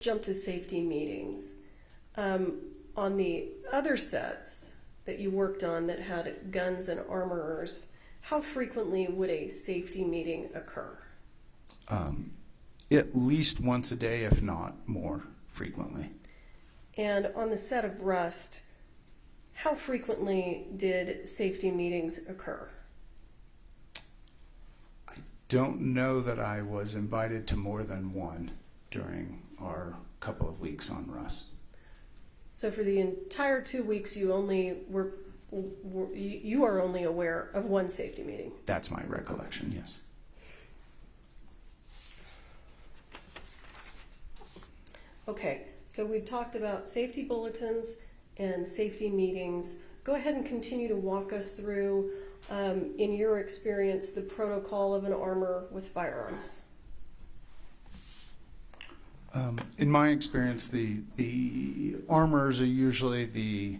jump to safety meetings. On the other sets that you worked on that had guns and armorers, how frequently would a safety meeting occur? At least once a day, if not more frequently. And on the set of Rust, how frequently did safety meetings occur? I don't know that I was invited to more than one during our couple of weeks on Rust. So for the entire 2 weeks, you are only aware of one safety meeting? That's my recollection, yes. Okay, so we've talked about safety bulletins and safety meetings. Go ahead and continue to walk us through, in your experience, the protocol of an armor with firearms. In my experience, the armors are usually the,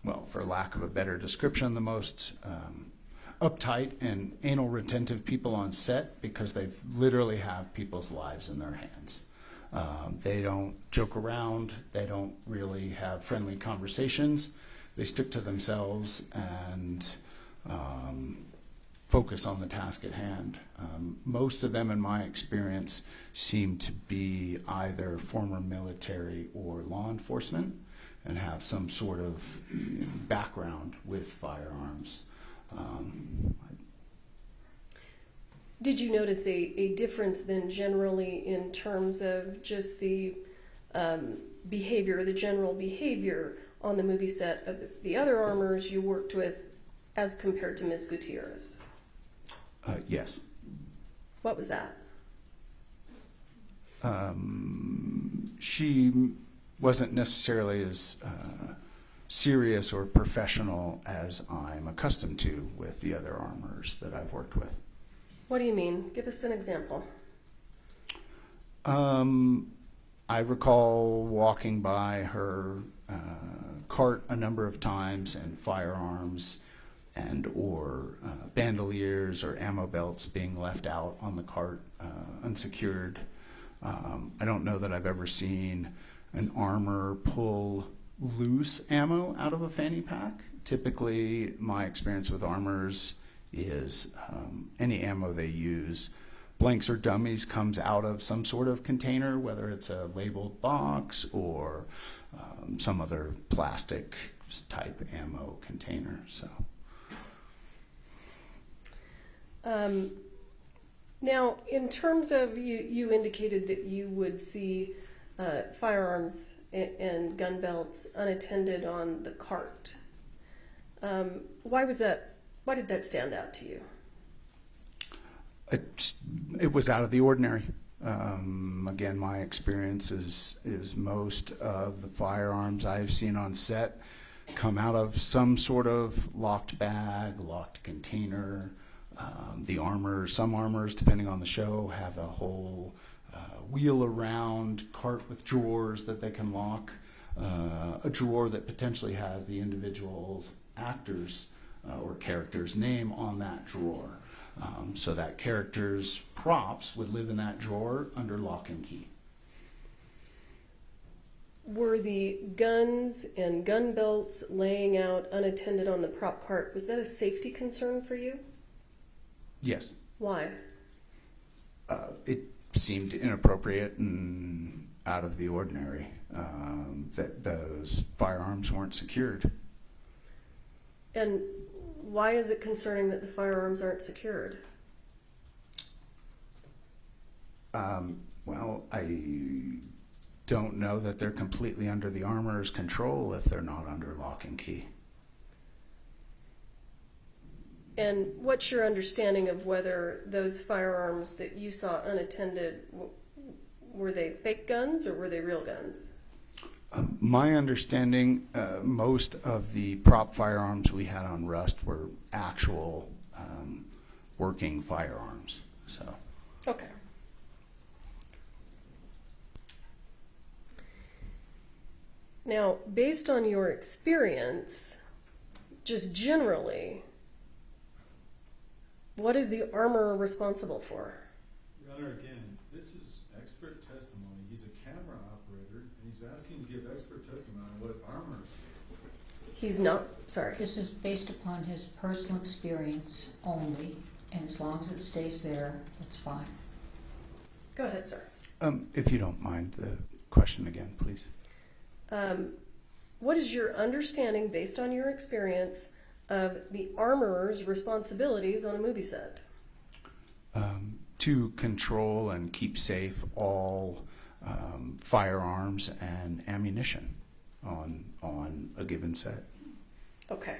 well, for lack of a better description, the most uptight and anal retentive people on set, because they literally have people's lives in their hands. They don't joke around. They don't really have friendly conversations. They stick to themselves and focus on the task at hand. Most of them, in my experience, seem to be either former military or law enforcement and have some sort of background with firearms. Did you notice a difference then generally in terms of just the behavior, the general behavior on the movie set of the other armors you worked with as compared to Ms. Gutierrez? Yes. What was that? She wasn't necessarily as serious or professional as I'm accustomed to with the other armors that I've worked with. What do you mean? Give us an example. I recall walking by her cart a number of times, and firearms and or bandoliers or ammo belts being left out on the cart unsecured. I don't know that I've ever seen an armor pull loose ammo out of a fanny pack. Typically, my experience with armors is any ammo they use, blanks or dummies, comes out of some sort of container, whether it's a labeled box or some other plastic type ammo container. So. Now, in terms of, you indicated that you would see firearms and gun belts unattended on the cart. Why was that? Why did that stand out to you? It was out of the ordinary. Again, my experience is most of the firearms I've seen on set come out of some sort of locked bag, locked container. The armor, some armors, depending on the show, have a whole wheel around cart with drawers that they can lock. A drawer that potentially has the individual actor's or character's name on that drawer. So that character's props would live in that drawer under lock and key. Were the guns and gun belts laying out unattended on the prop cart, was that a safety concern for you? Yes. Why? It seemed inappropriate and out of the ordinary that those firearms weren't secured. And why is it concerning that the firearms aren't secured? Well, I don't know that they're completely under the armorer's control if they're not under lock and key. And what's your understanding of whether those firearms that you saw unattended, were they fake guns or were they real guns? My understanding, most of the prop firearms we had on Rust were actual working firearms. So. Okay. Now, based on your experience, just generally, what is the armorer responsible for? Your Honor, again, This is expert testimony. He's a camera operator, and he's asking to give expert testimony on what armor is. He's not, sorry. This is based upon his personal experience only, and as long as it stays there, it's fine. Go ahead, sir. If you don't mind the question again, please. What is your understanding, based on your experience, of the armorer's responsibilities on a movie set? To control and keep safe all firearms and ammunition on a given set. Okay.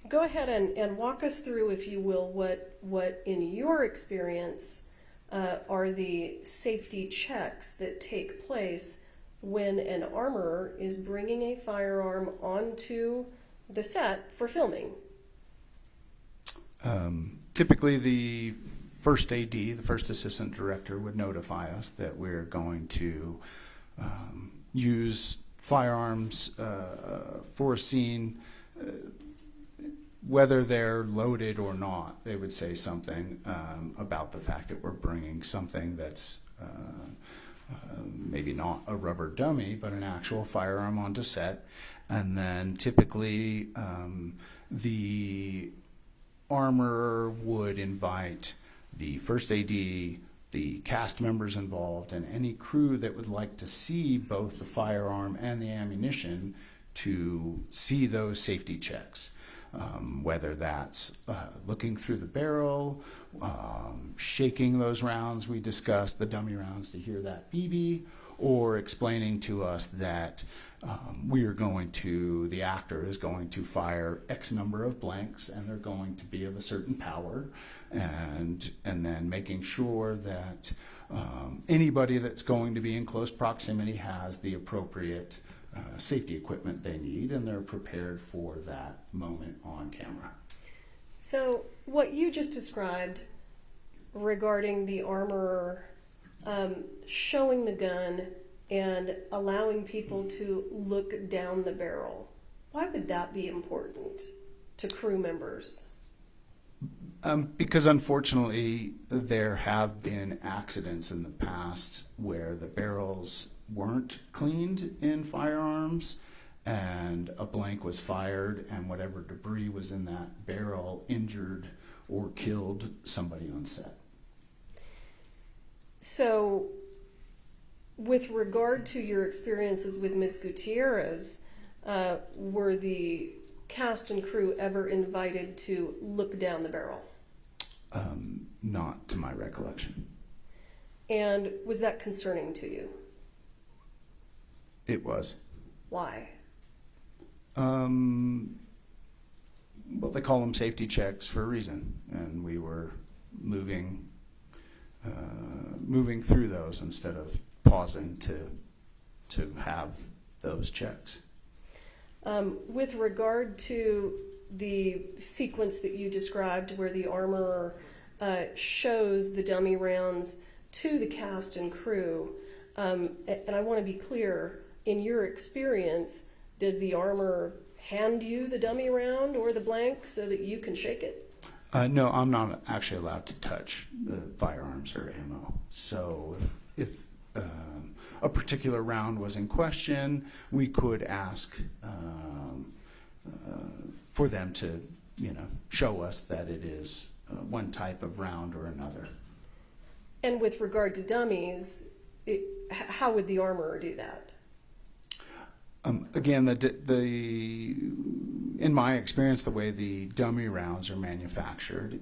Go ahead and walk us through, if you will, what in your experience are the safety checks that take place when an armorer is bringing a firearm onto the set for filming. Typically, the first AD, the first assistant director, would notify us that we're going to use firearms for a scene. Whether they're loaded or not, they would say something about the fact that we're bringing something that's maybe not a rubber dummy, but an actual firearm onto set. And then typically the armorer would invite the first AD, the cast members involved, and any crew that would like to see both the firearm and the ammunition to see those safety checks. Whether that's looking through the barrel, shaking those rounds we discussed, the dummy rounds, to hear that BB, or explaining to us that the actor is going to fire X number of blanks and they're going to be of a certain power, and then making sure that anybody that's going to be in close proximity has the appropriate safety equipment they need, and they're prepared for that moment on camera. So what you just described regarding the armorer showing the gun and allowing people to look down the barrel, why would that be important to crew members? Because unfortunately there have been accidents in the past where the barrels weren't cleaned in firearms and a blank was fired and whatever debris was in that barrel injured or killed somebody on set. So with regard to your experiences with Ms. Gutierrez, were the cast and crew ever invited to look down the barrel? Not to my recollection. And was that concerning to you? It was. Why? Well, they call them safety checks for a reason, and we were moving through those instead of pausing to have those checks. With regard to the sequence that you described where the armorer shows the dummy rounds to the cast and crew, and I want to be clear, in your experience, does the armorer hand you the dummy round or the blank so that you can shake it? No, I'm not actually allowed to touch the firearms or ammo. So if a particular round was in question, we could ask for them to, show us that it is one type of round or another. And with regard to dummies, how would the armorer do that? Again, in my experience, the way the dummy rounds are manufactured,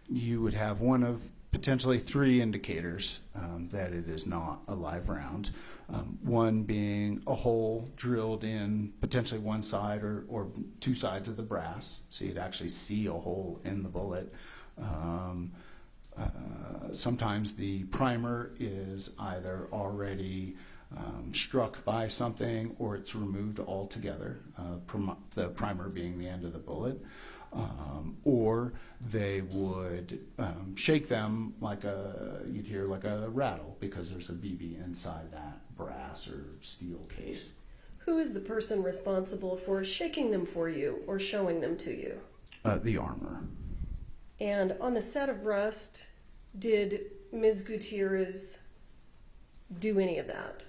you would have one of potentially three indicators that it is not a live round. One being a hole drilled in potentially one side or two sides of the brass, so you'd actually see a hole in the bullet. Sometimes the primer is either already struck by something or it's removed altogether, the primer being the end of the bullet, or they would shake them you'd hear like a rattle because there's a BB inside that brass or steel case. Who is the person responsible for shaking them for you or showing them to you? The armorer. And on the set of Rust, did Ms. Gutierrez do any of that?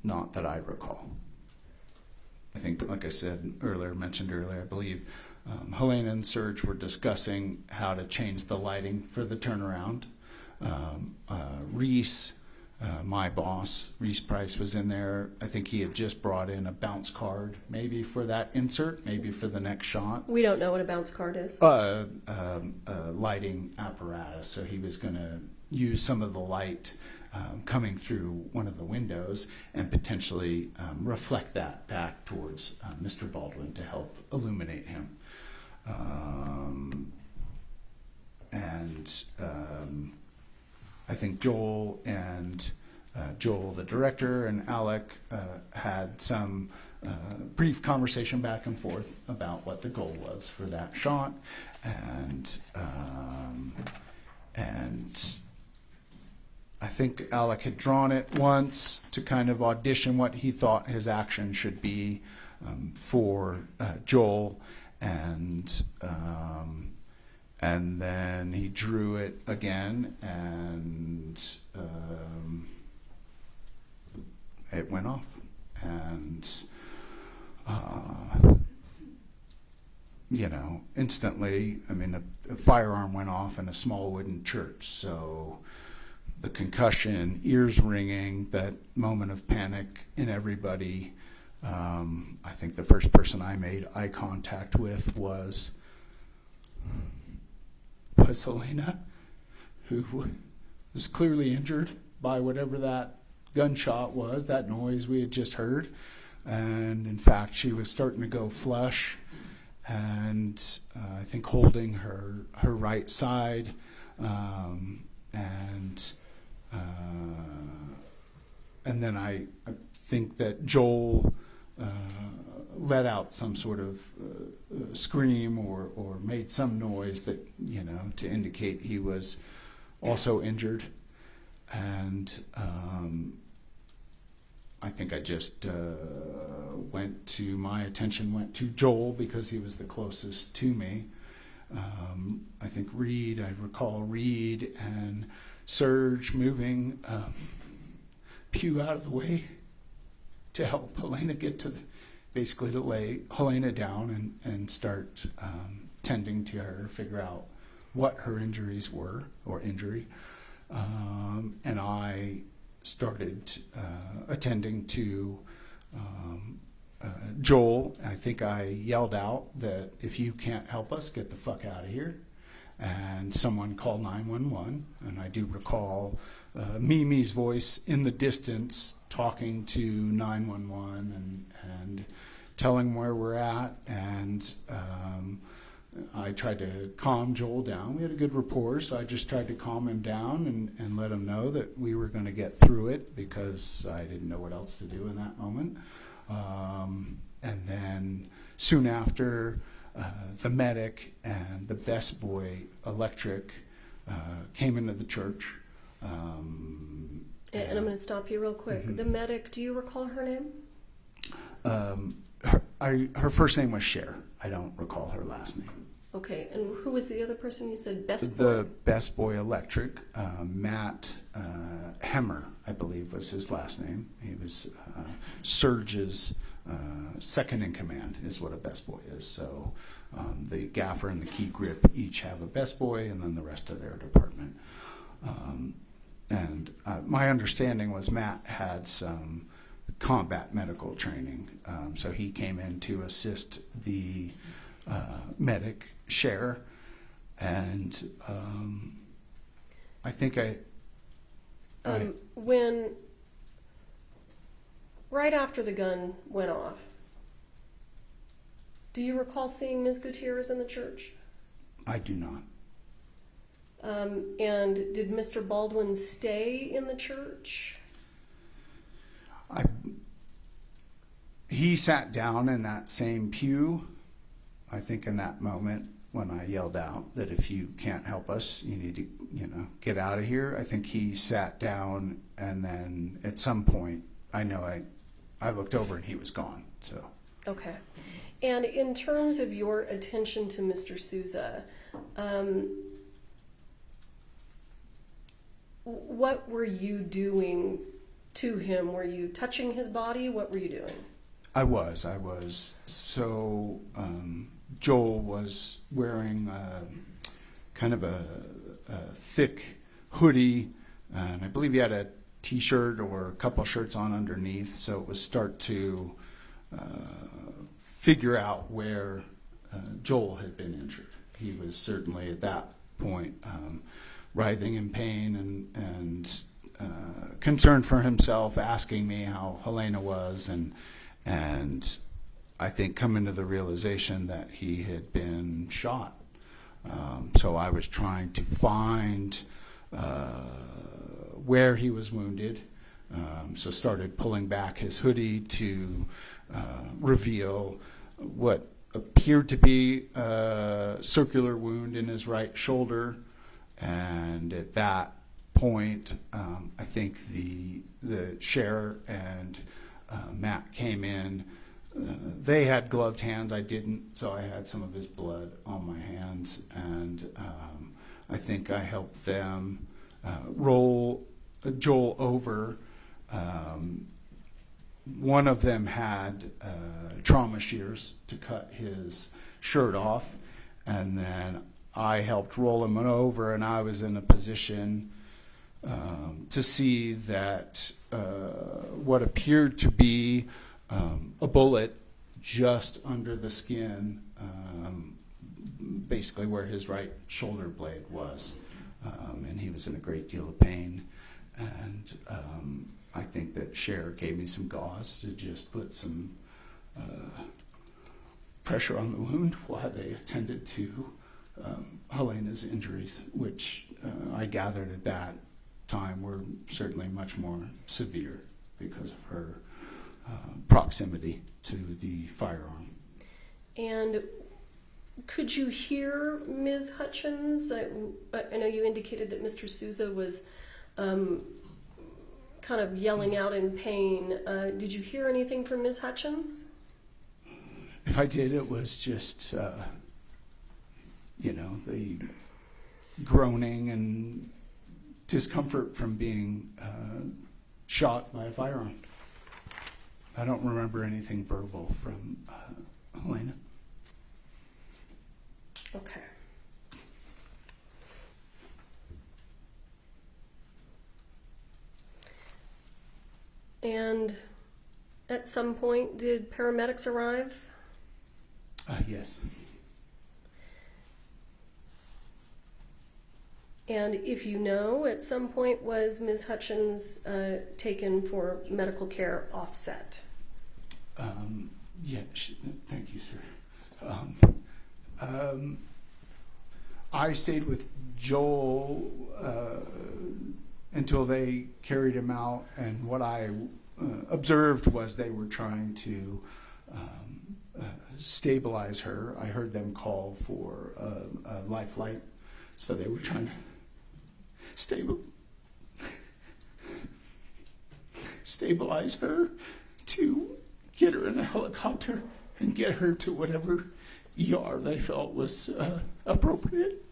Not that I recall. I think, like I said earlier, mentioned earlier, I believe Halyna and Serge were discussing how to change the lighting for the turnaround. Reese, my boss, Reese Price, was in there. I think he had just brought in a bounce card, maybe for that insert, maybe for the next shot. We don't know what a bounce card is. Lighting apparatus. So he was going to use some of the light coming through one of the windows and potentially reflect that back towards Mr. Baldwin to help illuminate him. I think Joel the director, and Alec had some brief conversation back and forth about what the goal was for that shot, and I think Alec had drawn it once to kind of audition what he thought his action should be for Joel, and then he drew it again, and it went off, and instantly, I mean, a firearm went off in a small wooden church, so the concussion, ears ringing, that moment of panic in everybody. I think the first person I made eye contact with was Halyna, who was clearly injured by whatever that gunshot was, that noise we had just heard. And in fact, she was starting to go flush, and I think holding her right side, and then I think that Joel let out some sort of scream or made some noise that, to indicate he was also injured. And I think I just my attention went to Joel because he was the closest to me. I think I recall Reed and Serge moving Pew out of the way to help Halyna get to basically to lay Halyna down and start tending to her, figure out what her injuries were, or injury. And I started attending to Joel. I think I yelled out that if you can't help us, get the fuck out of here. And someone called 911, and I do recall Mimi's voice in the distance talking to 911 and telling where we're at, and I tried to calm Joel down. We had a good rapport, so I just tried to calm him down and let him know that we were going to get through it, because I didn't know what else to do in that moment. And then soon after, the medic and the best boy electric came into the church. And I'm going to stop you real quick. Mm-hmm. The medic, do you recall her name? Her first name was Cher. I don't recall her last name. Okay, and who was the other person you said? Best boy? The best boy electric, Matt Hemmer, I believe was his last name. He was Serge's second in command, is what a best boy is. So the gaffer and the key grip each have a best boy, and then the rest of their department. And my understanding was Matt had some combat medical training, so he came in to assist the medic, Cher, and I think when right after the gun went off, do you recall seeing Ms. Gutierrez in the church? I do not. And did Mr. Baldwin stay in the church? He sat down in that same pew, I think, in that moment when I yelled out that if you can't help us, you need to, get out of here. I think he sat down, and then at some point, I know I looked over and he was gone. So. Okay. And in terms of your attention to Mr. Souza, What were you doing to him? Were you touching his body? What were you doing? I was. So Joel was wearing kind of a thick hoodie, and I believe he had a T-shirt or a couple shirts on underneath. So it was start to figure out where Joel had been injured. He was certainly at that point writhing in pain and concerned for himself, asking me how Halyna was, and I think coming to the realization that he had been shot. So I was trying to find where he was wounded. So started pulling back his hoodie to reveal what appeared to be a circular wound in his right shoulder. And at that point, I think the sheriff and Matt came in. They had gloved hands. I didn't, so I had some of his blood on my hands. And I think I helped them roll Joel over. One of them had trauma shears to cut his shirt off, and then I helped roll him over, and I was in a position to see that what appeared to be a bullet just under the skin, basically where his right shoulder blade was, and he was in a great deal of pain. And I think that Cher gave me some gauze to just put some pressure on the wound while they attended to Halyna's injuries, which I gathered at that time were certainly much more severe because of her proximity to the firearm. And could you hear Ms. Hutchins? I know you indicated that Mr. Souza was kind of yelling out in pain. Did you hear anything from Ms. Hutchins? If I did, it was just, the groaning and discomfort from being shot by a firearm. I don't remember anything verbal from Halyna. Okay. And at some point, did paramedics arrive? Yes. And if you know, at some point was Ms. Hutchins taken for medical care offset? Yeah, thank you, sir. I stayed with Joel until they carried him out, and what I observed was they were trying to stabilize her. I heard them call for a life flight, so they were trying to stabilize her to get her in a helicopter and get her to whatever ER they felt was appropriate.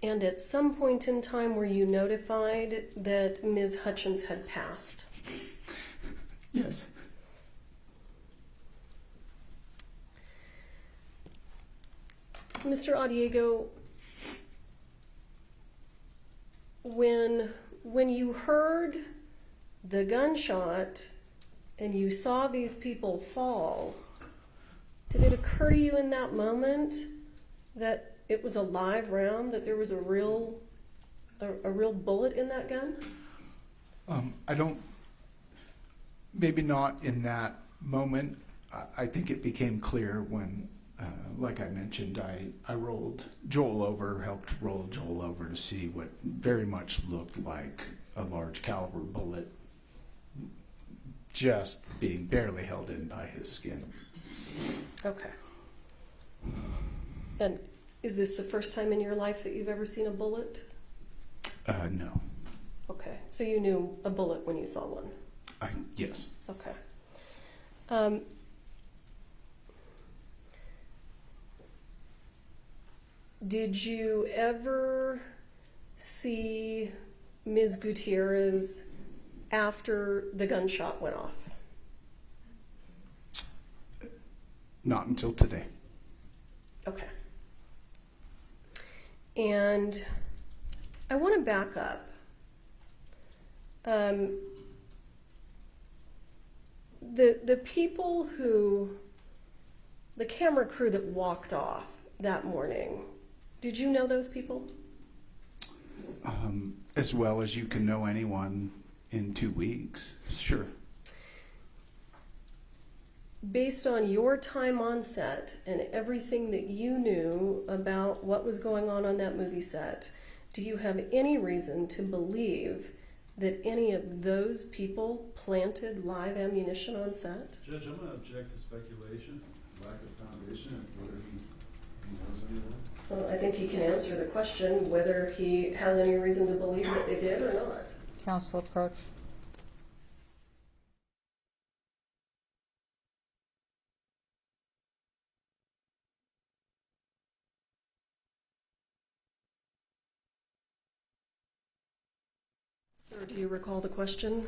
And at some point in time, were you notified that Ms. Hutchins had passed? Yes. Mr. Adiego, when you heard the gunshot and you saw these people fall, did it occur to you in that moment that it was a live round, that there was a real bullet in that gun? I don't, maybe not in that moment. I think it became clear when, like I mentioned, I rolled Joel over, helped roll Joel over to see what very much looked like a large caliber bullet just being barely held in by his skin. Okay. And is this the first time in your life that you've ever seen a bullet? No. Okay, so you knew a bullet when you saw one? Yes. Okay. did you ever see Ms. Gutierrez after the gunshot went off? Not until today. Okay. And I want to back up. The people the camera crew that walked off that morning, did you know those people? As well as you can know anyone in 2 weeks, sure. Based on your time on set and everything that you knew about what was going on that movie set, do you have any reason to believe that any of those people planted live ammunition on set? Judge, I'm going to object to speculation, lack of foundation, and whether he knows any of that. Well, I think he can answer the question whether he has any reason to believe that they did or not. Counsel approach. Sir, do you recall the question?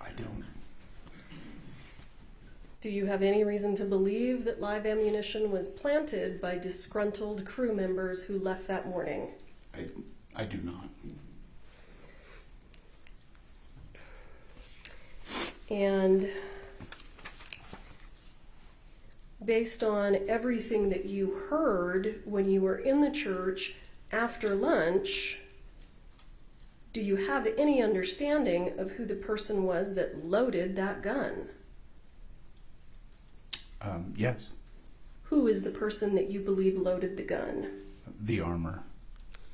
I don't. Do you have any reason to believe that live ammunition was planted by disgruntled crew members who left that morning? I do not. And based on everything that you heard when you were in the church after lunch, do you have any understanding of who the person was that loaded that gun? Yes. Who is the person that you believe loaded the gun? The armor.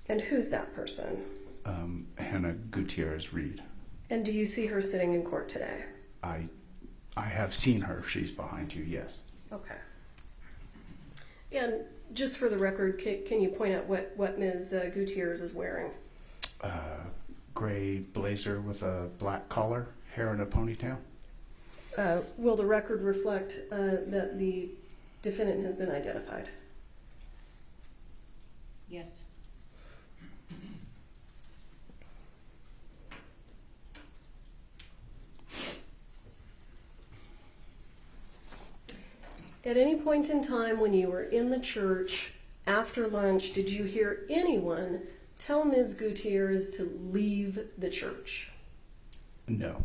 And who's that person? Hannah Gutierrez-Reed. And do you see her sitting in court today? I have seen her. She's behind you, yes. Okay. And just for the record, can you point out what Ms. Gutierrez is wearing? Gray blazer with a black collar, hair in a ponytail. Will the record reflect that the defendant has been identified? Yes. At any point in time when you were in the church after lunch, did you hear anyone tell Ms. Gutierrez to leave the church? No.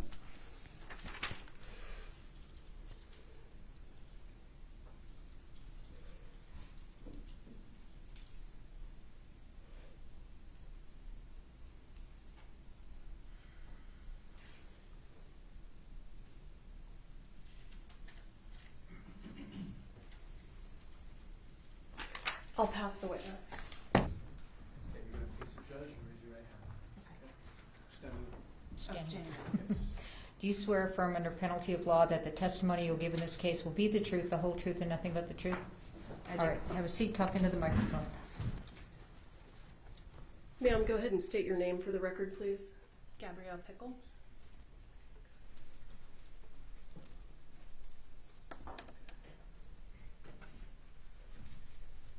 I'll pass the witness. Okay, you're going to face the judge and raise your right hand. Stand up. Do you swear affirm under penalty of law that the testimony you'll give in this case will be the truth, the whole truth, and nothing but the truth? I do. All right, have a seat, talk into the microphone. Ma'am, go ahead and state your name for the record, please. Gabrielle Pickle.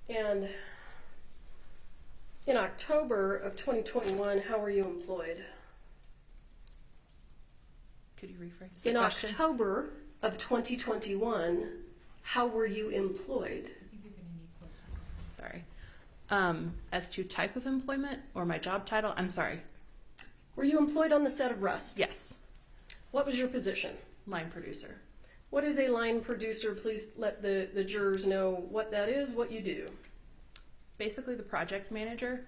And in October of 2021, how were you employed? Could you rephrase the In question? October of 2021, how were you employed? Sorry. As to type of employment or my job title? I'm sorry. Were you employed on the set of Rust? Yes. What was your position? Line producer. What is a line producer? Please let the jurors know what that is, what you do. Basically the project manager,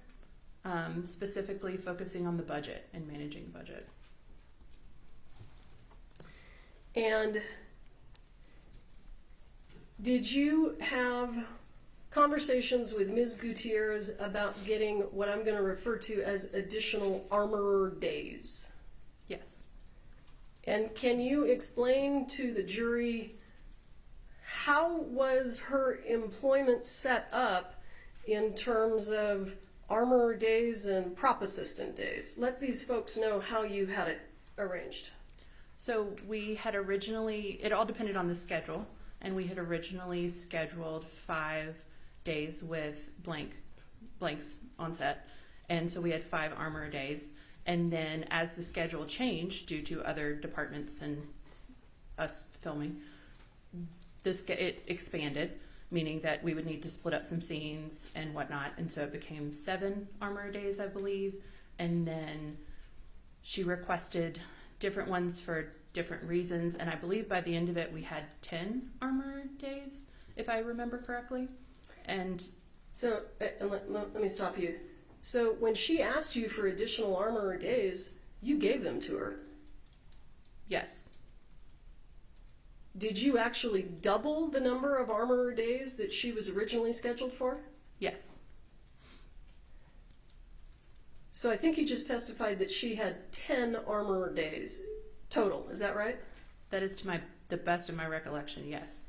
specifically focusing on the budget and managing the budget. And did you have conversations with Ms. Gutierrez about getting what I'm going to refer to as additional armorer days? Yes. And can you explain to the jury how was her employment set up in terms of armorer days and prop assistant days? Let these folks know how you had it arranged. So we had originally, it all depended on the schedule, and we had originally scheduled 5 days with blank blanks on set. And so we had 5 armor days. And then as the schedule changed due to other departments and us filming, it expanded, meaning that we would need to split up some scenes and whatnot. And so it became 7 armor days, I believe. And then she requested different ones for different reasons. And I believe by the end of it, we had 10 armor days, if I remember correctly. And So let me stop you. So when she asked you for additional armor days, you gave them to her. yes, Did you actually double the number of armor days that she was originally scheduled for? yes, So I think you just testified that she had 10 armor days total. Is that right? that is to the best of my recollection, yes.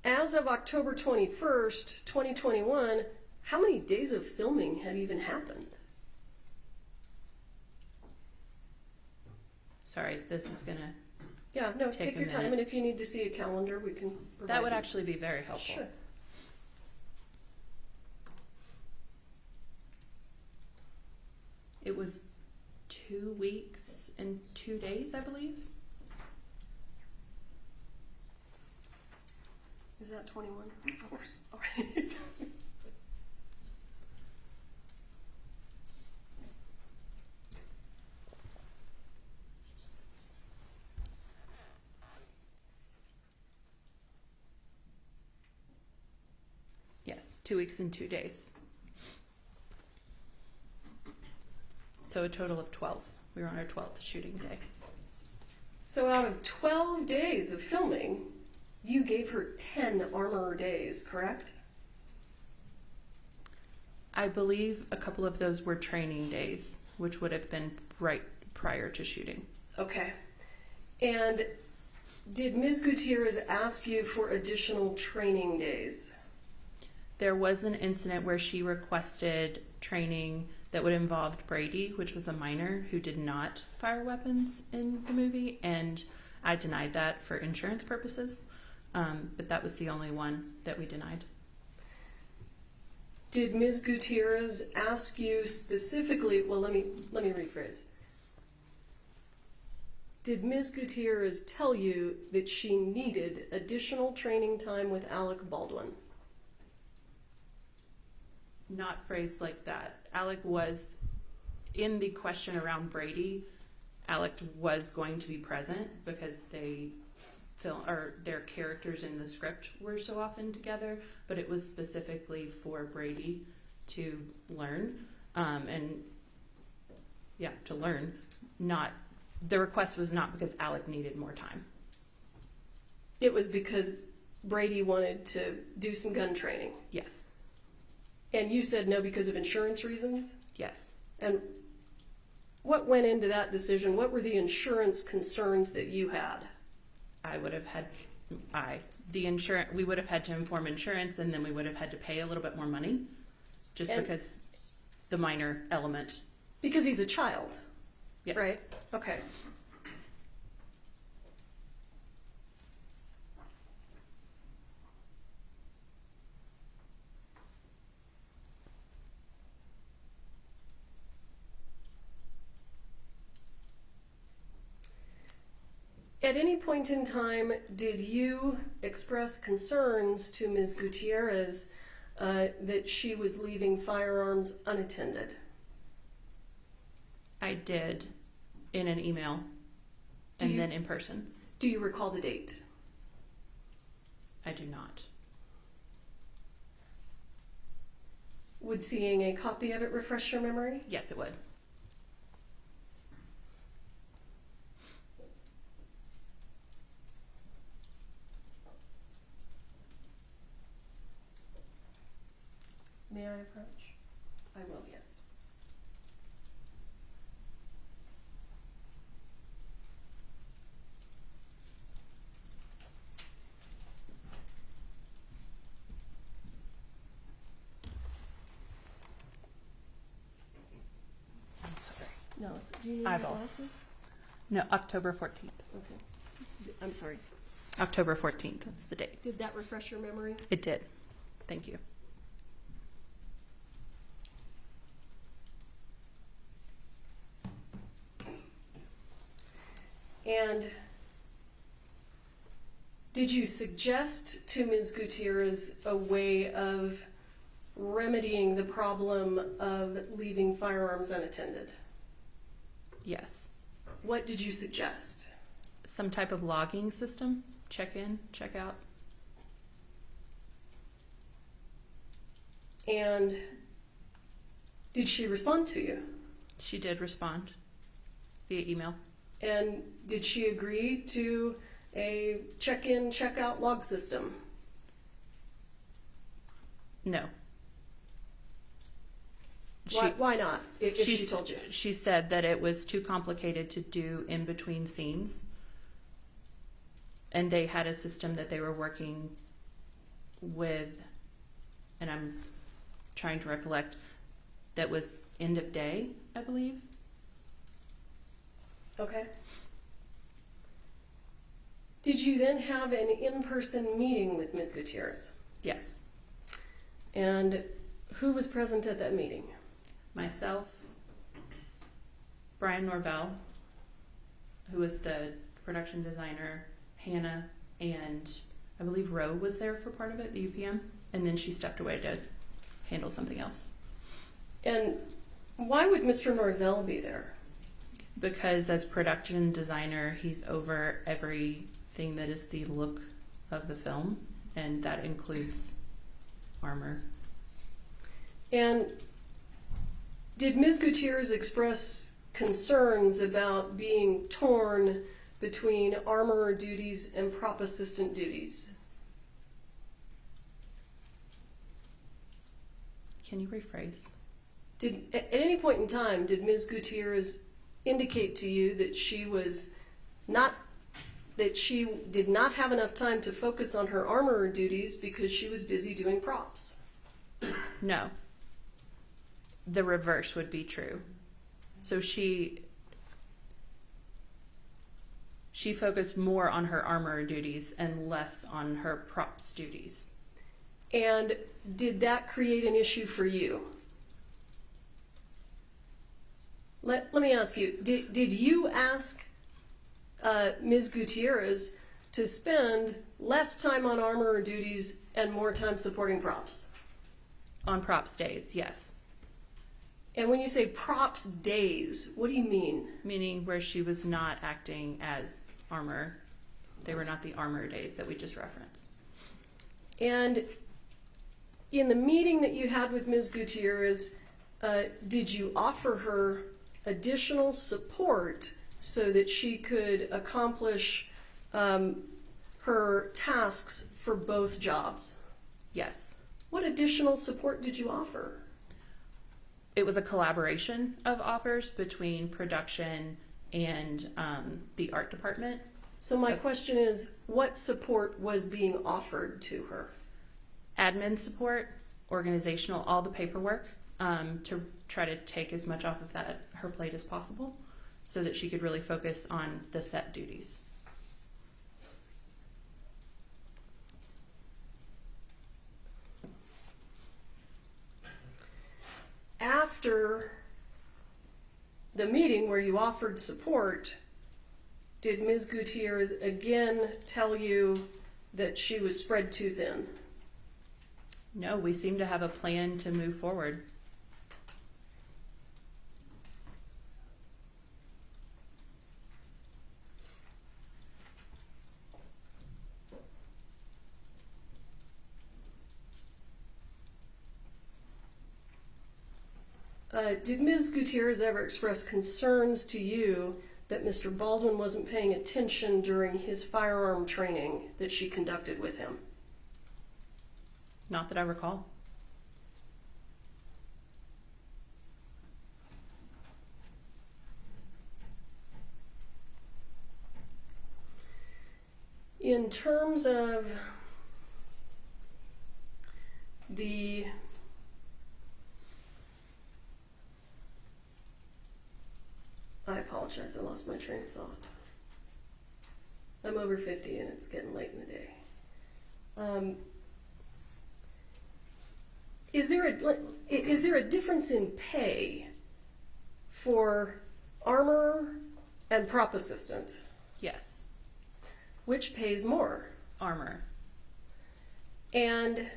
As of October 21st, 2021, how many days of filming have even happened? Sorry, this is gonna, Yeah, no, Take take a your time, minute. and if you need to see a calendar, we can provide that would you. actually be very helpful. Sure. It was 2 weeks and 2 days, I believe. Is that 21? Of course. All right. Yes, 2 weeks and 2 days. So a total of 12. We were on our 12th shooting day. So out of 12 days of filming, you gave her 10 armor days, correct? I believe a couple of those were training days, which would have been right prior to shooting. Okay. And did Ms. Gutierrez ask you for additional training days? There was an incident where she requested training that would involve Brady, which was a minor who did not fire weapons in the movie, and I denied that for insurance purposes. But that was the only one that we denied. Did Ms. Gutierrez ask you specifically, well, let me rephrase. Did Ms. Gutierrez tell you that she needed additional training time with Alec Baldwin? Not phrased like that. Alec was, in the question around Brady, Alec was going to be present because their characters in the script were so often together, but it was specifically for Brady to learn, to learn. The request was not because Alec needed more time. It was because Brady wanted to do some gun training. Yes. And you said no because of insurance reasons? Yes. And what went into that decision? What were the insurance concerns that you had? We would have had to inform insurance, and then we would have had to pay a little bit more money, because the minor element. Because he's a child, Yes. right? Okay. At any point in time, did you express concerns to Ms. Gutierrez that she was leaving firearms unattended? I did, in an email, and then in person. Do you recall the date? I do not. Would seeing a copy of it refresh your memory? Yes, it would. May I approach? I will, yes. I'm sorry. No, do you need I your both. glasses? No, October 14th. Okay. I'm sorry. October 14th is the date. Did that refresh your memory? It did. Thank you. And did you suggest to Ms. Gutierrez a way of remedying the problem of leaving firearms unattended? Yes. What did you suggest? Some type of logging system, check in, check out. And did she respond to you? She did respond via email. And did she agree to a check-in, check-out log system? No. Why not, if she told you? She said that it was too complicated to do in between scenes. And they had a system that they were working with, and I'm trying to recollect, that was end of day, I believe. Okay. Did you then have an in-person meeting with Ms. Gutierrez? Yes. And who was present at that meeting? Myself, Brian Norvell, who was the production designer, Hannah, and I believe Roe was there for part of it, the UPM, and then she stepped away to handle something else. And why would Mr. Norvell be there? Because as production designer, he's over everything that is the look of the film, and that includes armor. And did Ms. Gutierrez express concerns about being torn between armorer duties and prop assistant duties? Can you rephrase? At any point in time, did Ms. Gutierrez indicate to you that she did not have enough time to focus on her armorer duties because she was busy doing props? No. The reverse would be true. So she focused more on her armorer duties and less on her props duties. And did that create an issue for you? Let me ask you, did you ask Ms. Gutierrez to spend less time on armorer duties and more time supporting props? On props days, yes. And when you say props days, what do you mean? Meaning where she was not acting as armor. They were not the armor days that we just referenced. And in the meeting that you had with Ms. Gutierrez, did you offer her additional support so that she could accomplish her tasks for both jobs? Yes. What additional support did you offer? It was a collaboration of offers between production and the art department. So my question is, what support was being offered to her? Admin support, organizational, all the paperwork, to try to take as much off of her plate as possible so that she could really focus on the set duties. After the meeting where you offered support, did Ms. Gutierrez again tell you that she was spread too thin? No, we seem to have a plan to move forward. Did Ms. Gutierrez ever express concerns to you that Mr. Baldwin wasn't paying attention during his firearm training that she conducted with him? Not that I recall. In terms of the I apologize, I lost my train of thought. I'm over 50 and it's getting late in the day. Is there a difference in pay for armorer and prop assistant? Yes. Which pays more? Armor. And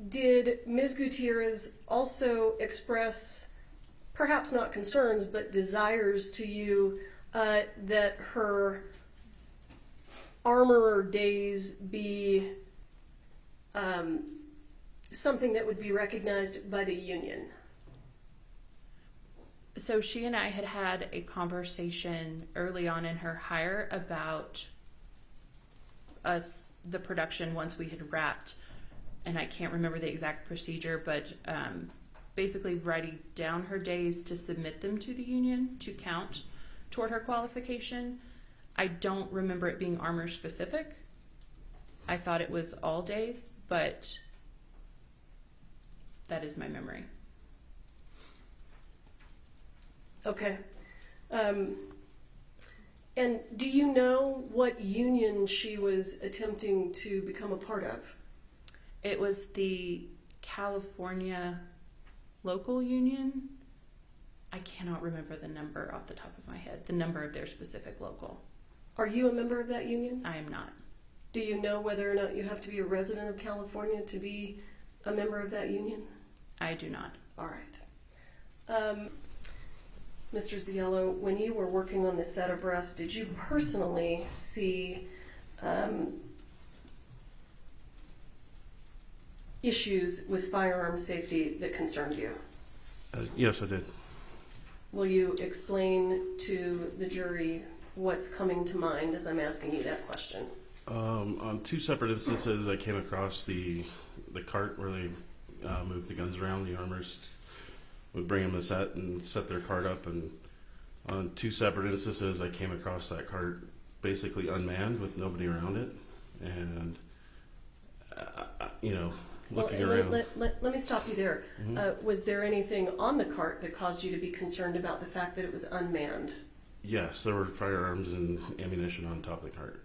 did Ms. Gutierrez also express, perhaps not concerns, but desires to you that her armorer days be something that would be recognized by the union? So she and I had had a conversation early on in her hire about the production once we had wrapped, and I can't remember the exact procedure, but basically writing down her days to submit them to the union to count toward her qualification. I don't remember it being armor specific. I thought it was all days, but that is my memory. Okay. And do you know what union she was attempting to become a part of? It was the California local union. I cannot remember the number off the top of my head, the number of their specific local. Are you a member of that union? I am not. Do you know whether or not you have to be a resident of California to be a member of that union? I do not. All right. Mr. Ziello, when you were working on the set of Rust, did you personally see issues with firearm safety that concerned you? Yes, I did. Will you explain to the jury what's coming to mind as I'm asking you that question? On two separate instances, I came across the cart where they moved the guns around. The armors would bring them to set and set their cart up, and on two separate instances, I came across that cart basically unmanned with nobody around it, and looking around. Let me stop you there. Mm-hmm. Was there anything on the cart that caused you to be concerned about the fact that it was unmanned? Yes, there were firearms and ammunition on top of the cart.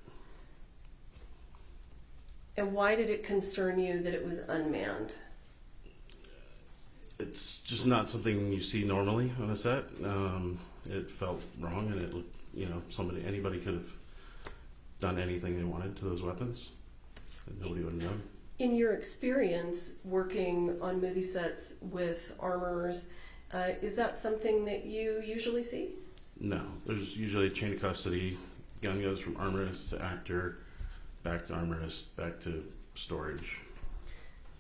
And why did it concern you that it was unmanned? It's just not something you see normally on a set. It felt wrong, and it looked, anybody could have done anything they wanted to those weapons that nobody would have known. In your experience working on movie sets with armorers, is that something that you usually see? No, there's usually a chain of custody. Gun goes from armorist to actor, back to armorist, back to storage.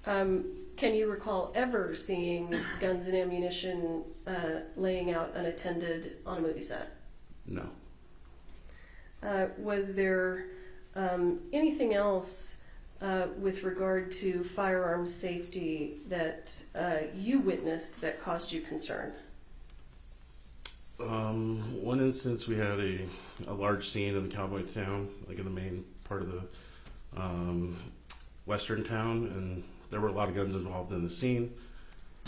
Can you recall ever seeing guns and ammunition laying out unattended on a movie set? No. Was there anything else with regard to firearm safety that you witnessed that caused you concern? One instance, we had a large scene in the cowboy town, like in the main part of the western town, and there were a lot of guns involved in the scene.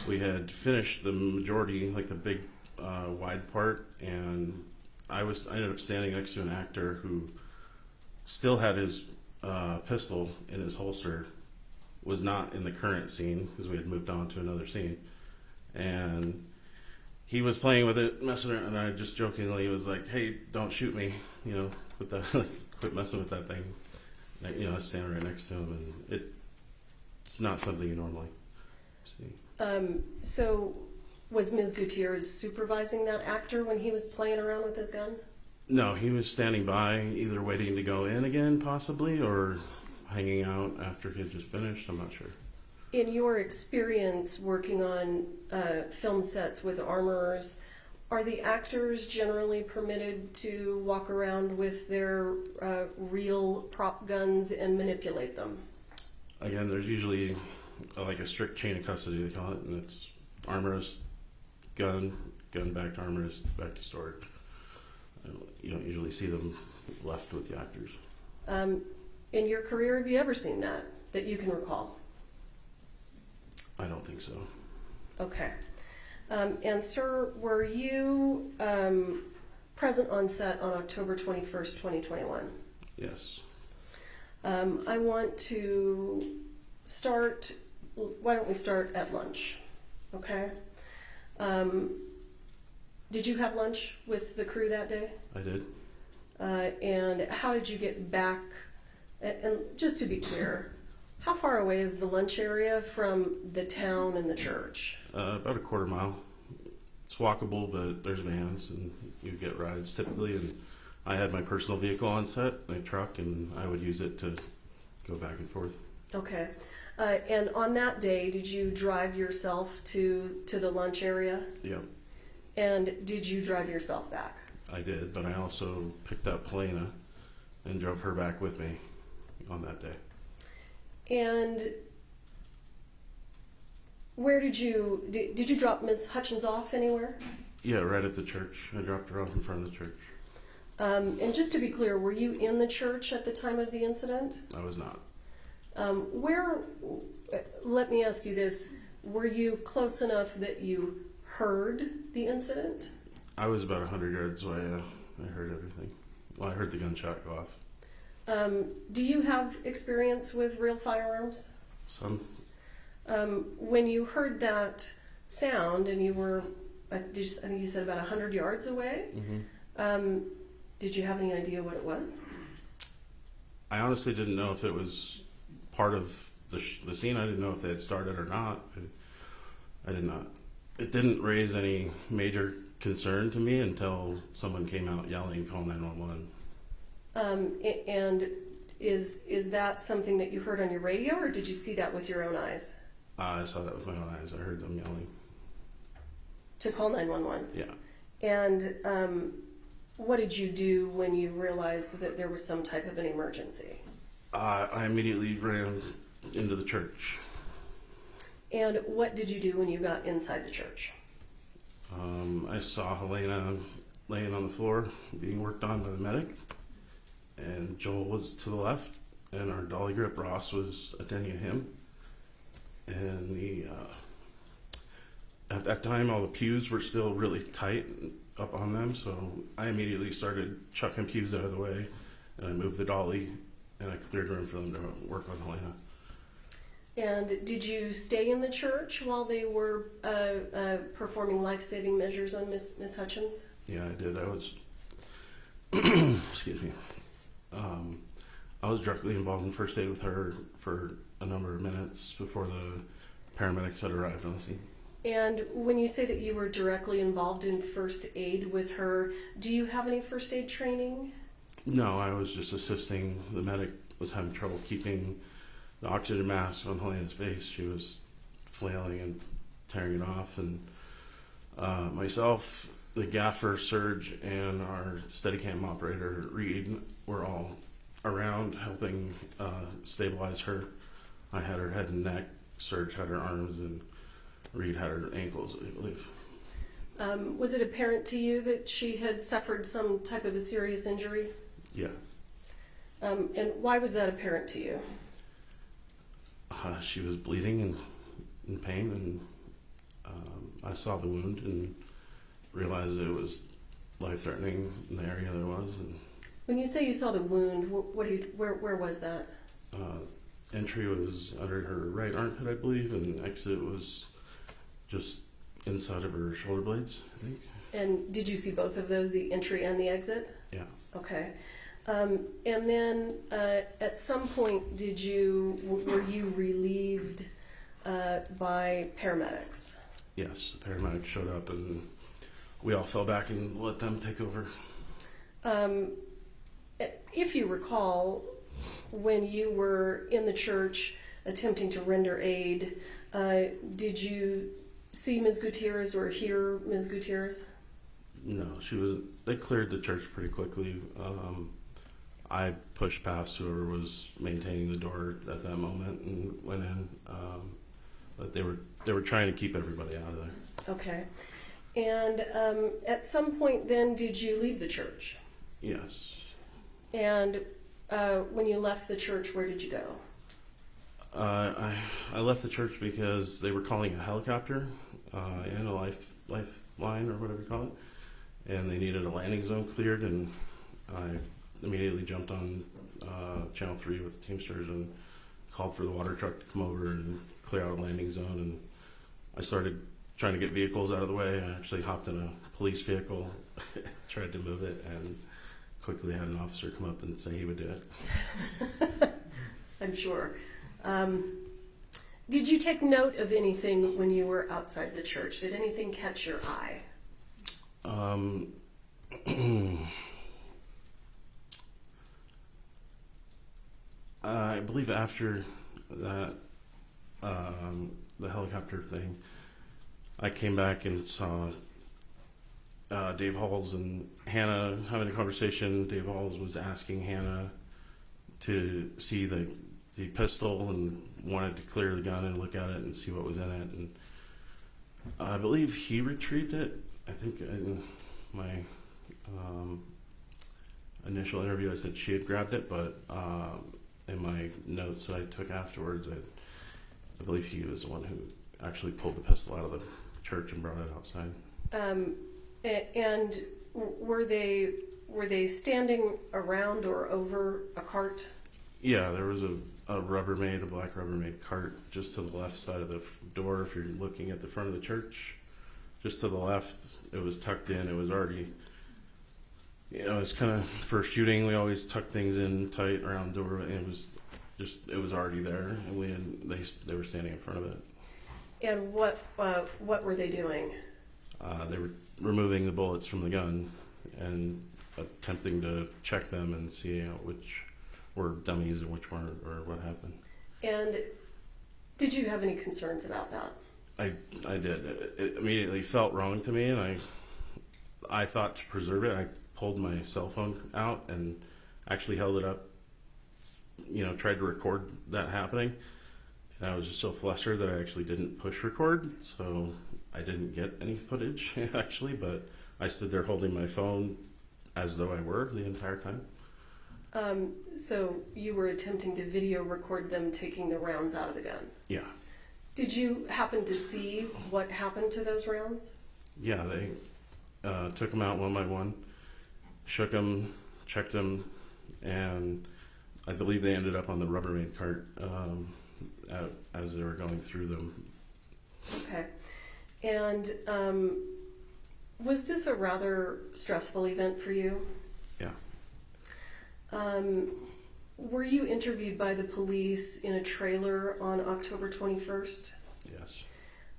We had finished the majority, like the big wide part, and I ended up standing next to an actor who still had his pistol in his holster, was not in the current scene because we had moved on to another scene, and he was playing with it, messing around, and I just jokingly was like, "Hey, don't shoot me, with that, quit messing with that thing." And I was standing right next to him, and it's not something you normally see. So was Ms. Gutierrez supervising that actor when he was playing around with his gun? No, he was standing by, either waiting to go in again, possibly, or hanging out after he had just finished. I'm not sure. In your experience working on film sets with armorers, are the actors generally permitted to walk around with their real prop guns and manipulate them? Again, there's usually like a strict chain of custody, they call it, and it's armorist, gun back to armorist, back to storage. You don't usually see them left with the actors. In your career, have you ever seen that you can recall? I don't think so. Okay. And sir, were you present on set on October 21st, 2021? Yes. I want to start, why don't we start at lunch, okay? Did you have lunch with the crew that day? I did. And how did you get back? And just to be clear, how far away is the lunch area from the town and the church? About a quarter mile. It's walkable, but there's vans and you get rides typically. And I had my personal vehicle on set, my truck, and I would use it to go back and forth. Okay. And on that day, did you drive yourself to the lunch area? Yeah, And did you drive yourself back? I did, but I also picked up Halyna and drove her back with me on that day. And where did you drop Ms. Hutchins off anywhere? Yeah, right at the church. I dropped her off in front of the church. And just to be clear, were you in the church at the time of the incident? I was not. Let me ask you this, were you close enough that you heard the incident? I was about 100 yards away. I heard everything. Well, I heard the gunshot go off. Do you have experience with real firearms? Some. When you heard that sound and you were, I think you said about 100 yards away, did you have any idea what it was? I honestly didn't know if it was part of the scene. I didn't know if they had started or not. I did not. It didn't raise any major concern to me until someone came out yelling, "Call 911." And is that something that you heard on your radio, or did you see that with your own eyes? I saw that with my own eyes. I heard them yelling. To call 911? Yeah. And what did you do when you realized that there was some type of an emergency? I immediately ran into the church. And what did you do when you got inside the church? I saw Halyna laying on the floor being worked on by the medic, and Joel was to the left, and our dolly grip Ross was attending to him. And at that time, all the pews were still really tight up on them, so I immediately started chucking pews out of the way, and I moved the dolly, and I cleared room for them to work on Halyna. And did you stay in the church while they were performing life-saving measures on Miss Hutchins? Yeah, I did. I was, excuse me. I was directly involved in first aid with her for a number of minutes before the paramedics had arrived on the scene. And when you say that you were directly involved in first aid with her, do you have any first aid training? No, I was just assisting. The medic was having trouble keeping the oxygen mask on Halyna's face. She was flailing and tearing it off. And myself, the gaffer, Serge, and our Steadicam operator, Reed, were all around helping stabilize her. I had her head and neck, Serge had her arms, and Reed had her ankles, I believe. Was it apparent to you that she had suffered some type of a serious injury? Yeah. And why was that apparent to you? She was bleeding and in pain, and I saw the wound and realized it was life-threatening in the area there was. And when you say you saw the wound, where was that? entry was under her right armpit, I believe, and exit was just inside of her shoulder blades, I think. And did you see both of those, the entry and the exit? Yeah. Okay. And then at some point, were you relieved by paramedics? Yes, the paramedics showed up and we all fell back and let them take over. If you recall, when you were in the church attempting to render aid, did you see Ms. Gutierrez or hear Ms. Gutierrez? No, they cleared the church pretty quickly. I pushed past whoever was maintaining the door at that moment and went in. But they were trying to keep everybody out of there. Okay. And at some point then, did you leave the church? Yes. And when you left the church, where did you go? I left the church because they were calling a helicopter and a lifeline or whatever you call it, and they needed a landing zone cleared, and I immediately jumped on Channel 3 with Teamsters and called for the water truck to come over and clear out a landing zone, and I started trying to get vehicles out of the way. I actually hopped in a police vehicle, tried to move it, and quickly had an officer come up and say he would do it. I'm sure. Did you take note of anything when you were outside the church? Did anything catch your eye? I believe after that, the helicopter thing, I came back and saw Dave Halls and Hannah having a conversation. Dave Halls was asking Hannah to see the pistol and wanted to clear the gun and look at it and see what was in it. And I believe he retrieved it. I think in my initial interview I said she had grabbed it, but in my notes that I took afterwards, I believe he was the one who actually pulled the pistol out of the church and brought it outside. And were they standing around or over a cart? Yeah, there was a black Rubbermaid cart just to the left side of the door. If you're looking at the front of the church, just to the left, it was tucked in. It was already, it's kind of, for shooting, we always tuck things in tight around the door, and it was already there, and they were standing in front of it. And what were they doing? They were removing the bullets from the gun and attempting to check them and see which were dummies and which weren't, or what happened. And did you have any concerns about that? I did. It immediately felt wrong to me, and I thought to preserve it, I pulled my cell phone out and actually held it up, tried to record that happening. And I was just so flustered that I actually didn't push record, so I didn't get any footage, actually, but I stood there holding my phone as though I were the entire time. So you were attempting to video record them taking the rounds out of the gun? Yeah. Did you happen to see what happened to those rounds? Yeah, they took them out one by one, shook them, checked them, and I believe they ended up on the Rubbermaid cart as they were going through them. Okay. And was this a rather stressful event for you? Yeah. Were you interviewed by the police in a trailer on October 21st? Yes.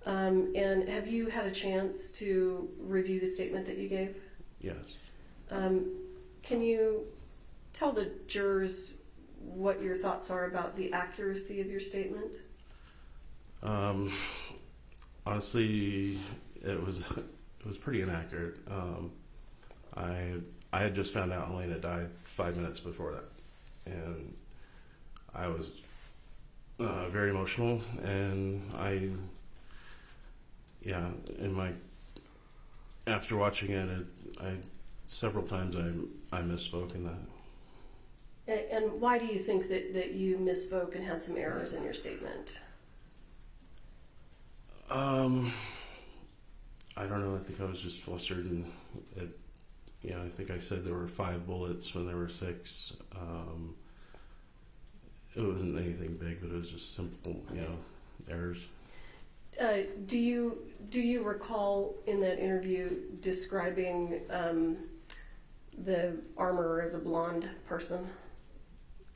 And have you had a chance to review the statement that you gave? Yes. Can you tell the jurors what your thoughts are about the accuracy of your statement? Honestly, it was pretty inaccurate. I had just found out Halyna died 5 minutes before that, and I was very emotional, and after watching it, several times I misspoke in that. And why do you think that you misspoke and had some errors in your statement? I don't know. I think I was just flustered, and I think I said there were 5 bullets when there were 6. It wasn't anything big, but it was just simple, errors. Do you recall in that interview describing the armorer as a blonde person?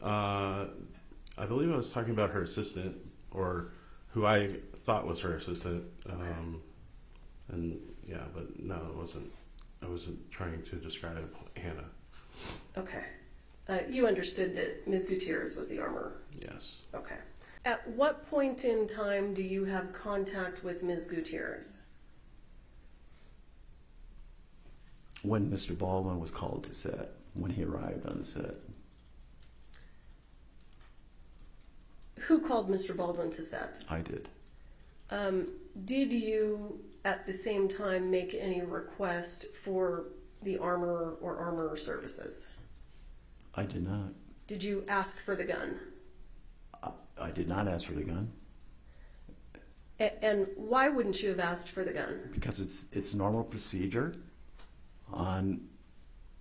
I believe I was talking about her assistant, or who I thought was her assistant. Okay. But no, it wasn't. I wasn't trying to describe Hannah. Okay. You understood that Ms. Gutierrez was the armorer? Yes. Okay. At what point in time do you have contact with Ms. Gutierrez? When Mr. Baldwin was called to set, when he arrived on the set. Who called Mr. Baldwin to set? I did. Did you, at the same time, make any request for the armorer or armorer services? I did not. Did you ask for the gun? I did not ask for the gun. And why wouldn't you have asked for the gun? Because it's normal procedure on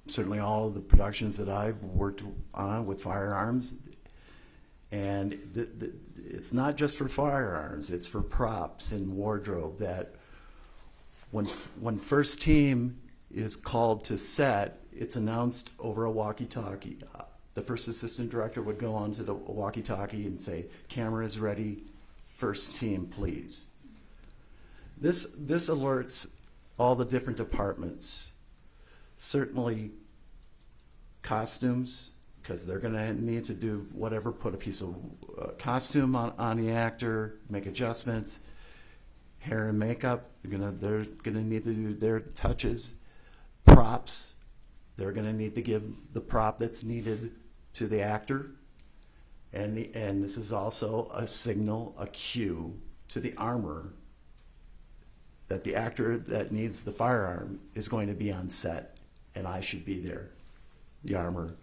certainly all of the productions that I've worked on with firearms. And it's not just for firearms, it's for props and wardrobe, that when first team is called to set, it's announced over a walkie-talkie. The first assistant director would go onto the walkie-talkie and say, "Camera is ready, first team, please." This alerts all the different departments. Certainly costumes, because they're going to need to do whatever, put a piece of costume on the actor, make adjustments. Hair and makeup, they're gonna need to do their touches. Props, they're gonna need to give the prop that's needed to the actor. And this is also a signal, a cue to the armorer that the actor that needs the firearm is going to be on set, and I should be there. The armorer,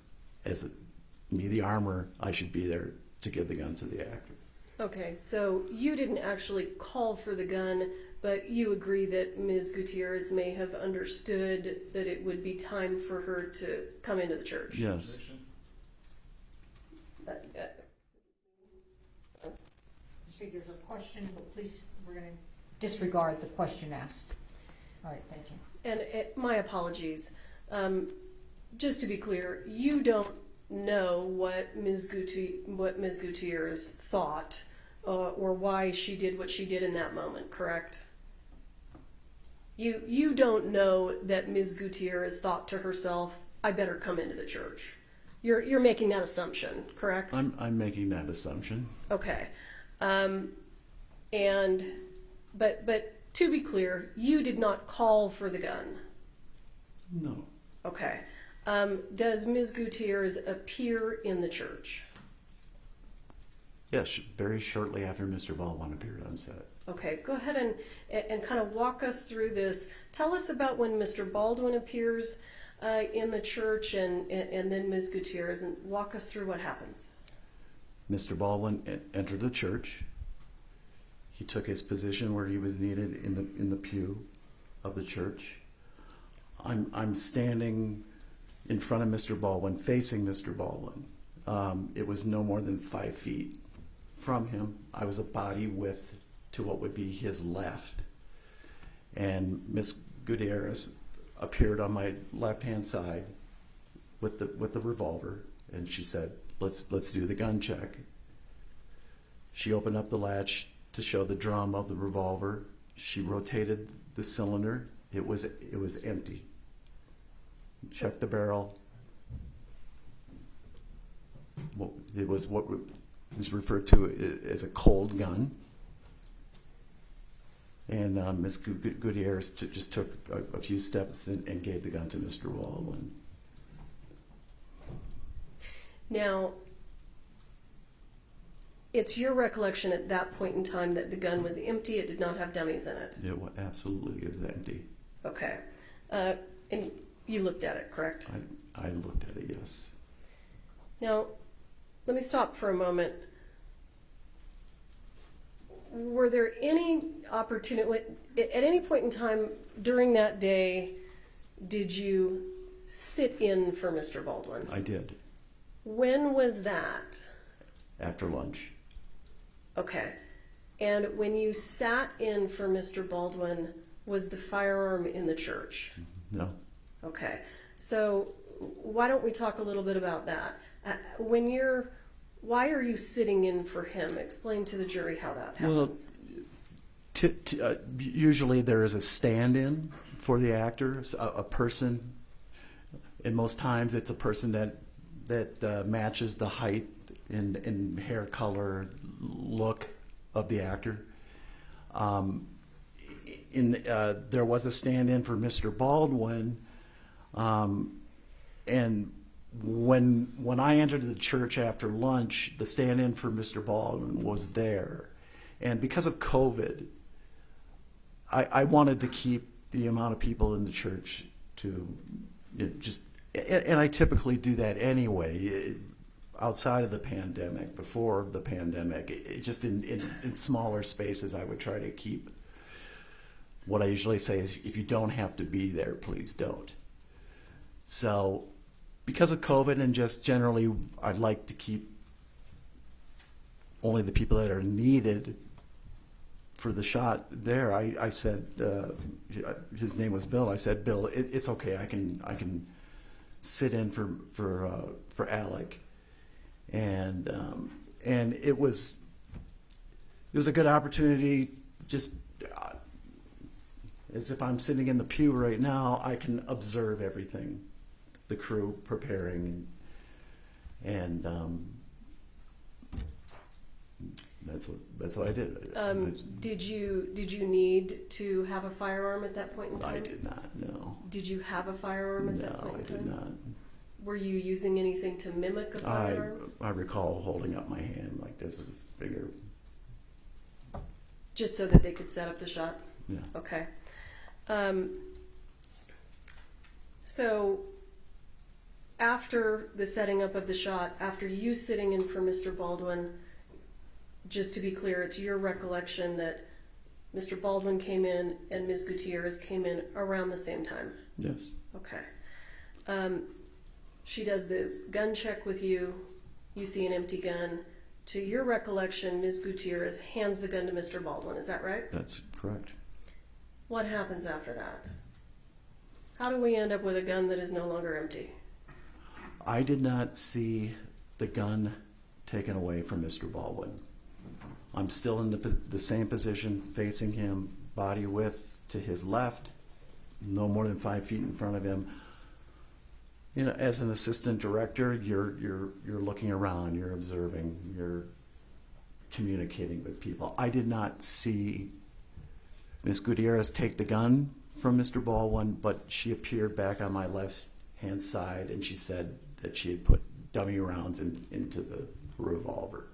the armorer, I should be there to give the gun to the actor. Okay, so you didn't actually call for the gun, but you agree that Ms. Gutierrez may have understood that it would be time for her to come into the church. Yes. I figure her question, but please, we're going to disregard the question asked. All right, thank you. And my apologies. Just to be clear, you don't know what Ms. Gutierrez thought or why she did what she did in that moment, correct? You don't know that Ms. Gutierrez thought to herself, "I better come into the church." You're making that assumption, correct? I'm making that assumption. Okay. But to be clear, you did not call for the gun. No. Okay. Does Ms. Gutierrez appear in the church? Yes, very shortly after Mr. Baldwin appeared on set. Okay, go ahead and kind of walk us through this. Tell us about when Mr. Baldwin appears in the church and then Ms. Gutierrez, and walk us through what happens. Mr. Baldwin entered the church. He took his position where he was needed in the pew of the church. I'm standing in front of Mr. Baldwin, facing Mr. Baldwin. It was no more than 5 feet from him. I was a body width to what would be his left. And Miss Gutierrez appeared on my left-hand side with the revolver, and she said, let's do the gun check. She opened up the latch to show the drum of the revolver. She rotated the cylinder. It was empty. Checked the barrel. It was what is referred to as a cold gun. And Ms. Gutierrez just took a few steps and gave the gun to Mr. Baldwin. Now, It's your recollection at that point in time that the gun was empty, it did not have dummies in it? it absolutely is empty. Okay. And you looked at it, correct? I looked at it, yes. Now, let me stop for a moment. Were there any opportunity, at any point in time during that day, did you sit in for Mr. Baldwin? I did. When was that? After lunch. Okay. And when you sat in for Mr. Baldwin, was the firearm in the church? No. Okay. So why don't we talk a little bit about that? Why are you sitting in for him? Explain to the jury how that happens. Well, usually there is a stand-in for the actor, a person, and most times it's a person that matches the height and hair color, look of the actor. There was a stand-in for Mr. Baldwin, and when I entered the church after lunch, the stand-in for Mr. Baldwin was there. And because of COVID, I wanted to keep the amount of people in the church to and I typically do that anyway, outside of the pandemic, before the pandemic, just in smaller spaces, I would try to keep. What I usually say is, if you don't have to be there, please don't. So, because of COVID and just generally, I'd like to keep only the people that are needed for the shot there. I said, his name was Bill. I said, Bill, it's okay. I can sit in for Alec, and it was a good opportunity. Just as if I'm sitting in the pew right now, I can observe everything, the crew preparing, and that's what I did. Did you need to have a firearm at that point in time? I did not. No. Did you have a firearm at that point in time? No, I did not. Were you using anything to mimic a firearm? I recall holding up my hand like this as a finger. Just so that they could set up the shot? Yeah. Okay. So after the setting up of the shot, after you sitting in for Mr. Baldwin, just to be clear, it's your recollection that Mr. Baldwin came in and Ms. Gutierrez came in around the same time? Yes. Okay. She does the gun check with you. You see an empty gun. To your recollection, Ms. Gutierrez hands the gun to Mr. Baldwin. Is that right? That's correct. What happens after that? How do we end up with a gun that is no longer empty? I did not see the gun taken away from Mr. Baldwin. I'm still in the same position, facing him, body width to his left, no more than 5 feet in front of him. You know, as an assistant director, you're looking around, you're observing, you're communicating with people. I did not see Ms. Gutierrez take the gun from Mr. Baldwin, but she appeared back on my left-hand side, and she said that she had put dummy rounds into the revolver.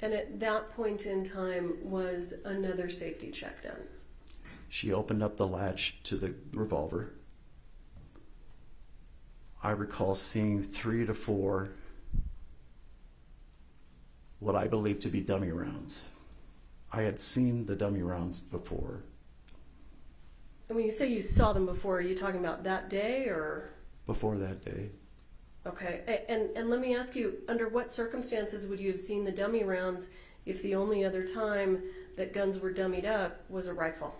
And at that point in time, was another safety check done? She opened up the latch to the revolver. I recall seeing 3 to 4 what I believe to be dummy rounds. I had seen the dummy rounds before. And when you say you saw them before, are you talking about that day or? Before that day. Okay, and let me ask you, under what circumstances would you have seen the dummy rounds if the only other time that guns were dummied up was a rifle?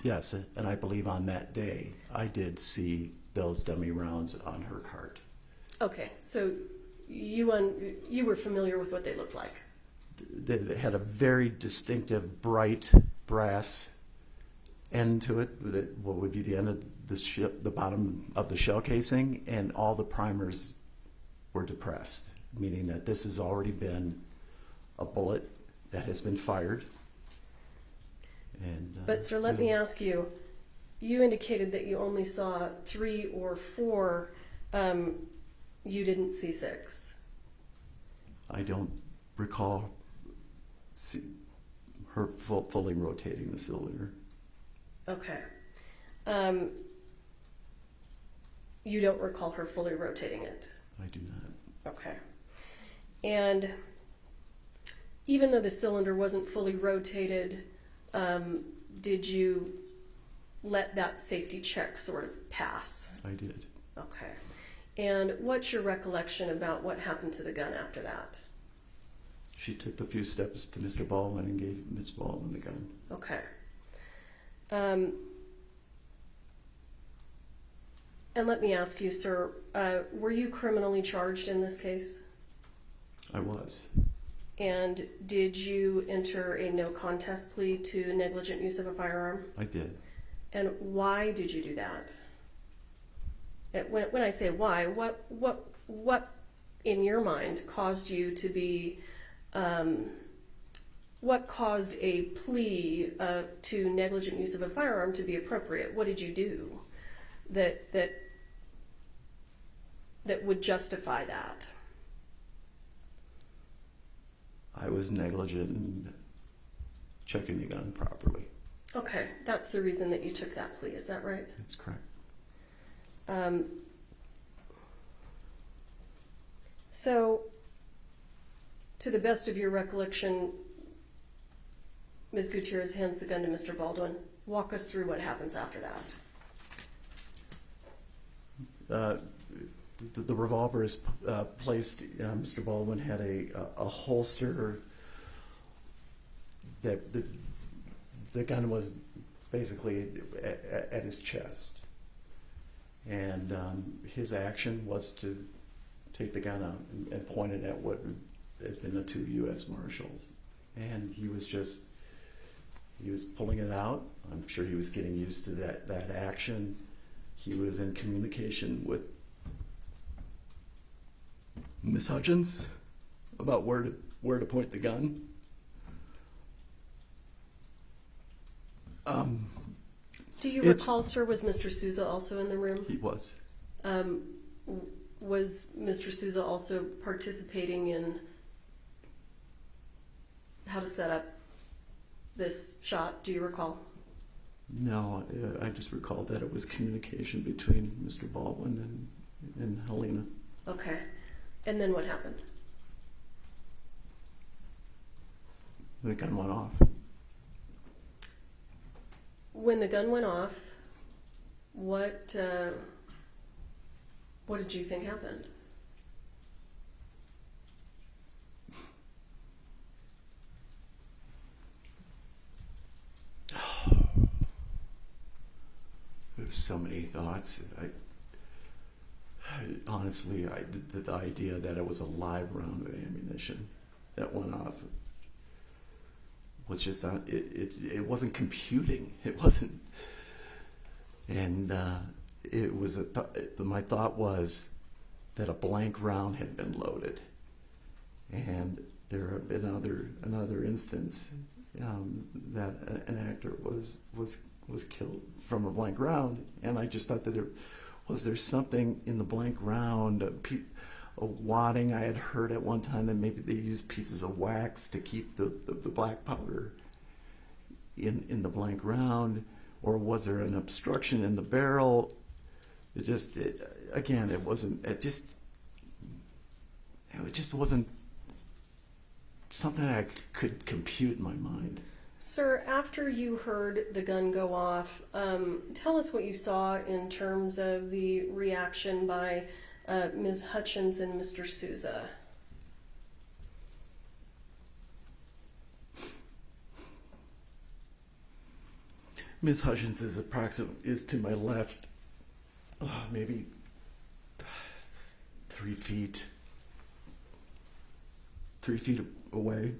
Yes, and I believe on that day I did see those dummy rounds on her cart. Okay, so you were familiar with what they looked like? They had a very distinctive, bright brass end to it. What would be the end of the bottom of the shell casing, and all the primers were depressed, meaning that this has already been a bullet that has been fired. And but sir, let me ask you. You indicated that you only saw 3 or 4. You didn't see 6. I don't recall her fully rotating the cylinder. Okay. You don't recall her fully rotating it? I do not. Okay. And even though the cylinder wasn't fully rotated, did you let that safety check sort of pass? I did. Okay. And what's your recollection about what happened to the gun after that? She took a few steps to Mr. Baldwin and gave Ms. Baldwin the gun. Okay. And let me ask you, sir, were you criminally charged in this case? I was. And did you enter a no contest plea to negligent use of a firearm? I did. And why did you do that? When I say why, what in your mind caused you to be, what caused a plea to negligent use of a firearm to be appropriate? What did you do that would justify that? I was negligent in checking the gun properly. Okay, that's the reason that you took that plea, is that right? That's correct. So, to the best of your recollection, Ms. Gutierrez hands the gun to Mr. Baldwin. Walk us through what happens after that. The revolver is placed. Mr. Baldwin had a holster that the gun was basically at his chest, And his action was to take the gun out and point it at what had been the two U.S. Marshals. And he was pulling it out. I'm sure he was getting used to that action. He was in communication with Miss Hutchins about where to point the gun. Do you recall, sir, was Mr. Souza also in the room? He was. Was Mr. Souza also participating in how to set up this shot? Do you recall? No, I just recall that it was communication between Mr. Baldwin and Halyna. Okay. And then what happened? The gun went off. When the gun went off, what did you think happened? There's so many thoughts. Honestly, the idea that it was a live round of ammunition that went off was just not, it wasn't computing. It wasn't, and it was my thought was that a blank round had been loaded, and there had been another instance that an actor was killed from a blank round, and I just thought that there something in the blank round, a wadding. I had heard at one time that maybe they used pieces of wax to keep the black powder in the blank round, or was there an obstruction in the barrel? It just wasn't something I could compute in my mind. Sir, after you heard the gun go off, tell us what you saw in terms of the reaction by Ms. Hutchins and Mr. Souza. Ms. Hutchins is to my left, maybe 3 feet away.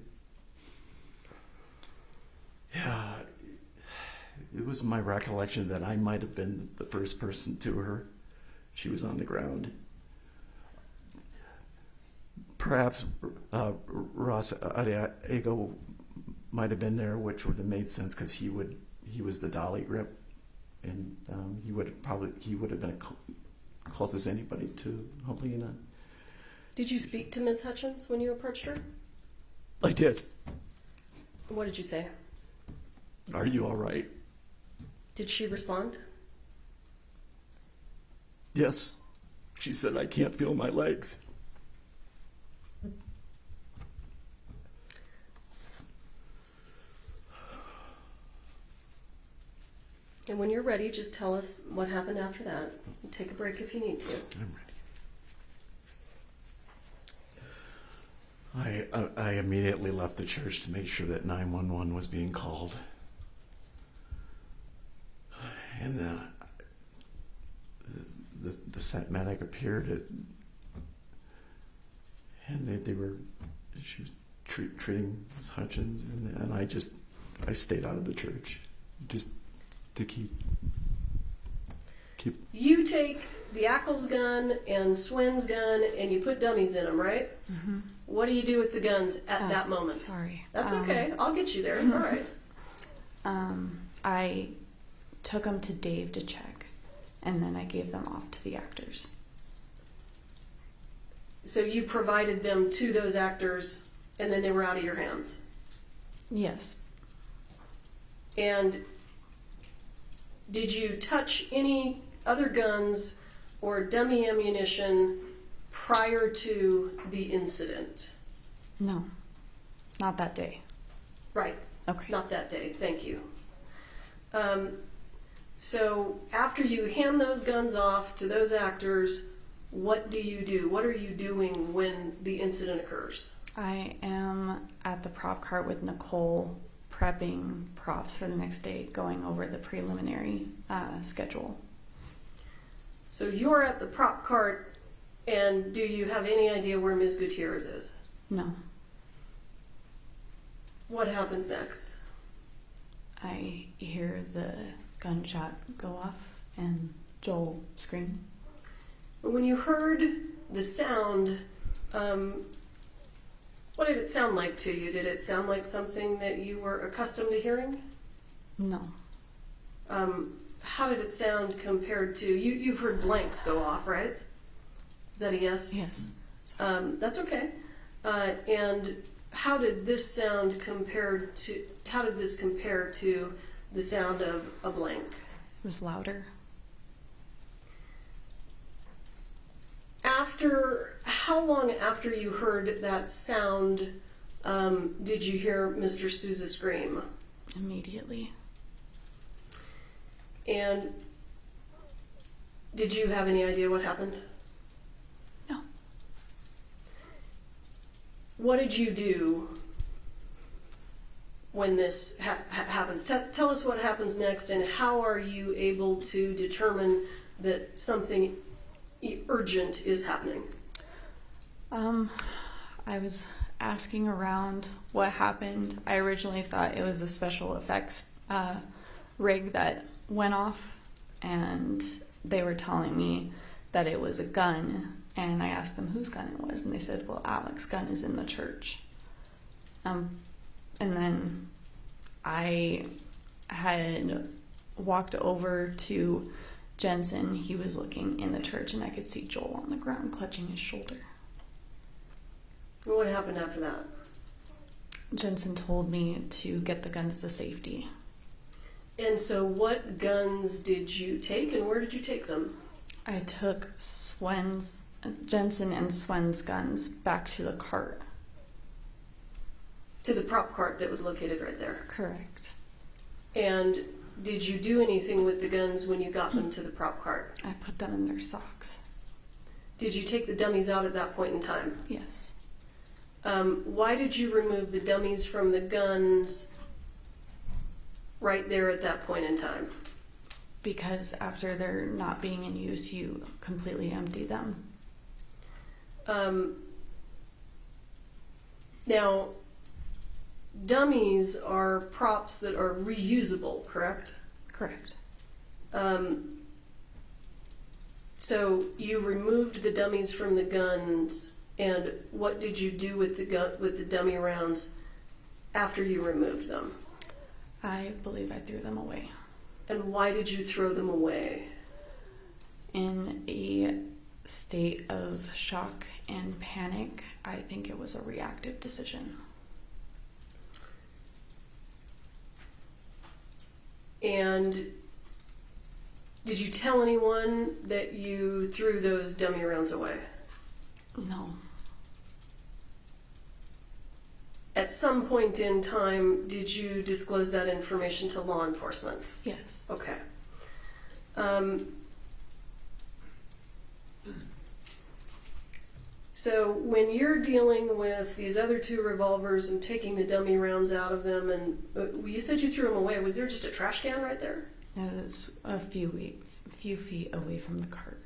Yeah, it was my recollection that I might have been the first person to her. She was on the ground. Perhaps Ross Adiego might have been there, which would have made sense because he was the dolly grip, and he would have been closest anybody to Halyna. Did you speak to Ms. Hutchins when you approached her? I did. What did you say? Are you all right? Did she respond? Yes. She said, I can't feel my legs. And when you're ready, just tell us what happened after that. Take a break if you need to. I'm ready. I immediately left the church to make sure that 911 was being called. And the set medic appeared, and she was treating Ms. Hutchins, and I stayed out of the church just to keep. You take the Ackles gun and Swin's gun and you put dummies in them, right? Mm-hmm. What do you do with the guns at that moment? Sorry. That's okay. I'll get you there. It's all right. I took them to Dave to check, and then I gave them off to the actors. So you provided them to those actors, and then they were out of your hands? Yes. And did you touch any other guns or dummy ammunition prior to the incident? No. Not that day. Right. Okay. Not that day. Thank you. So after you hand those guns off to those actors, what do you do? What are you doing when the incident occurs? I am at the prop cart with Nicole, prepping props for the next day, going over the preliminary schedule. So you're at the prop cart, and do you have any idea where Ms. Gutierrez is? No. What happens next? I hear the gunshot go off and Joel scream. When you heard the sound, what did it sound like to you? Did it sound like something that you were accustomed to hearing? No. How did it sound compared to, you've heard blanks go off, right? Is that a yes? Yes. That's okay. And how did this sound compare to, how did this compare to the sound of a blank? It was louder. How long after you heard that sound did you hear Mr. Souza scream? Immediately. And did you have any idea what happened? No. What did you do when this happens? Tell us what happens next, and how are you able to determine that something urgent is happening? I was asking around what happened. I originally thought it was a special effects rig that went off, and they were telling me that it was a gun, and I asked them whose gun it was, and they said, well, Alec's gun is in the church. And then I had walked over to Jensen. He was looking in the church, and I could see Joel on the ground clutching his shoulder. What happened after that? Jensen told me to get the guns to safety. And so what guns did you take, and where did you take them? I took Jensen and Swen's guns back to the cart. To the prop cart that was located right there. Correct. And did you do anything with the guns when you got them to the prop cart? I put them in their socks. Did you take the dummies out at that point in time? Yes. Why did you remove the dummies from the guns right there at that point in time? Because after they're not being in use, you completely empty them. Now, dummies are props that are reusable, correct? Correct. So you removed the dummies from the guns, and what did you do with the dummy rounds after you removed them? I believe I threw them away. And why did you throw them away? In a state of shock and panic, I think it was a reactive decision. And did you tell anyone that you threw those dummy rounds away? No. At some point in time, did you disclose that information to law enforcement? Yes. Okay. So when you're dealing with these other two revolvers and taking the dummy rounds out of them, and you said you threw them away, was there just a trash can right there? It was a few feet away from the cart.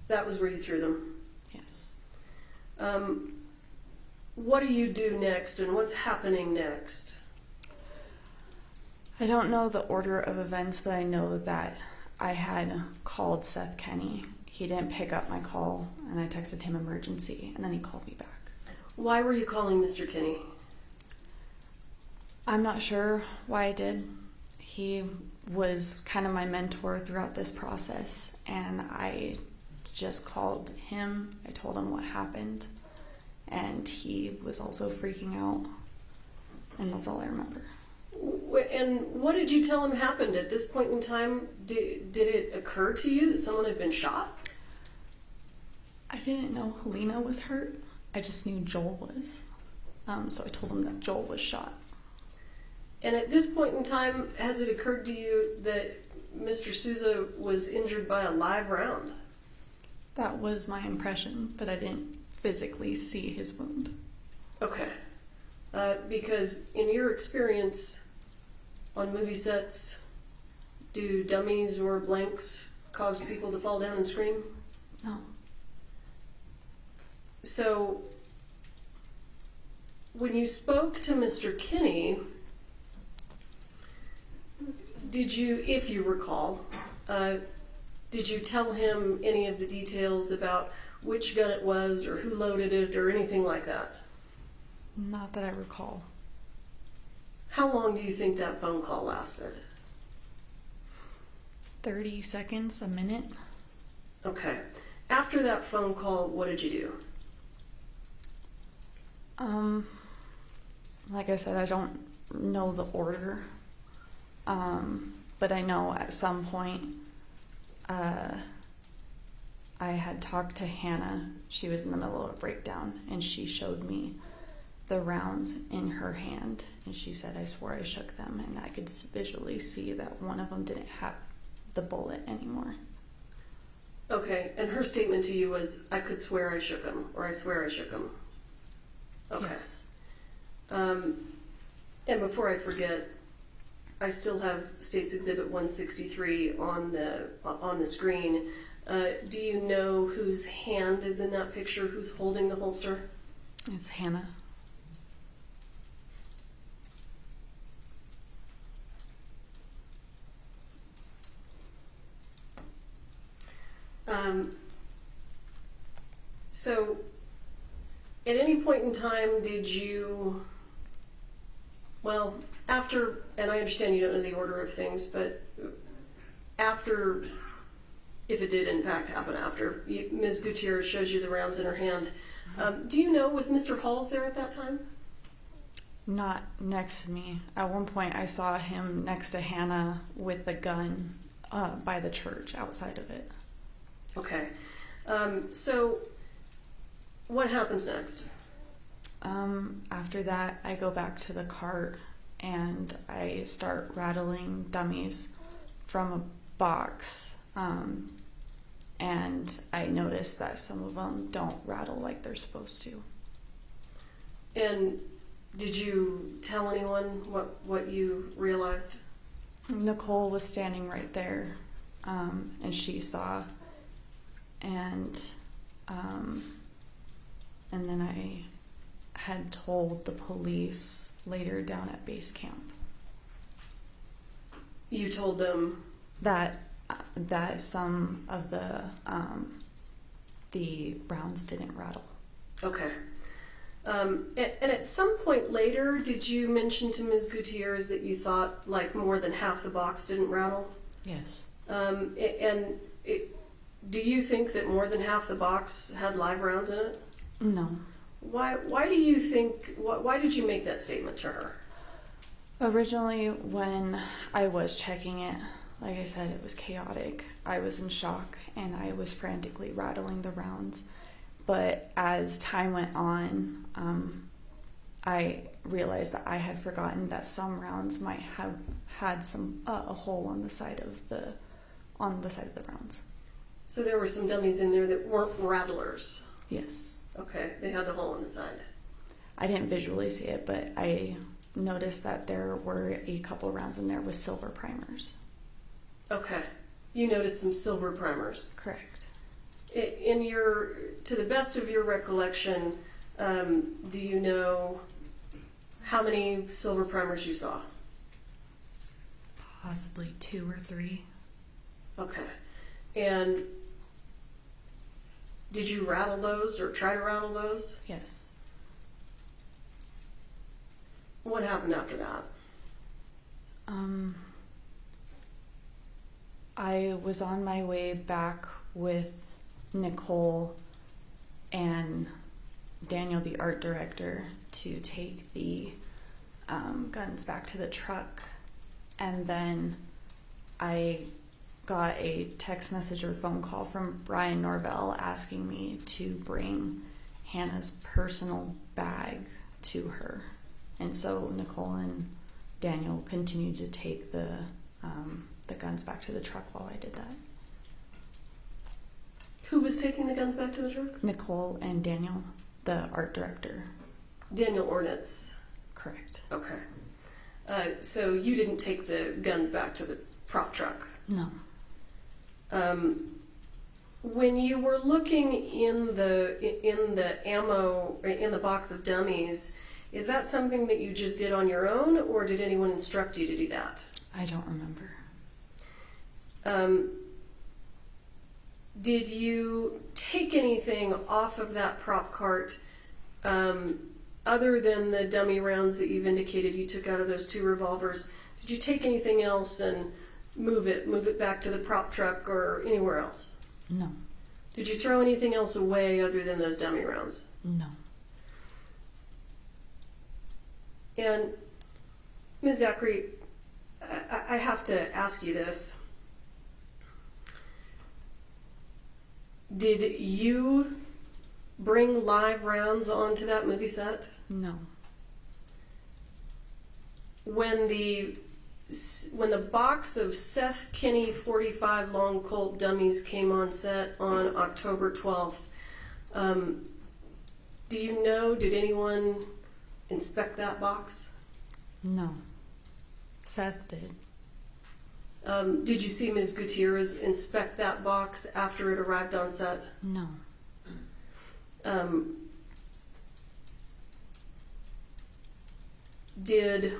That was where you threw them? Yes. What do you do next, and what's happening next? I don't know the order of events, but I know that I had called Seth Kenny. He didn't pick up my call, and I texted him emergency, and then he called me back. Why were you calling Mr. Kenny? I'm not sure why I did. He was kind of my mentor throughout this process, and I just called him. I told him what happened, and he was also freaking out, and that's all I remember. And what did you tell him happened at this point in time? Did it occur to you that someone had been shot? I didn't know Halyna was hurt. I just knew Joel was. So I told him that Joel was shot. And at this point in time, has it occurred to you that Mr. Souza was injured by a live round? That was my impression, but I didn't physically see his wound. Okay. Because in your experience on movie sets, do dummies or blanks caused people to fall down and scream? No. So, when you spoke to Mr. Kinney, did you, if you recall, did you tell him any of the details about which gun it was or who loaded it or anything like that? Not that I recall. How long do you think that phone call lasted? 30 seconds, a minute. Okay. After that phone call, what did you do? Like I said, I don't know the order. But I know at some point, I had talked to Hannah. She was in the middle of a breakdown, and she showed me the rounds in her hand, and she said, I swore I shook them, and I could visually see that one of them didn't have the bullet anymore. Okay, and her statement to you was, I could swear I shook him, or I swear I shook him. Okay. Yes. And before I forget, I still have State's Exhibit 163 on the screen. Do you know whose hand is in that picture? Who's holding the holster? It's Hannah. So, at any point in time, did you, well, after, and I understand you don't know the order of things, but after, if it did in fact happen after, Ms. Gutierrez shows you the rounds in her hand, do you know, was Mr. Halls there at that time? Not next to me. At one point, I saw him next to Hannah with the gun by the church outside of it. Okay. So, what happens next? After that, I go back to the cart and I start rattling dummies from a box. And I notice that some of them don't rattle like they're supposed to. And did you tell anyone what you realized? Nicole was standing right there, and she saw. And then I had told the police later down at base camp. You told them That some of the rounds didn't rattle. okay. And at some point later, did you mention to Ms. Gutierrez that you thought like more than half the box didn't rattle? Yes. Do you think that more than half the box had live rounds in it? No. Why do you think? Why did you make that statement to her? Originally, when I was checking it, like I said, it was chaotic. I was in shock, and I was frantically rattling the rounds. But as time went on, I realized that I had forgotten that some rounds might have had a hole on the side of the rounds. So there were some dummies in there that weren't rattlers. Yes. Okay, they had the hole on the side. I didn't visually see it, but I noticed that there were a couple rounds in there with silver primers. Okay, you noticed some silver primers. Correct. To the best of your recollection, do you know how many silver primers you saw? Possibly 2 or 3. Okay, and did you rattle those or try to rattle those? Yes. What happened after that? I was on my way back with Nicole and Daniel, the art director, to take the guns back to the truck. And then I got a text message or phone call from Brian Norvell asking me to bring Hannah's personal bag to her. And so Nicole and Daniel continued to take the guns back to the truck while I did that. Who was taking the guns back to the truck? Nicole and Daniel, the art director. Daniel Ornitz. Correct. Okay. So you didn't take the guns back to the prop truck? No. When you were looking in the ammo, in the box of dummies, is that something that you just did on your own, or did anyone instruct you to do that? I don't remember. Did you take anything off of that prop cart other than the dummy rounds that you've indicated you took out of those 2 revolvers? Did you take anything else and move it back to the prop truck or anywhere else? No. Did you throw anything else away other than those dummy rounds? No. And Ms. Zachary, I have to ask you this. Did you bring live rounds onto that movie set? No. When the box of Seth Kinney 45 long Colt dummies came on set on October 12th, do you know, did anyone inspect that box? No. Seth did. Did you see Ms. Gutierrez inspect that box after it arrived on set? No. Did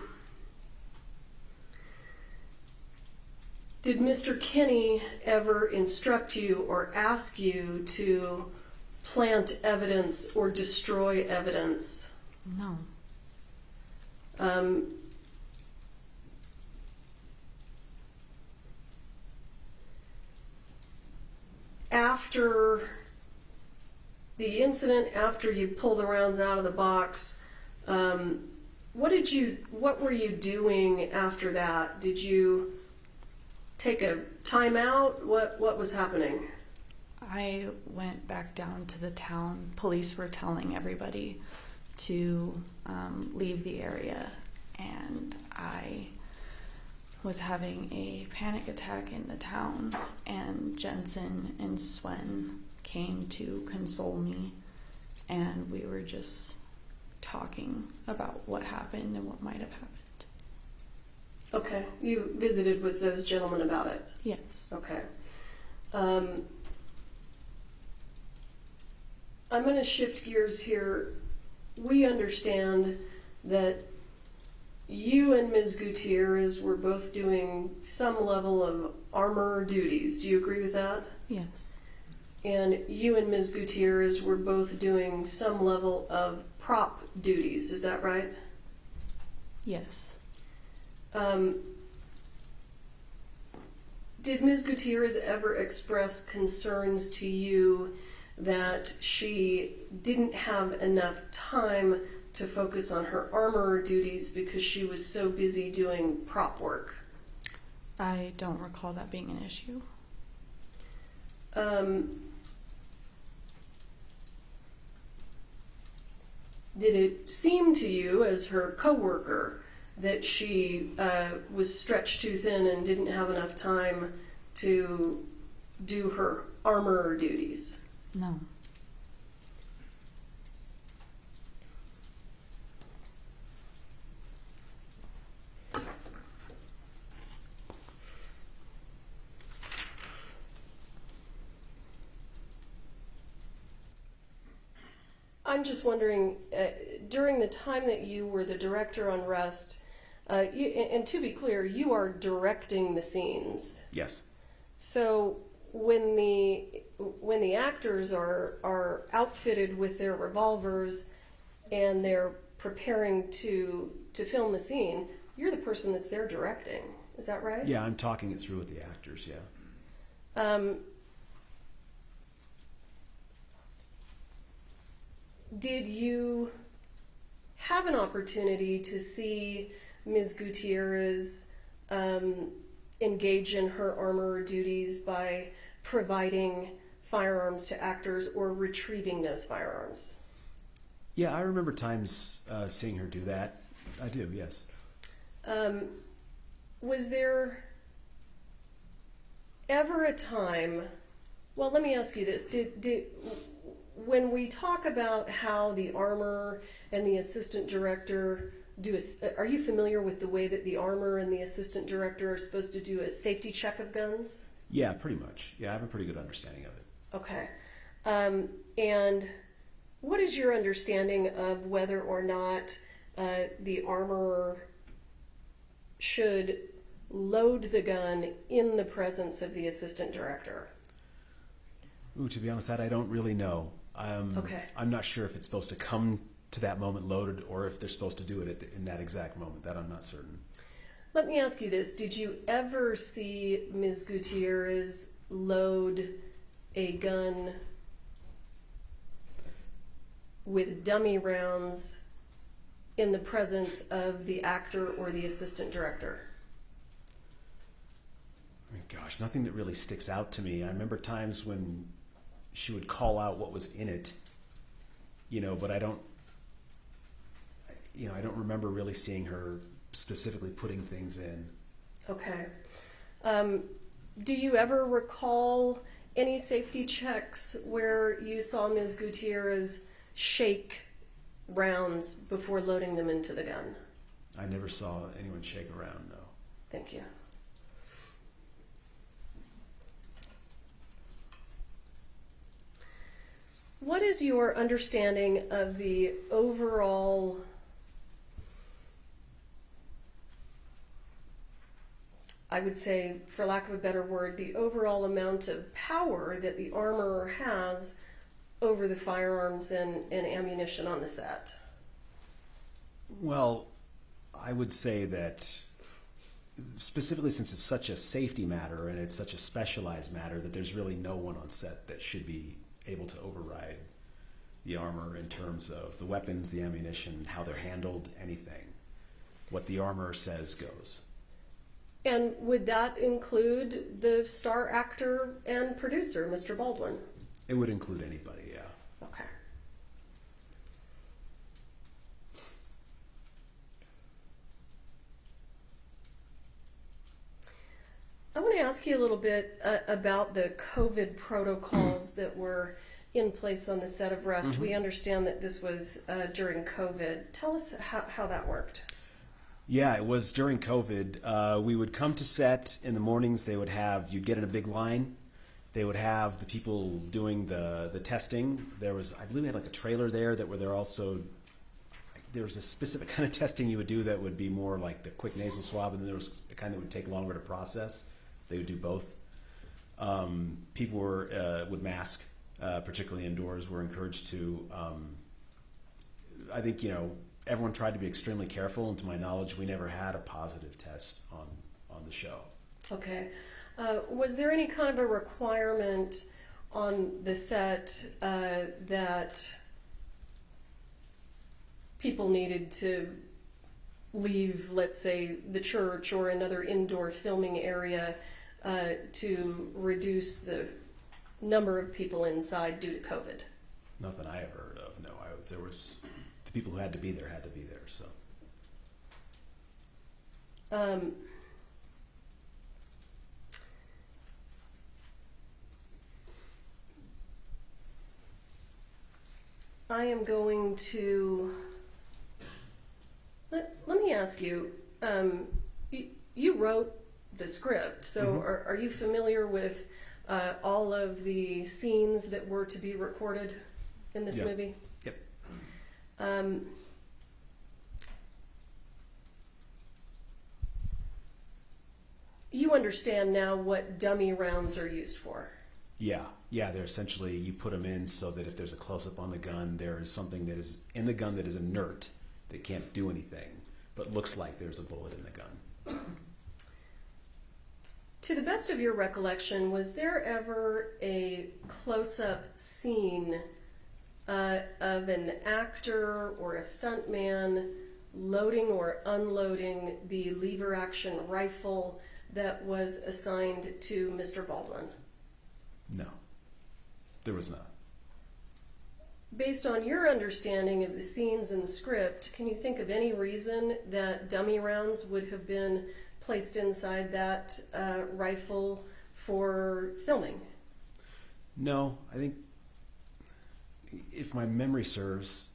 Mr. Kinney ever instruct you or ask you to plant evidence or destroy evidence? No. After the incident, after you pulled the rounds out of the box, what were you doing after that? Did you take a timeout? What was happening? I went back down to the town. Police were telling everybody to leave the area, and I was having a panic attack in the town, and Jensen and Swen came to console me, and we were just talking about what happened and what might have happened. Okay, you visited with those gentlemen about it? Yes. Okay. I'm going to shift gears here. We understand that you and Ms. Gutierrez were both doing some level of armor duties. Do you agree with that? Yes. And you and Ms. Gutierrez were both doing some level of prop duties. Is that right? Yes. Did Ms. Gutierrez ever express concerns to you that she didn't have enough time to focus on her armorer duties because she was so busy doing prop work? I don't recall that being an issue. Did it seem to you as her coworker that she was stretched too thin and didn't have enough time to do her armorer duties? No. I'm just wondering, during the time that you were the director on Rust, and to be clear, you are directing the scenes. Yes. So when the actors are outfitted with their revolvers and they're preparing to film the scene, you're the person that's there directing. Is that right? Yeah, I'm talking it through with the actors, yeah. Did you have an opportunity to see Ms. Gutierrez engage in her armorer duties by providing firearms to actors or retrieving those firearms? Yeah, I remember times seeing her do that. I do, yes. Was there ever a time, well, let me ask you this, when we talk about how the armorer and the assistant director are you familiar with the way that the armorer and the assistant director are supposed to do a safety check of guns? Yeah, pretty much. Yeah, I have a pretty good understanding of it. Okay. And what is your understanding of whether or not the armorer should load the gun in the presence of the assistant director? Ooh, to be honest, that I don't really know. Okay. I'm not sure if it's supposed to come to that moment loaded or if they're supposed to do it in that exact moment. That I'm not certain. Let me ask you this. Did you ever see Ms. Gutierrez load a gun with dummy rounds in the presence of the actor or the assistant director? I mean, gosh, nothing that really sticks out to me. I remember times when she would call out what was in it, but I don't remember really seeing her specifically putting things in. Okay. Do you ever recall any safety checks where you saw Ms. Gutierrez shake rounds before loading them into the gun? I never saw anyone shake around, no. Thank you. What is your understanding of the overall I would say, for lack of a better word, the overall amount of power that the armorer has over the firearms and ammunition on the set? Well, I would say that specifically since it's such a safety matter and it's such a specialized matter that there's really no one on set that should be able to override the armor in terms of the weapons, the ammunition, how they're handled, anything. What the armorer says goes. And would that include the star actor and producer, Mr. Baldwin? It would include anybody, yeah. Okay. I want to ask you a little bit about the COVID protocols that were in place on the set of Rust. Mm-hmm. We understand that this was during COVID. Tell us how that worked. Yeah, it was during COVID. We would come to set in the mornings. You'd get in a big line. They would have the people doing the testing. I believe they had like a trailer there there was a specific kind of testing you would do that would be more like the quick nasal swab, and then there was the kind that would take longer to process. They would do both. People would mask, particularly indoors, were encouraged to. I think, everyone tried to be extremely careful, and to my knowledge, we never had a positive test on the show. Okay. Was there any kind of a requirement on the set that people needed to leave, let's say, the church or another indoor filming area to reduce the number of people inside due to COVID? Nothing I ever heard of, no. There was the people who had to be there, so. I am going to let me ask you. You wrote the script, so Mm-hmm. are you familiar with all of the scenes that were to be recorded in this Yep. movie? Yep. You understand now what dummy rounds are used for. Yeah, they're essentially, you put them in so that if there's a close-up on the gun, there is something that is in the gun that is inert, that can't do anything, but looks like there's a bullet in the gun. To the best of your recollection, was there ever a close-up scene of an actor or a stuntman loading or unloading the lever-action rifle that was assigned to Mr. Baldwin? No, there was not. Based on your understanding of the scenes in the script, can you think of any reason that dummy rounds would have been placed inside that rifle for filming? No, I think, if my memory serves,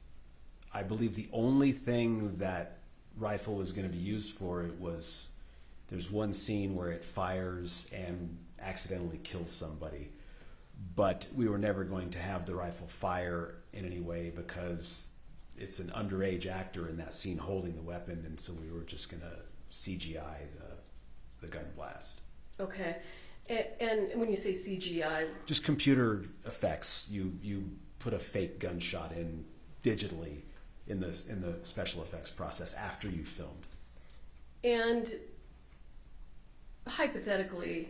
I believe the only thing that rifle was going to be used for it was There's one scene where it fires and accidentally kills somebody, but we were never going to have the rifle fire in any way because it's an underage actor in that scene holding the weapon, and so we were just going to CGI the gun blast. Okay. And when you say CGI, just computer effects. You put a fake gunshot in digitally in the special effects process after you filmed. and hypothetically,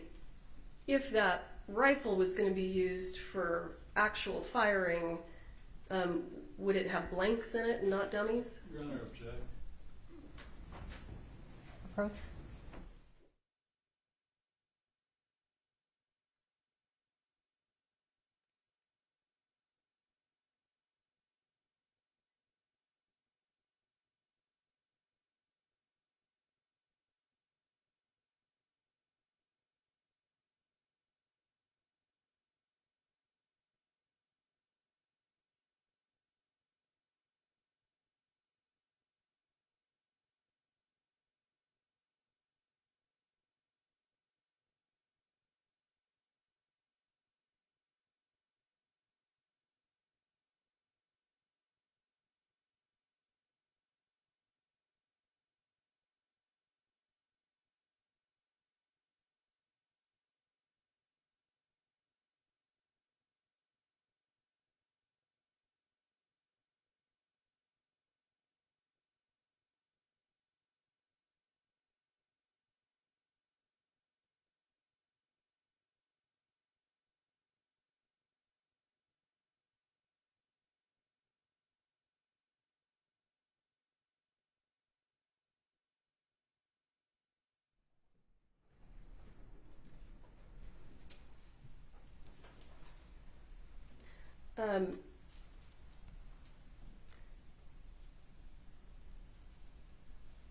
if that rifle was going to be used for actual firing, would it have blanks in it and not dummies? Your Honor, object. Approach?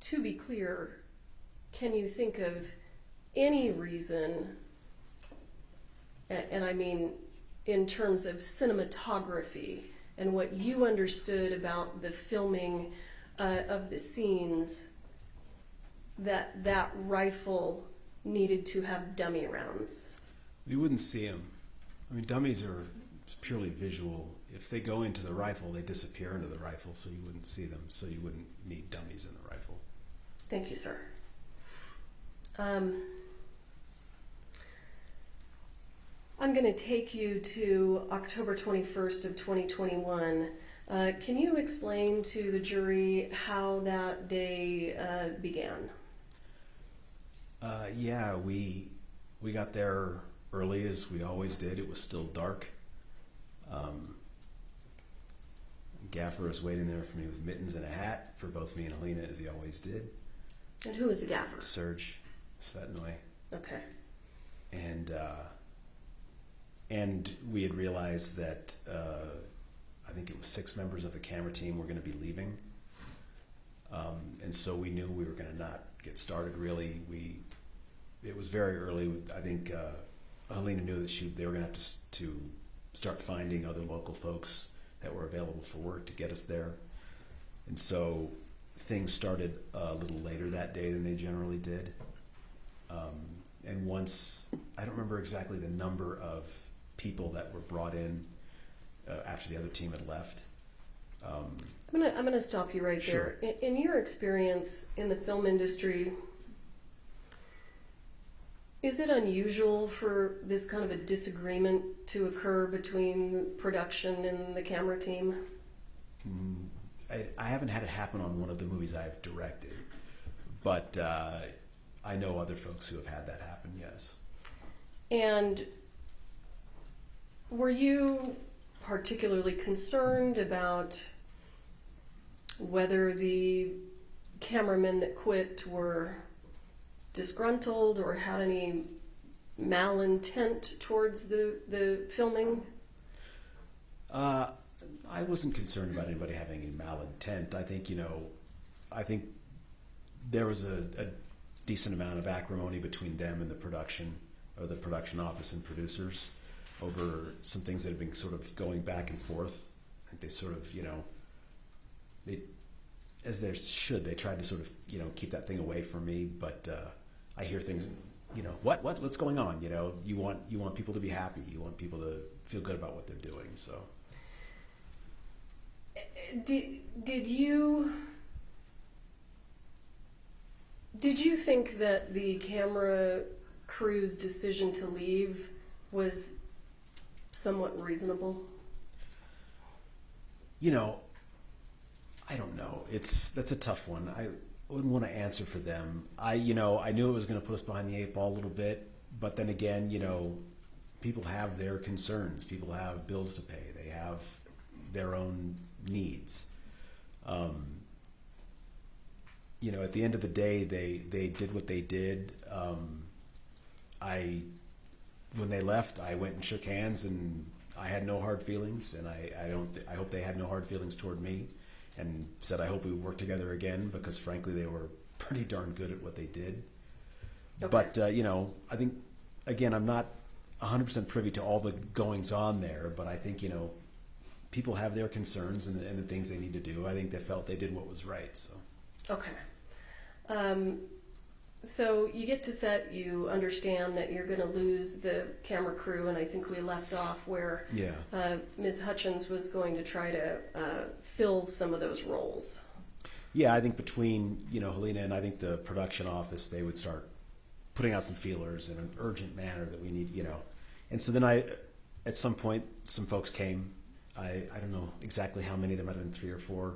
To be clear, can you think of any reason, and I mean in terms of cinematography and what you understood about the filming of the scenes, that that rifle needed to have dummy rounds? You wouldn't see them. I mean, dummies are purely visual. If they go into the rifle, they disappear into the rifle, so you wouldn't see them, so you wouldn't need dummies in the rifle. Thank you, sir. I'm going to take you to October 21st of 2021. Can you explain to the jury how that day began? Yeah, we got there early, as we always did. It was still dark. Gaffer was waiting there for me with mittens and a hat for both me and Halyna, as he always did. And who was the gaffer? Serge Svetnoy. Okay. And we had realized that I think it was 6 members of the camera team were going to be leaving. And so we knew we were going to not get started really. It was very early. I think Halyna knew that they were going to have to start finding other local folks that were available for work to get us there. And so things started a little later that day than they generally did. And once, I don't remember exactly the number of people that were brought in after the other team had left. I'm gonna stop you right Sure. there. In your experience in the film industry, is it unusual for this kind of a disagreement to occur between production and the camera team? I haven't had it happen on one of the movies I've directed, but I know other folks who have had that happen, yes. And were you particularly concerned about whether the cameramen that quit were disgruntled or had any malintent towards the filming? I wasn't concerned about anybody having any malintent. I think there was a decent amount of acrimony between them and the production office and producers over some things that had been sort of going back and forth. I think they sort of, as there should, they tried to sort of, keep that thing away from me, but I hear things, you know, what's going on? You know, you want people to be happy. You want people to feel good about what they're doing. So, did you think that the camera crew's decision to leave was somewhat reasonable? You know, I don't know. That's a tough one. I wouldn't want to answer for them. I knew it was going to put us behind the eight ball a little bit, but then again, you know, people have their concerns. People have bills to pay. They have their own needs. You know, at the end of the day, they did what they did. When they left, I went and shook hands, and I had no hard feelings, and I hope they had no hard feelings toward me, and said I hope we would work together again, because frankly they were pretty darn good at what they did. Okay. But you know, I think again, I'm not 100% privy to all the goings on there, but I think, you know, people have their concerns and the things they need to do. I think they felt they did what was right. So okay. So you get to set, you understand that you're going to lose the camera crew, and I think we left off where Ms. Hutchins was going to try to fill some of those roles. Yeah, I think between, you know, Halyna and I think the production office, they would start putting out some feelers in an urgent manner that we need, you know. And so then at some point, some folks came. I don't know exactly how many, there might have been 3 or 4.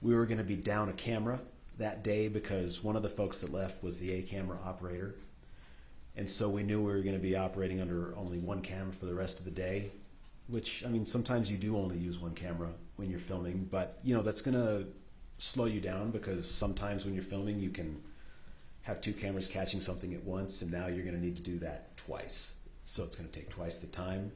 We were going to be down a camera that day because one of the folks that left was the A camera operator. And so we knew we were going to be operating under only one camera for the rest of the day, which, I mean, sometimes you do only use one camera when you're filming, but, you know, that's going to slow you down because sometimes when you're filming, you can have 2 cameras catching something at once, and now you're going to need to do that twice. So it's going to take twice the time.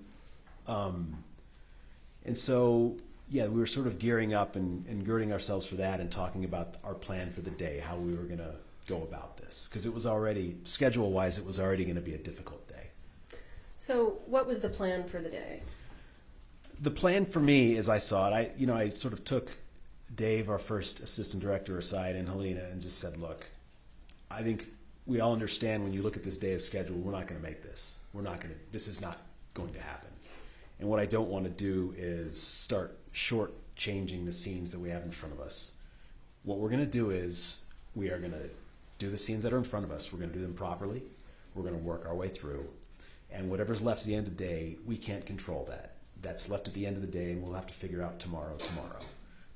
And so, yeah, we were sort of gearing up and girding ourselves for that and talking about our plan for the day, how we were going to go about this. Because it was already, schedule-wise, it was already going to be a difficult day. So what was the plan for the day? The plan for me, as I saw it, I sort of took Dave, our first assistant director, aside, and Halyna, and just said, look, I think we all understand when you look at this day as scheduled, we're not going to make this. This is not going to happen. And what I don't want to do is start short-changing the scenes that we have in front of us. What we're going to do is we are going to do the scenes that are in front of us. We're going to do them properly. We're going to work our way through. And whatever's left at the end of the day, we can't control that. That's left at the end of the day, and we'll have to figure out tomorrow.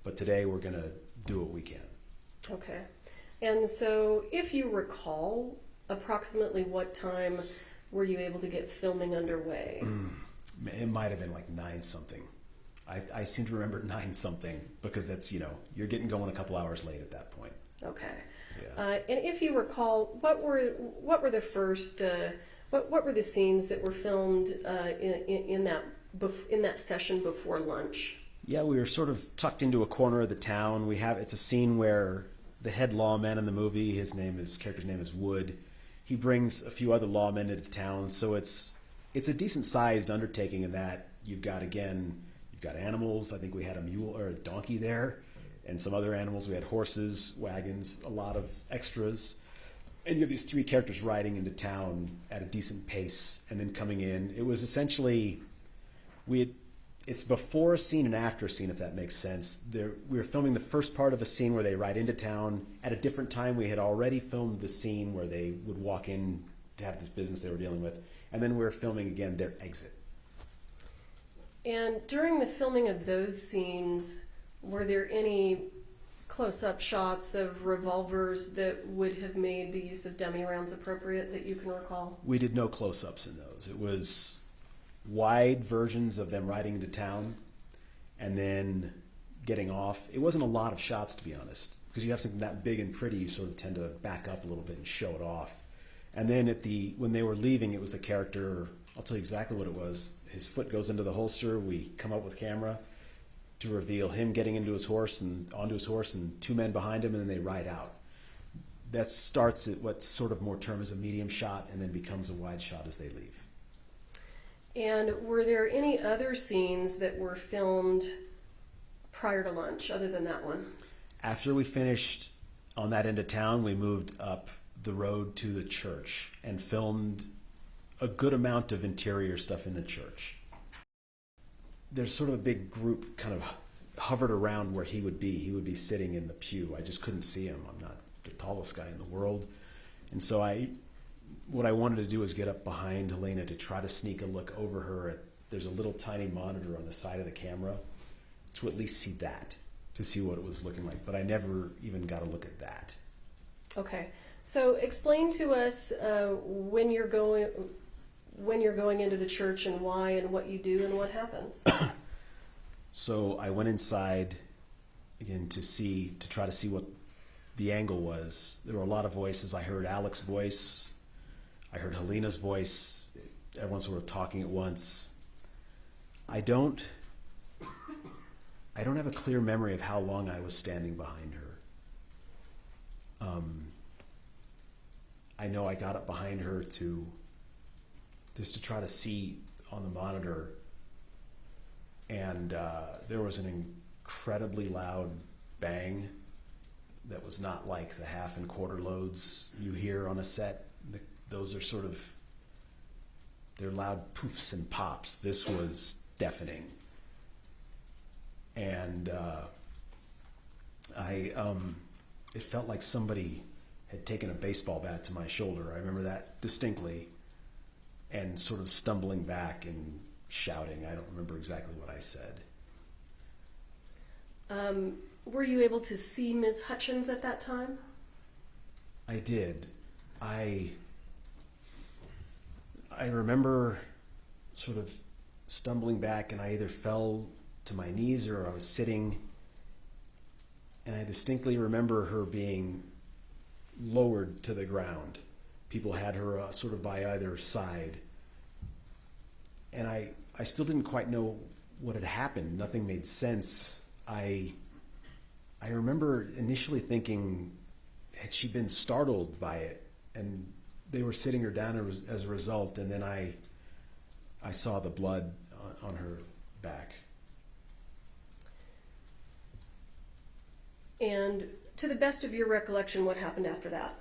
But today we're going to do what we can. Okay. And so if you recall, approximately what time were you able to get filming underway? It might have been like 9-something. I seem to remember 9-something because that's, you know, you're getting going a couple hours late at that point. Okay. Yeah. And if you recall, what were the first what were the scenes that were filmed in that session before lunch? Yeah, we were sort of tucked into a corner of the town. It's a scene where the head lawman in the movie, his character's name is Wood. He brings a few other lawmen into town, so it's a decent sized undertaking in that you've got animals. I think we had a mule or a donkey there, and some other animals. We had horses, wagons, a lot of extras, and you have these 3 characters riding into town at a decent pace and then coming in. It was essentially it's before a scene and after a scene, if that makes sense. We were filming the first part of a scene where they ride into town. At a different time, we had already filmed the scene where they would walk in to have this business they were dealing with. And then we were filming again their exit. And during the filming of those scenes, were there any close-up shots of revolvers that would have made the use of dummy rounds appropriate that you can recall? We did no close-ups in those. It was wide versions of them riding into town and then getting off. It wasn't a lot of shots, to be honest, because you have something that big and pretty, you sort of tend to back up a little bit and show it off. And then when they were leaving, it was the character, I'll tell you exactly what it was. His foot goes into the holster. We come up with camera to reveal him getting onto his horse and 2 men behind him, and then they ride out. That starts at what's sort of more termed as a medium shot and then becomes a wide shot as they leave. And were there any other scenes that were filmed prior to lunch other than that one? After we finished on that end of town, we moved up the road to the church and filmed a good amount of interior stuff in the church. There's sort of a big group kind of hovered around where he would be. He would be sitting in the pew. I just couldn't see him. I'm not the tallest guy in the world. And so what I wanted to do was get up behind Halyna to try to sneak a look over her. There's a little tiny monitor on the side of the camera to at least see that, to see what it was looking like. But I never even got a look at that. Okay, so explain to us when you're going into the church and why and what you do and what happens. So I went inside again to try to see what the angle was. There were a lot of voices. I heard Alec's voice. I heard Halyna's voice. Everyone sort of talking at once. I don't have a clear memory of how long I was standing behind her. I know I got up behind her just to try to see on the monitor, and there was an incredibly loud bang that was not like the half and quarter loads you hear on a set. Those are they're loud poofs and pops. This was deafening. And it felt like somebody had taken a baseball bat to my shoulder. I remember that distinctly, and sort of stumbling back and shouting. I don't remember exactly what I said. Were you able to see Ms. Hutchins at that time? I did. I remember sort of stumbling back, and I either fell to my knees or I was sitting, and I distinctly remember her being lowered to the ground. People had her sort of by either side, and I still didn't quite know what had happened. Nothing made sense. I remember initially thinking, had she been startled by it, and they were sitting her down as a result, and then I saw the blood on her back. And to the best of your recollection, what happened after that?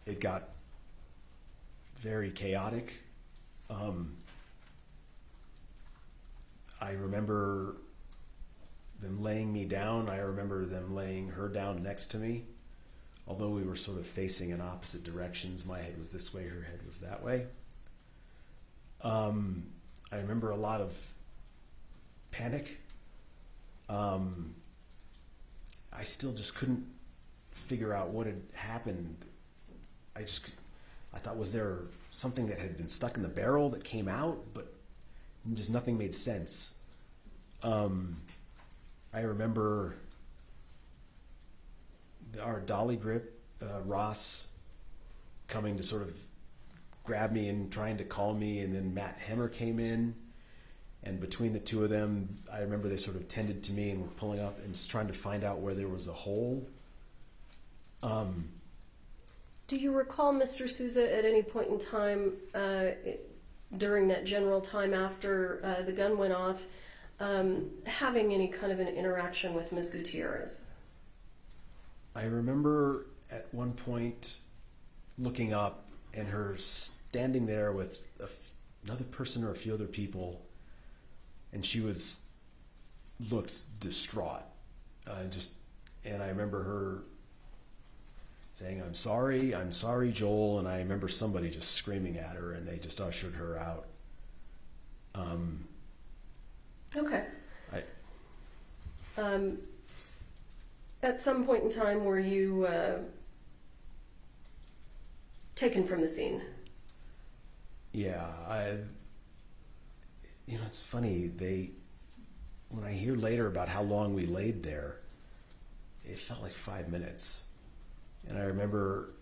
It got very chaotic. I remember them laying me down. I remember them laying her down next to me. Although we were sort of facing in opposite directions, my head was this way, her head was that way. I remember a lot of panic. I still just couldn't figure out what had happened. I thought, was there something that had been stuck in the barrel that came out? But just nothing made sense. I remember our dolly grip, Ross, coming to sort of grab me and trying to call me, and then Matt Hemmer came in, and between the two of them, I remember they sort of tended to me and were pulling up and just trying to find out where there was a hole. Do you recall, Mr. Souza, at any point in time during that general time after the gun went off, having any kind of an interaction with Ms. Gutierrez? I remember at one point looking up and her standing there with another person or a few other people, and she looked distraught. And I remember her saying, I'm sorry, Joel," and I remember somebody just screaming at her, and they just ushered her out. Okay. At some point in time, were you taken from the scene? Yeah, it's funny. When I hear later about how long we laid there, it felt like 5 minutes. And I remember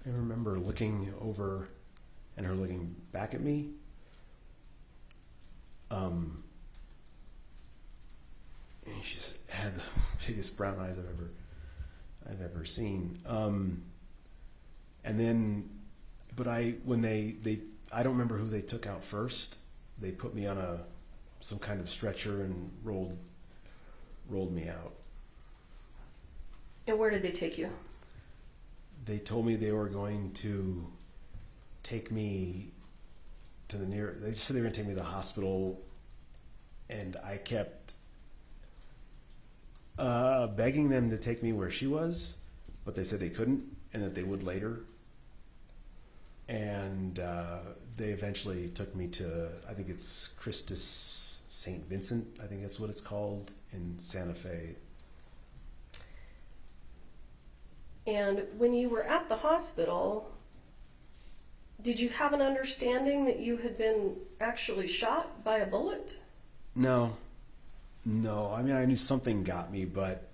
looking over and her looking back at me. And she had the biggest brown eyes I've ever seen. And then, but I don't remember who they took out first. They put me on some kind of stretcher and rolled rolled me out. And where did they take you? They told me they were going to take me to they just said they were going to take me to the hospital, and I kept begging them to take me where she was, but they said they couldn't and that they would later. And they eventually took me to, I think it's Christus St. Vincent, I think that's what it's called, in Santa Fe. And when you were at the hospital, did you have an understanding that you had been actually shot by a bullet? No. I mean, I knew something got me, but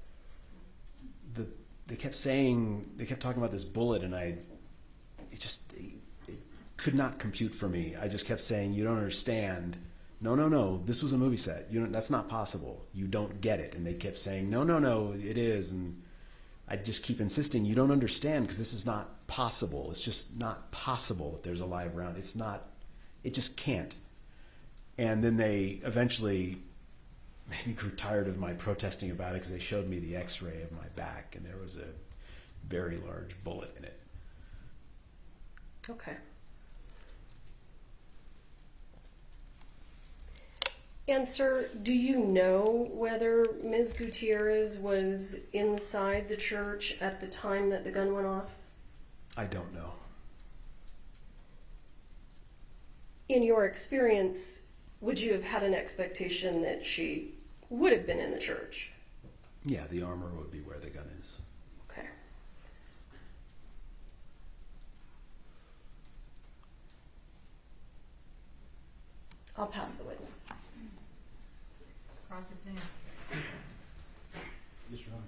they kept talking about this bullet, and it could not compute for me. I just kept saying, you don't understand. No, this was a movie set. That's not possible. You don't get it. And they kept saying, no, it is. And I just keep insisting, you don't understand, because this is not possible. It's just not possible that there's a live round. It just can't. And then they eventually made me grew tired of my protesting about it, because they showed me the x-ray of my back, and there was a very large bullet in it. Okay. And sir, do you know whether Ms. Gutierrez was inside the church at the time that the gun went off? I don't know. In your experience, would you have had an expectation that she would have been in the church? Yeah, the armor would be where the gun is. Okay. I'll pass the witness. Cross-examine. Yes, Your Honor.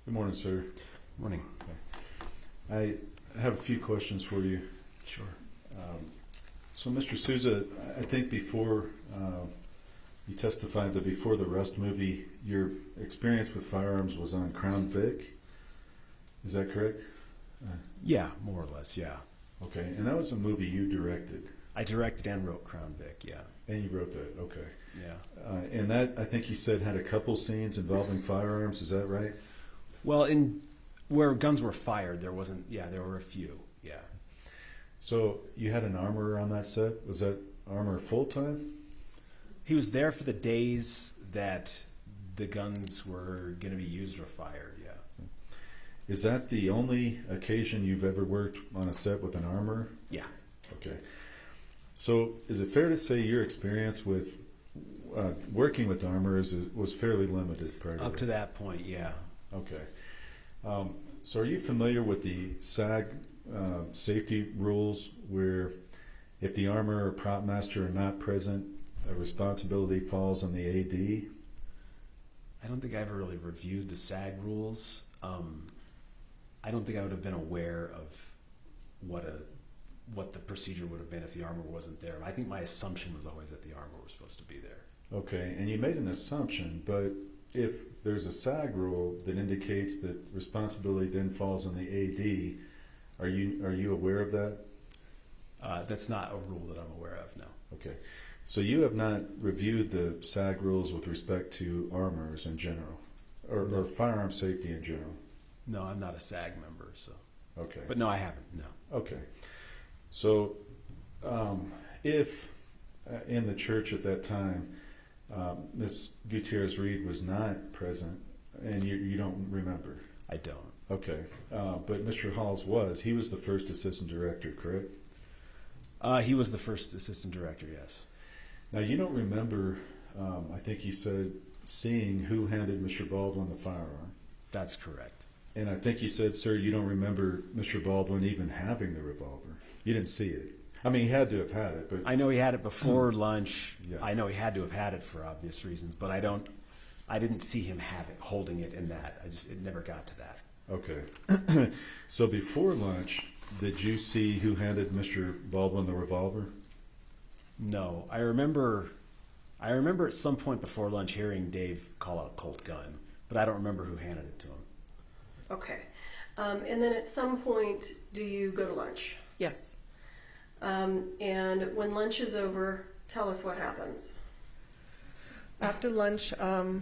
Good morning, sir. Morning. I have a few questions for you. Sure. So, Mr. Souza, I think before you testified that before the Rust movie, your experience with firearms was on Crown Vic. Is that correct? Yeah, more or less, yeah. Okay, and that was a movie you directed. I directed and wrote Crown Vic, yeah. And you wrote that, okay. Yeah. And that, I think you said, had a couple scenes involving firearms, is that right? Well, where guns were fired, there were a few, yeah. So you had an armorer on that set? Was that armorer full-time? He was there for the days that the guns were going to be used or fired, yeah. Is that the only occasion you've ever worked on a set with an armorer? Yeah. Okay. So is it fair to say your experience with working with armorers was fairly limited prior to Up to that point, yeah. Okay. So are you familiar with the SAG safety rules where if the armorer or prop master are not present, a responsibility falls on the AD? I don't think I ever really reviewed the SAG rules. I don't think I would have been aware of what the procedure would have been if the armor wasn't there. I think my assumption was always that the armor was supposed to be there. Okay, and you made an assumption, but if there's a SAG rule that indicates that responsibility then falls on the AD, are you aware of that? That's not a rule that I'm aware of, no. Okay. So you have not reviewed the SAG rules with respect to armors in general, or firearm safety in general? No, I'm not a SAG member, so. Okay. But no, I haven't, no. Okay. So if in the church at that time, Ms. Gutierrez-Reed was not present, and you don't remember? I don't. Okay. But Mr. Halls was. He was the first assistant director, correct? He was the first assistant director, yes. Now, you don't remember, I think you said, seeing who handed Mr. Baldwin the firearm. That's correct. And I think you said, sir, you don't remember Mr. Baldwin even having the revolver. You didn't see it. I mean, he had to have had it, but I know he had it before lunch. Yeah. I know he had to have had it for obvious reasons, but I didn't see him holding it in that. It never got to that. okay. So before lunch, did you see who handed Mr. Baldwin the revolver? No, I remember at some point before lunch hearing Dave call out Colt gun, but I don't remember who handed it to him. Okay. And then at some point, do you go to lunch? Yes. And when lunch is over, tell us what happens. After lunch, I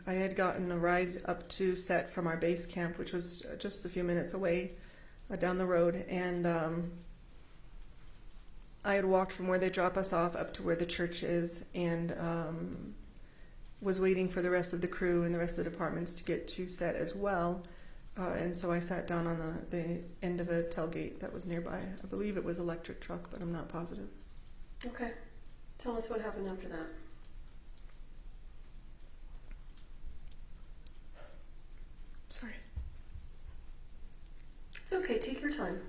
had gotten a ride up to set from our base camp, which was just a few minutes away down the road, and I had walked from where they drop us off up to where the church is, and was waiting for the rest of the crew and the rest of the departments to get to set as well. And so I sat down on the end of a tailgate that was nearby. I believe it was electric truck, but I'm not positive. Okay. Tell us what happened after that. Sorry. It's okay. Take your time.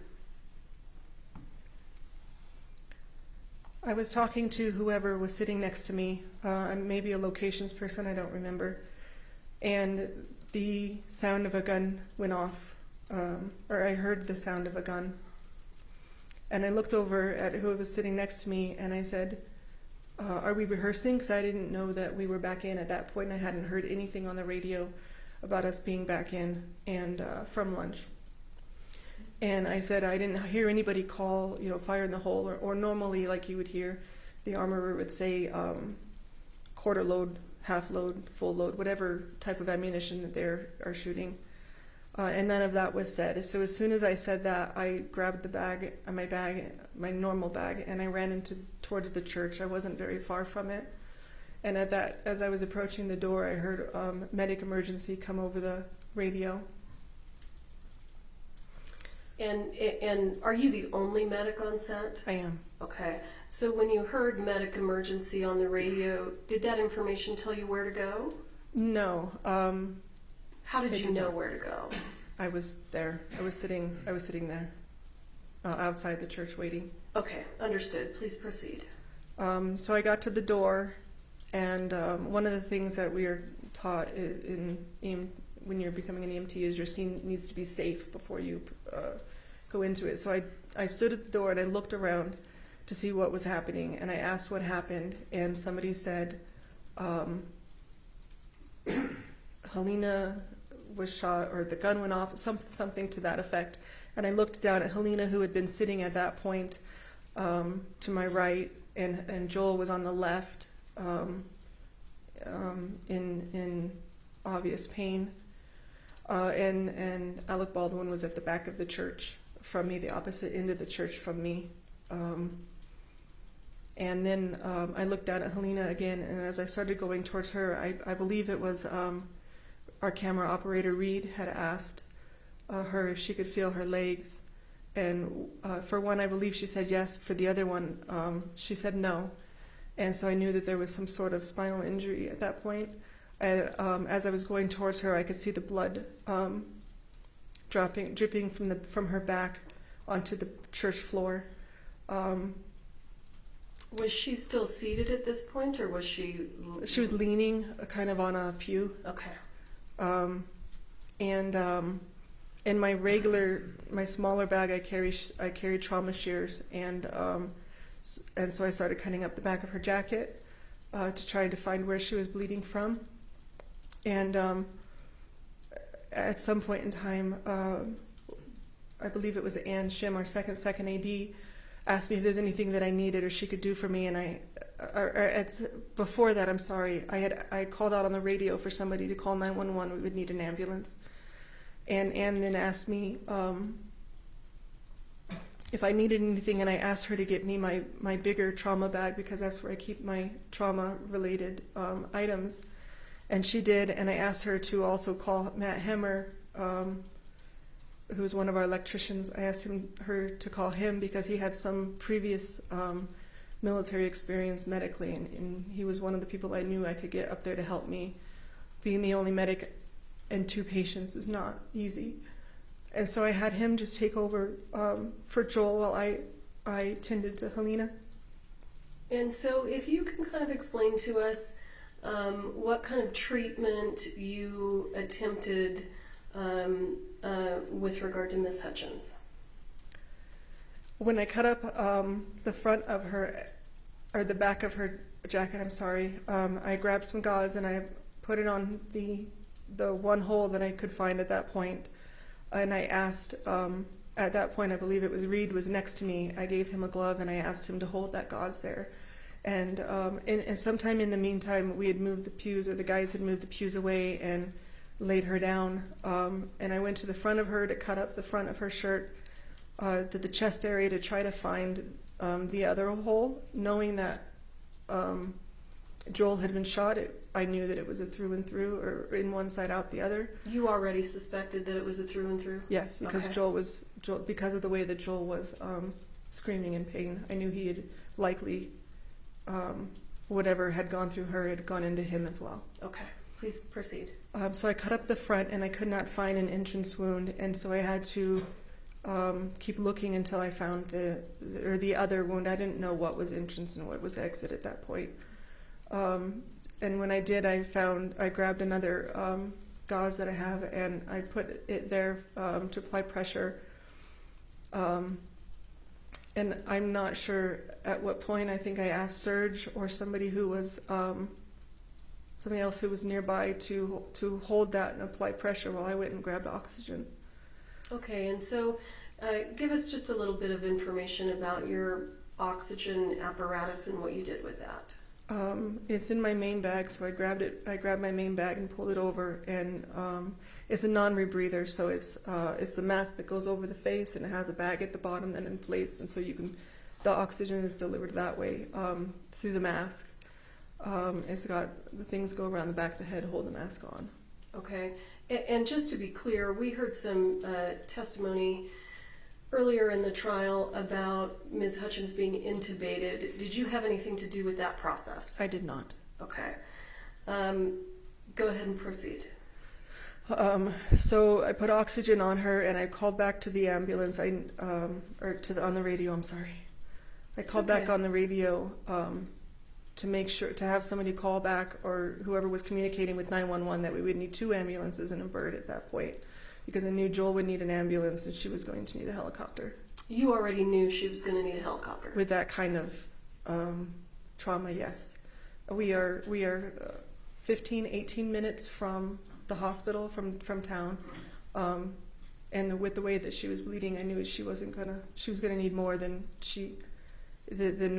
I was talking to whoever was sitting next to me, maybe a locations person, I don't remember, and the sound of a gun went off, or I heard the sound of a gun. And I looked over at who was sitting next to me, and I said, are we rehearsing? Because I didn't know that we were back in at that point, and I hadn't heard anything on the radio about us being back in and from lunch. And I said I didn't hear anybody call, fire in the hole, or normally like you would hear, the armorer would say quarter load, half load, full load, whatever type of ammunition that they are shooting. And none of that was said. So as soon as I said that, I grabbed the bag, my normal bag, and I ran towards the church. I wasn't very far from it. And as I was approaching the door, I heard medic emergency come over the radio. And are you the only medic on set? I am. Okay. So when you heard medic emergency on the radio, did that information tell you where to go? No. How did you know where to go? I was there. I was sitting there, outside the church waiting. Okay, understood. Please proceed. So I got to the door, and one of the things that we are taught when you're becoming an EMT is your scene needs to be safe before you go into it. So I stood at the door and I looked around to see what was happening, and I asked what happened, and somebody said Halyna was shot, or the gun went off, something to that effect. And I looked down at Halyna, who had been sitting at that point to my right, and Joel was on the left in obvious pain. And Alec Baldwin was at the back of the church from me, the opposite end of the church from me. And then I looked down at Halyna again, and as I started going towards her, I believe it was our camera operator, Reed, had asked her if she could feel her legs. And for one, I believe she said yes. For the other one, she said no. And so I knew that there was some sort of spinal injury at that point. And as I was going towards her, I could see the blood dripping from her back onto the church floor. Was she still seated at this point, or was she? She was leaning, kind of on a pew. Okay. And in my smaller bag, I carry trauma shears, and so I started cutting up the back of her jacket to try to find where she was bleeding from. And at some point in time, I believe it was Ann Shim, our second AD, asked me if there's anything that I needed or she could do for me. And before that, I'm sorry, I called out on the radio for somebody to call 911. We would need an ambulance. And Ann then asked me if I needed anything, and I asked her to get me my bigger trauma bag, because that's where I keep my trauma-related items. And she did, and I asked her to also call Matt Hemmer, who's one of our electricians. I asked her to call him because he had some previous military experience medically, and he was one of the people I knew I could get up there to help me. Being the only medic and 2 patients is not easy. And so I had him just take over for Joel while I tended to Halyna. And so if you can kind of explain to us what kind of treatment you attempted with regard to Miss Hutchins. When I cut up the front of her, or the back of her jacket. I'm sorry. I grabbed some gauze and I put it on the one hole that I could find at that point. And I asked, at that point, I believe it was Reed was next to me. I gave him a glove and I asked him to hold that gauze there. And sometime in the meantime, we had moved the pews, or the guys had moved the pews away and laid her down. And I went to the front of her to cut up the front of her shirt, to the chest area, to try to find the other hole, knowing that Joel had been shot. I knew that it was a through and through, or in one side out the other. You already suspected that it was a through and through? Yes, because Okay. because of the way that Joel was screaming in pain. I knew he had likely, whatever had gone through her had gone into him as well. Okay, please proceed. So I cut up the front and I could not find an entrance wound, and so I had to keep looking until I found the other wound. I didn't know what was entrance and what was exit at that point. And when I did, I grabbed another gauze that I have and I put it there to apply pressure. And I'm not sure at what point. I think I asked Serge or somebody else who was nearby to hold that and apply pressure while I went and grabbed oxygen. Okay, and so give us just a little bit of information about your oxygen apparatus and what you did with that. It's in my main bag, so I grabbed my main bag and pulled it over, and it's a non-rebreather, so it's the mask that goes over the face, and it has a bag at the bottom that inflates, and so the oxygen is delivered that way through the mask. It's got the things go around the back of the head, hold the mask on. Okay, and just to be clear, we heard some testimony earlier in the trial about Ms. Hutchins being intubated. Did you have anything to do with that process? I did not. Okay. Go ahead and proceed. So I put oxygen on her, and I called back to the ambulance. On the radio. I'm sorry. I called back on the radio to make sure to have somebody call back, or whoever was communicating with 911, that we would need 2 ambulances and a bird at that point, because I knew Joel would need an ambulance and she was going to need a helicopter. You already knew she was going to need a helicopter. With that kind of trauma, yes. We are 15, 18 minutes from the hospital, from town, and with the way that she was bleeding, I knew she was going to need more than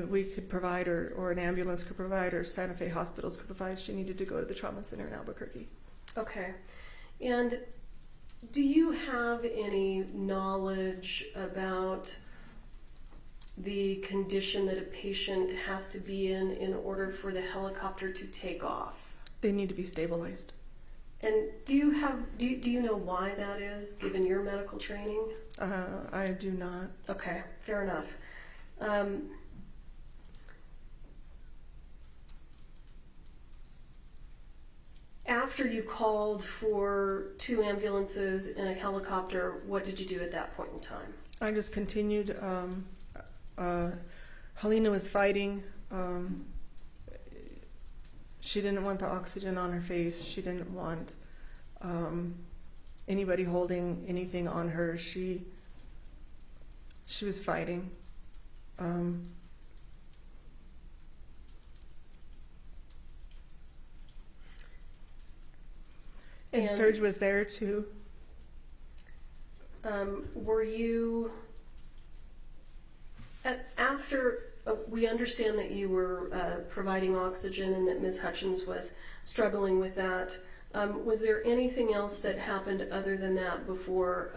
we could provide, or an ambulance could provide, or Santa Fe hospitals could provide. She needed to go to the trauma center in Albuquerque. Okay. And do you have any knowledge about the condition that a patient has to be in order for the helicopter to take off? They need to be stabilized. And do you know why that is, given your medical training? I do not. Okay, fair enough. After you called for 2 ambulances and a helicopter, what did you do at that point in time? I just continued. Halyna was fighting. She didn't want the oxygen on her face. She didn't want anybody holding anything on her. She was fighting. And Serge was there too. Were you, after we understand that you were providing oxygen and that Ms. Hutchins was struggling with that, was there anything else that happened other than that before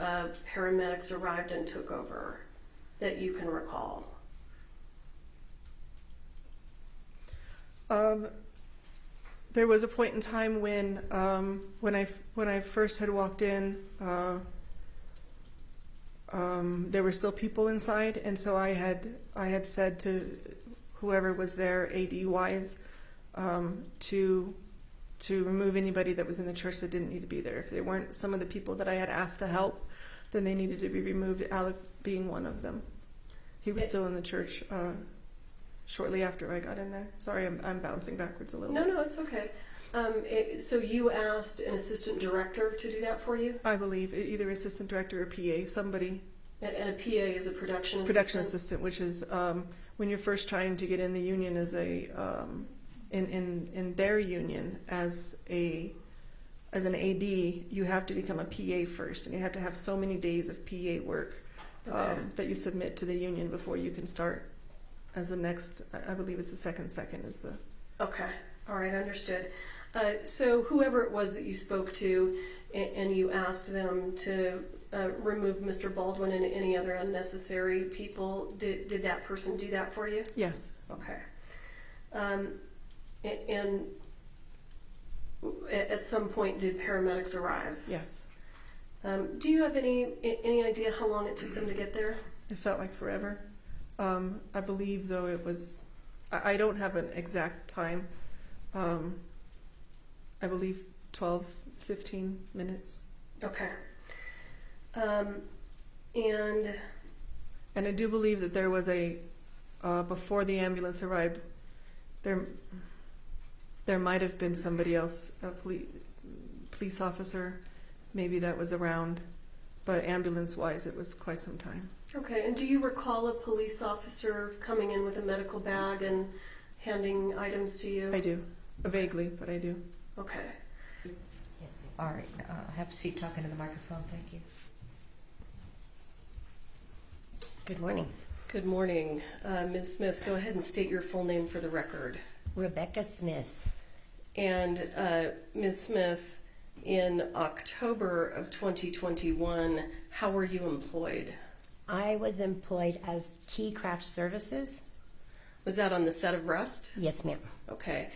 paramedics arrived and took over that you can recall? There was a point in time when I first had walked in, there were still people inside, and so I had said to whoever was there, AD-wise, to remove anybody that was in the church that didn't need to be there. If they weren't some of the people that I had asked to help, then they needed to be removed, Alec being one of them. He was still in the church shortly after I got in there. Sorry, I'm bouncing backwards a little bit. No, it's okay. So you asked an assistant director to do that for you? I believe either assistant director or PA, somebody. And a PA is a production assistant? Production assistant, which is when you're first trying to get in the union as a in their union as an AD, you have to become a PA first, and you have to have so many days of PA work that you submit to the union before you can start as the next. I believe it's the second is the. Okay. All right. Understood. So whoever it was that you spoke to, and you asked them to remove Mr. Baldwin and any other unnecessary people, did that person do that for you? Yes. Okay. And at some point, did paramedics arrive? Yes. Do you have any idea how long it took them to get there? It felt like forever. I believe, though, it was. I don't have an exact time. I believe 12, 15 minutes. Okay. And I do believe that there was before the ambulance arrived, there might have been somebody else, a police officer, maybe that was around, but ambulance-wise, it was quite some time. okay. And do you recall a police officer coming in with a medical bag and handing items to you? I do, vaguely, but I do. Okay. Yes, ma'am. All right, have a seat talking to the microphone, thank you. Good morning. Good morning. Ms. Smith, go ahead and state your full name for the record. Rebecca Smith. And Ms. Smith, in October of 2021, how were you employed? I was employed as Key Craft Services. Was that on the set of Rust? Yes, ma'am. Okay.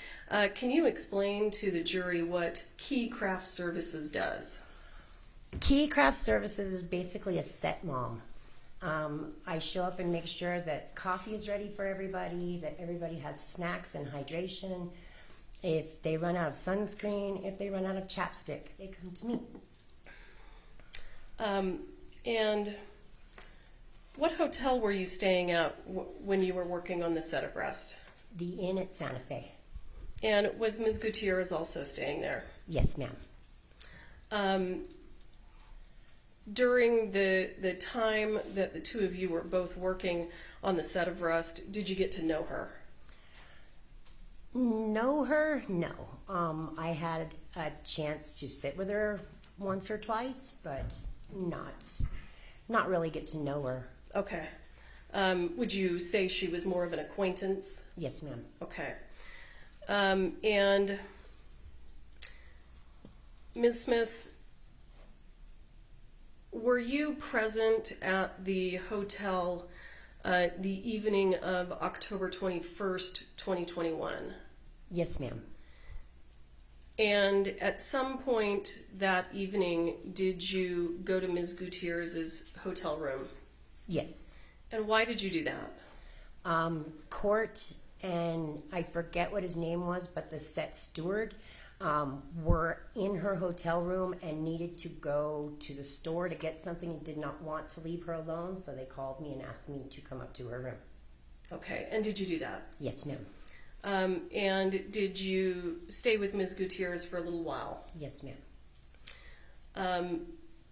Can you explain to the jury what Key Craft Services does? Key Craft Services is basically a set mom. I show up and make sure that coffee is ready for everybody, that everybody has snacks and hydration. If they run out of sunscreen, if they run out of chapstick, they come to me. And what hotel were you staying at when you were working on the set of Rust? The Inn at Santa Fe. And was Ms. Gutierrez also staying there? Yes, ma'am. During the time that the two of you were both working on the set of Rust, did you get to know her? Know her? No. I had a chance to sit with her once or twice, but not really get to know her. Okay. Would you say she was more of an acquaintance? Yes, ma'am. Okay. And Ms. Smith, were you present at the hotel the evening of October 21st, 2021? Yes, ma'am. And at some point that evening, did you go to Ms. Gutierrez's hotel room? Yes. And why did you do that? Court and I forget what his name was, but the set steward were in her hotel room and needed to go to the store to get something and did not want to leave her alone, so they called me and asked me to come up to her room. Okay, and did you do that? Yes, ma'am. And did you stay with Ms. Gutierrez for a little while? Yes, ma'am.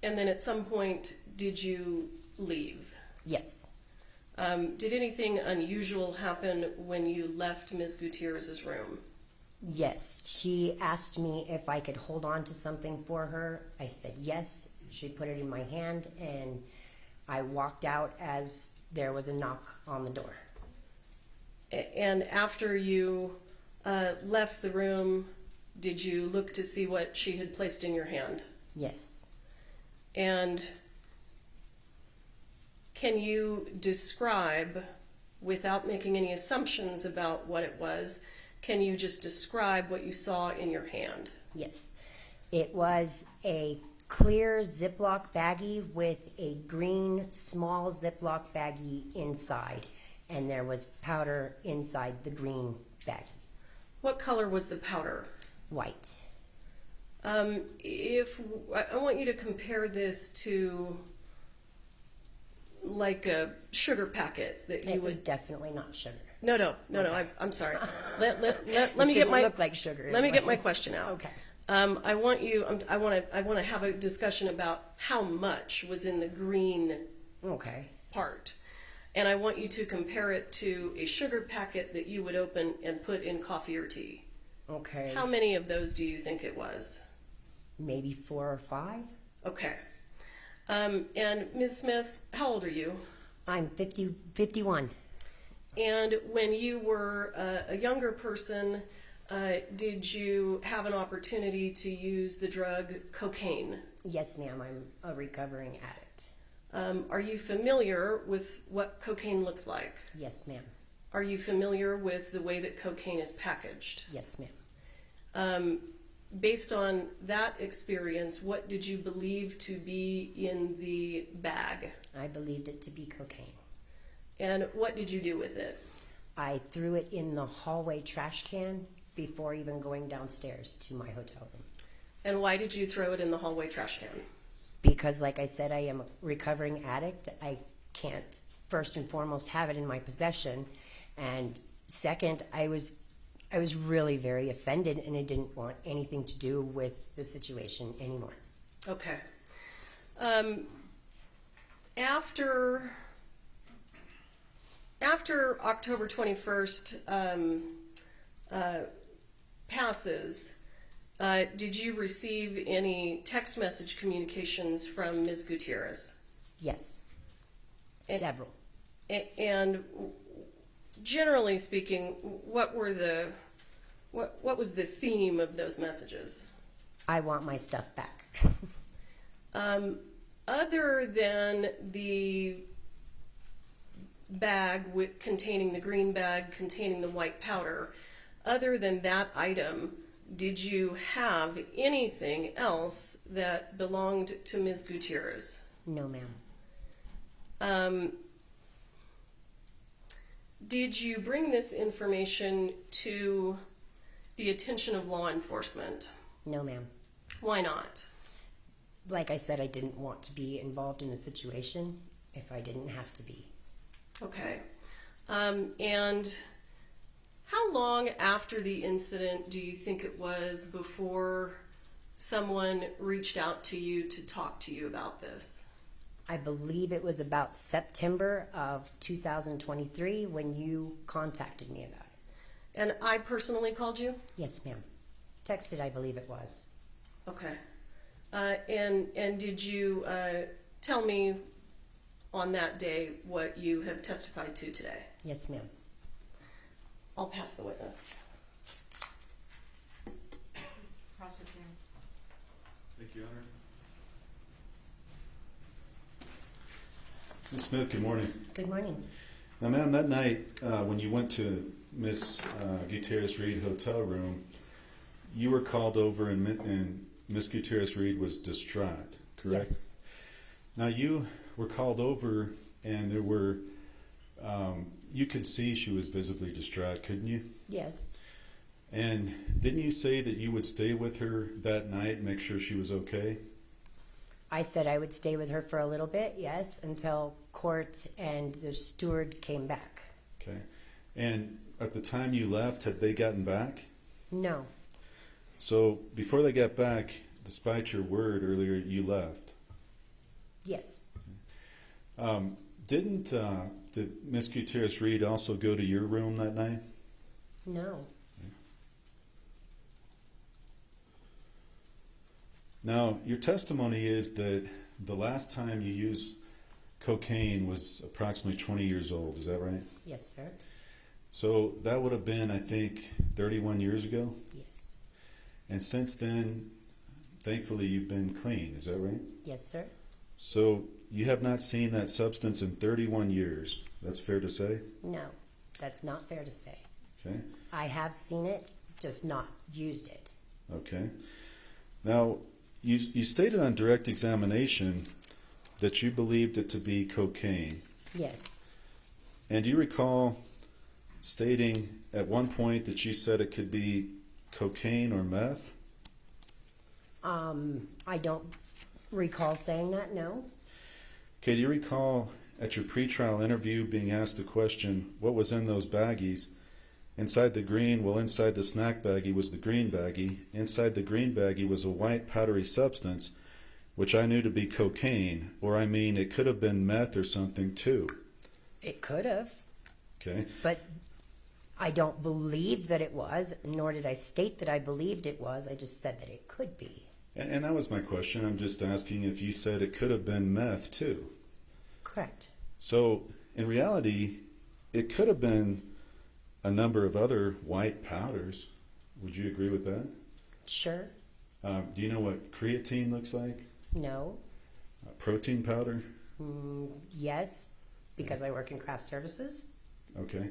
And then at some point, did you leave? Yes. Did anything unusual happen when you left Ms. Gutierrez's room? Yes. She asked me if I could hold on to something for her. I said yes. She put it in my hand, and I walked out as there was a knock on the door. And after you left the room, did you look to see what she had placed in your hand? Yes. And can you describe, without making any assumptions about what it was, can you just describe what you saw in your hand? Yes. It was a clear Ziploc baggie with a green small Ziploc baggie inside, and there was powder inside the green baggie. What color was the powder? White. If I want you to compare this to like a sugar packet that you It would. was definitely not sugar. No. I'm sorry. Let me It get didn't my look like sugar. Let me get my question out. Okay. I want to have a discussion about how much was in the green Okay. part, and I want you to compare it to a sugar packet that you would open and put in coffee or tea. Okay. How many of those do you think it was? Maybe 4 or 5. Okay. And Ms. Smith, how old are you? I'm 51. And when you were a younger person, did you have an opportunity to use the drug cocaine? Yes, ma'am. I'm a recovering addict. Are you familiar with what cocaine looks like? Yes, ma'am. Are you familiar with the way that cocaine is packaged? Yes, ma'am. Based on that experience, what did you believe to be in the bag? I believed it to be cocaine. And what did you do with it? I threw it in the hallway trash can before even going downstairs to my hotel room. And why did you throw it in the hallway trash can? Because, like I said, I am a recovering addict. I can't, first and foremost, have it in my possession. And second, I was really very offended, and I didn't want anything to do with the situation anymore. Okay. After October 21st passes, did you receive any text message communications from Ms. Gutierrez? Yes. Several. And generally speaking, what was the theme of those messages? I want my stuff back. Other than the bag containing the green bag containing the white powder, other than that item, did you have anything else that belonged to Ms. Gutierrez? No, ma'am. Did you bring this information to the attention of law enforcement? No, ma'am. Why not? Like I said, I didn't want to be involved in the situation if I didn't have to be. Okay. And how long after the incident do you think it was before someone reached out to you to talk to you about this? I believe it was about September of 2023 when you contacted me about it. And I personally called you? Yes, ma'am. Texted, I believe it was. Okay. And did you tell me on that day what you have testified to today? Yes, ma'am. I'll pass the witness. Thank you, Honor. Ms. Smith, good morning. Good morning. Now, ma'am, that night when you went to Ms. Gutierrez-Reed hotel room, you were called over and Ms. Gutierrez-Reed was distraught, correct? Yes. Now, you were called over and there were, you could see she was visibly distraught, couldn't you? Yes. And didn't you say that you would stay with her that night and make sure she was okay? I said I would stay with her for a little bit, yes, until court and the steward came back. Okay. And at the time you left, had they gotten back? No. So before they got back, despite your word earlier, you left. Yes. Did Ms. Gutierrez-Reed also go to your room that night? No. Now, your testimony is that the last time you used cocaine was approximately 20 years old. Is that right? Yes, sir. So that would have been, I think, 31 years ago? Yes. And since then, thankfully, you've been clean. Is that right? Yes, sir. So you have not seen that substance in 31 years. That's fair to say? No, that's not fair to say. Okay. I have seen it, just not used it. Okay. Now, you stated on direct examination that you believed it to be cocaine. Yes. And do you recall stating at one point that you said it could be cocaine or meth? I don't recall saying that, no. Okay, do you recall at your pretrial interview being asked the question, what was in those baggies? Inside the snack baggie was the green baggie. Inside the green baggie was a white powdery substance, which I knew to be cocaine, or I mean, it could have been meth or something too. It could have, Okay. but I don't believe that it was, nor did I state that I believed it was. I just said that it could be. And that was my question. I'm just asking if you said it could have been meth too. Correct. So in reality, it could have been a number of other white powders. Would you agree with that? Sure. Do you know what creatine looks like? No. Protein powder? Yes, because I work in craft services. Okay.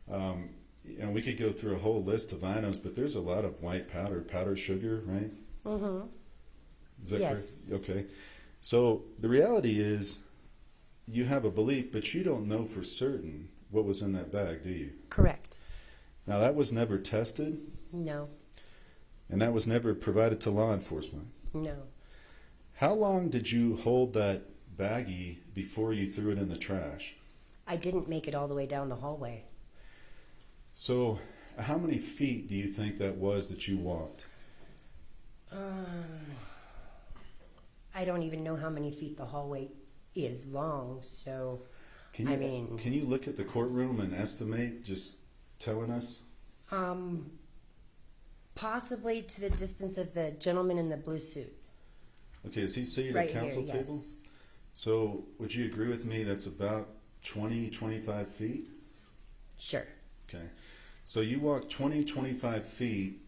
And we could go through a whole list of items, but there's a lot of white powdered sugar, right? Mm-hmm. Is that Yes. correct? Okay. So the reality is you have a belief, but you don't know for certain what was in that bag, do you? Correct. Now, that was never tested, No. and that was never provided to law enforcement. No. How long did you hold that baggie before you threw it in the trash? I didn't make it all the way down the hallway. So, how many feet do you think that was that you walked? I don't even know how many feet the hallway is long, so Can you look at the courtroom and estimate, just telling us? possibly to the distance of the gentleman in the blue suit. Okay, is he seated Right at council here, table? yes. So, would you agree with me that's about 20, 25 feet? Sure. Okay. So you walked 20, 25 feet,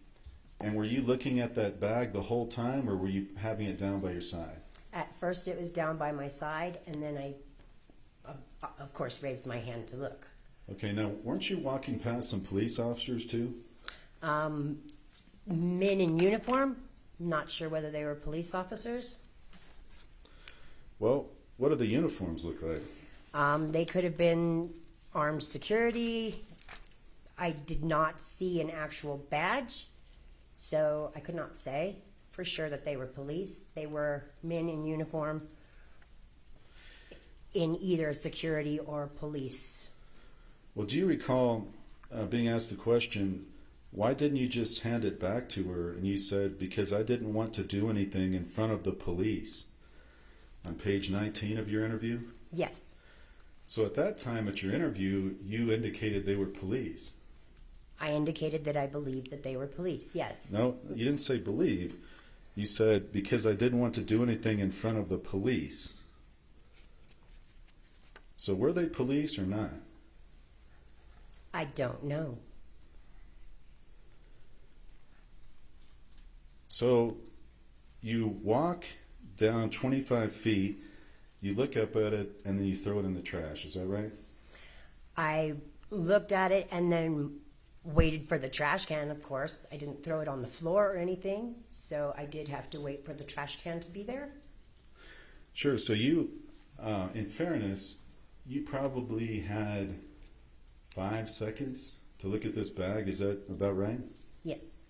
and were you looking at that bag the whole time, or were you having it down by your side? At first it was down by my side, and then I, of course, raised my hand to look. Okay, now, weren't you walking past some police officers too? Men in uniform, not sure whether they were police officers. Well, what do the uniforms look like? They could have been armed security. I did not see an actual badge, so I could not say for sure that they were police. They were men in uniform in either security or police. Well, do you recall being asked the question, why didn't you just hand it back to her? And you said, because I didn't want to do anything in front of the police. On page 19 of your interview? Yes. So at that time at your interview, you indicated they were police. I indicated that I believed that they were police, yes. No, you didn't say believe. You said, because I didn't want to do anything in front of the police. So were they police or not? I don't know. So you walk down 25 feet, you look up at it, and then you throw it in the trash. Is that right? I looked at it and then waited for the trash can, of course. I didn't throw it on the floor or anything, so I did have to wait for the trash can to be there. Sure. So you, in fairness, you probably had 5 seconds to look at this bag. Is that about right? Yes.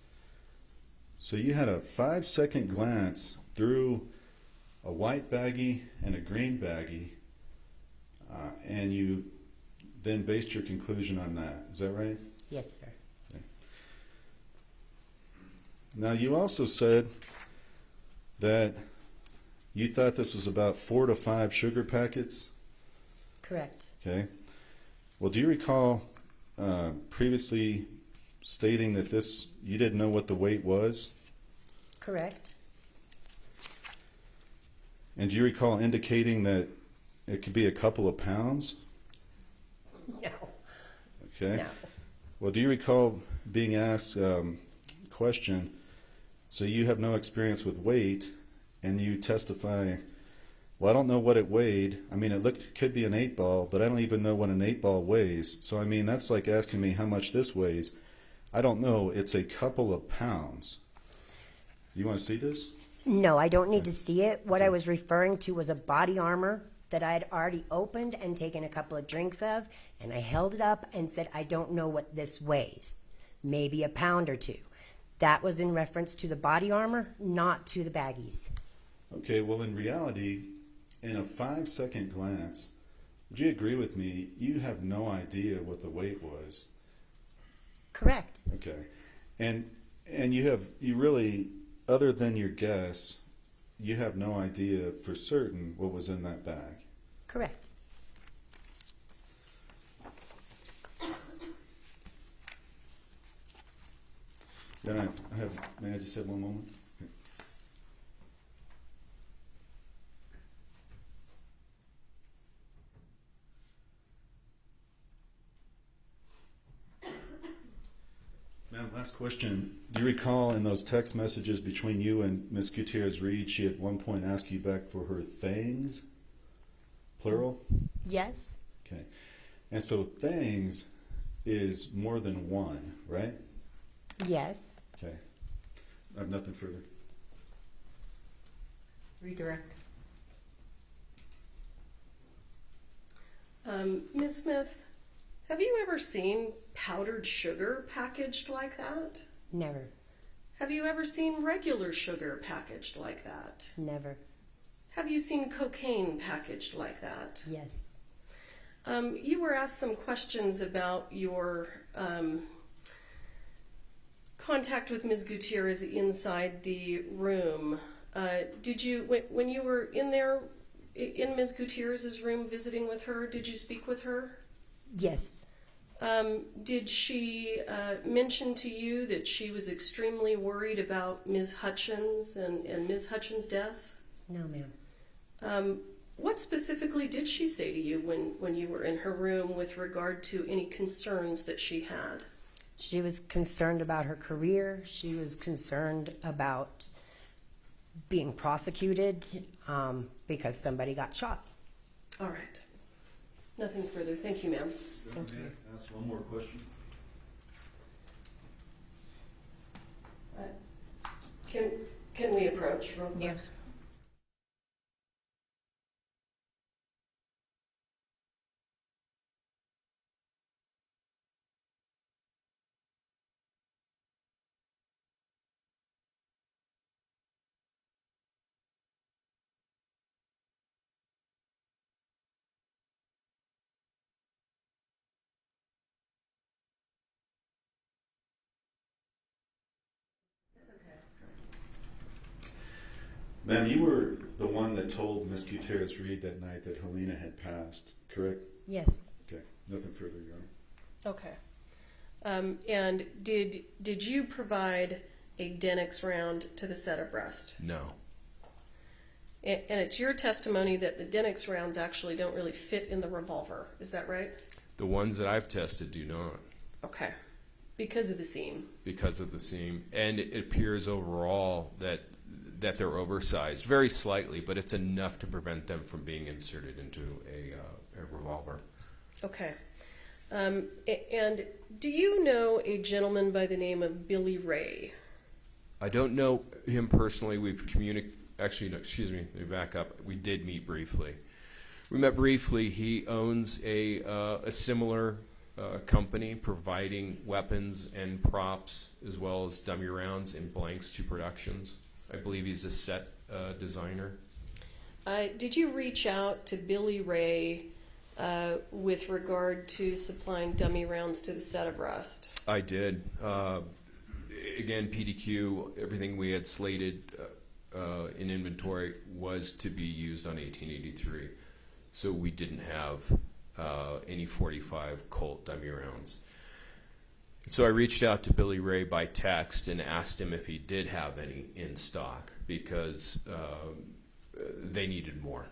So you had a 5-second glance through a white baggie and a green baggie, and you then based your conclusion on that. Is that right? Yes, sir. Okay. Now, you also said that you thought this was about 4 to 5 sugar packets. Correct. Okay. Well, do you recall previously stating that you didn't know what the weight was? Correct. And do you recall indicating that it could be a couple of pounds? No. Okay. No. Well, do you recall being asked question, so you have no experience with weight, and you testify, well, I don't know what it weighed. I mean, could be an 8-ball, but I don't even know what an 8-ball weighs. So, I mean, that's like asking me how much this weighs. I don't know. It's a couple of pounds. You want to see this? No, I don't need to see it. What I was referring to was a body armor that I had already opened and taken a couple of drinks of, and I held it up and said, I don't know what this weighs. Maybe a pound or 2. That was in reference to the body armor, not to the baggies. Okay, well, in reality, in a 5-second glance, would you agree with me? You have no idea what the weight was. Correct. Okay. And you really, other than your guess, you have no idea for certain what was in that bag. Correct. Then I have, may I just have one moment? Ma'am, last question. Do you recall in those text messages between you and Ms. Gutierrez-Reed, she at one point asked you back for her things? Plural? Yes. Okay. And so things is more than one, right? Yes. Okay. I have nothing further. Redirect. Ms. Smith, have you ever seen powdered sugar packaged like that? Never. Have you ever seen regular sugar packaged like that? Never. Have you seen cocaine packaged like that? Yes. You were asked some questions about your contact with Ms. Gutierrez inside the room. Did you, when you were in there, in Ms. Gutierrez's room visiting with her, did you speak with her? Yes. Did she mention to you that she was extremely worried about Ms. Hutchins and Ms. Hutchins' death? No, ma'am. What specifically did she say to you when you were in her room with regard to any concerns that she had? She was concerned about her career. She was concerned about being prosecuted because somebody got shot. All right. Nothing further. Thank you, ma'am. Thank you. Ask one more question. Can we approach real quick? Yes. Ma'am, you were the one that told Ms. Gutierrez-Reed that night that Halyna had passed, correct? Yes. Okay. Nothing further, Your Honor. Okay. And did you provide a Denix round to the set of rest? No. And it's your testimony that the Denix rounds actually don't really fit in the revolver. Is that right? The ones that I've tested do not. Okay. Because of the seam. Because of the seam. And it appears overall that they're oversized, very slightly, but it's enough to prevent them from being inserted into a revolver. Okay. And do you know a gentleman by the name of Billy Ray? I don't know him personally. We've communicated. Actually, no, excuse me. Let me back up. We did meet briefly. We met briefly. He owns a similar company providing weapons and props as well as dummy rounds and blanks to productions. I believe he's a set designer. Did you reach out to Billy Ray with regard to supplying dummy rounds to the set of Rust? I did. Again, PDQ, everything we had slated in inventory was to be used on 1883. So we didn't have any 45 Colt dummy rounds. So I reached out to Billy Ray by text and asked him if he did have any in stock because they needed more.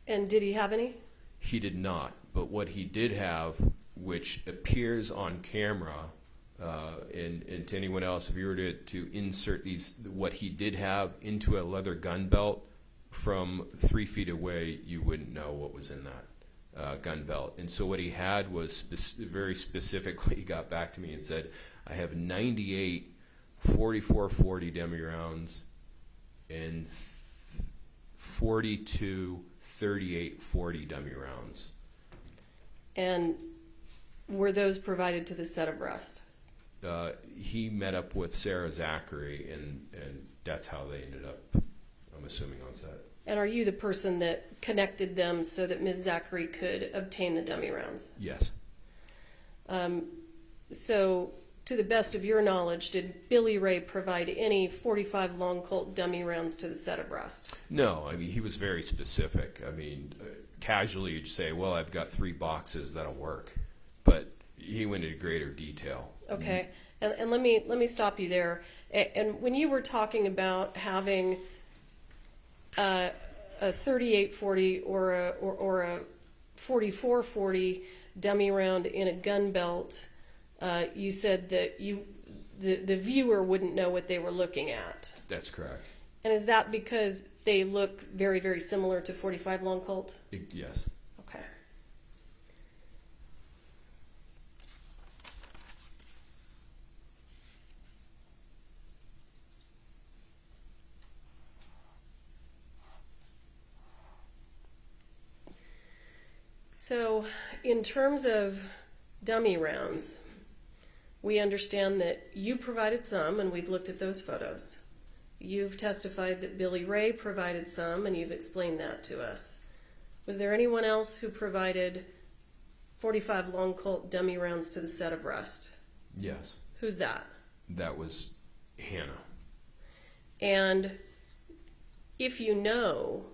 And did he have any? He did not, but what he did have, which appears on camera, and to anyone else, if you were to insert what he did have into a leather gun belt from 3 feet away, you wouldn't know what was in that gun belt. And so what he had was very specifically, he got back to me and said, I have 98 4440 dummy rounds and 42 3840 dummy rounds. And were those provided to the set of Rust? He met up with Sarah Zachary, and that's how they ended up, I'm assuming, on set. And are you the person that connected them so that Ms. Zachary could obtain the dummy rounds? Yes. So, to the best of your knowledge, did Billy Ray provide any 45 long Colt dummy rounds to the set of Rust? No, I mean, he was very specific. I mean, casually you'd say, well, I've got 3 boxes that'll work. But he went into greater detail. Okay. And let me stop you there. And when you were talking about having a 38-40 or a 44-40 dummy round in a gun belt, you said that the viewer wouldn't know what they were looking at. That's correct. And is that because they look very, very similar to 45 long Colt? Yes. Okay. So, in terms of dummy rounds, we understand that you provided some, and we've looked at those photos. You've testified that Billy Ray provided some, and you've explained that to us. Was there anyone else who provided 45 long Colt dummy rounds to the set of Rust? Yes. Who's that? That was Hannah. And if you know,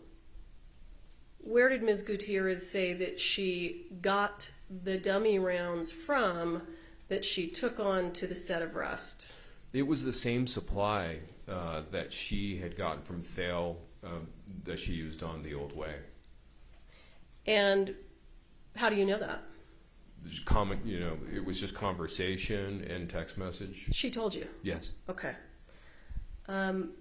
where did Ms. Gutierrez say that she got the dummy rounds from that she took on to the set of Rust? It was the same supply that she had gotten from Thale that she used on the Old Way. And how do you know that? It was just conversation and text message. She told you? Yes. Okay. I'm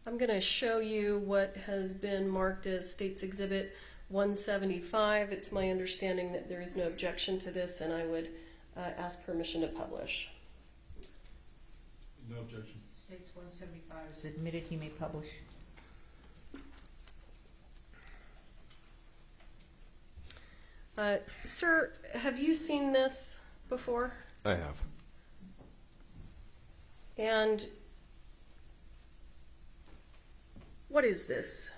going to show you what has been marked as State's Exhibit 175. It's my understanding that there is no objection to this, and I would ask permission to publish. No objection. States 175 is admitted, he may publish. Sir, have you seen this before? I have. And what is this?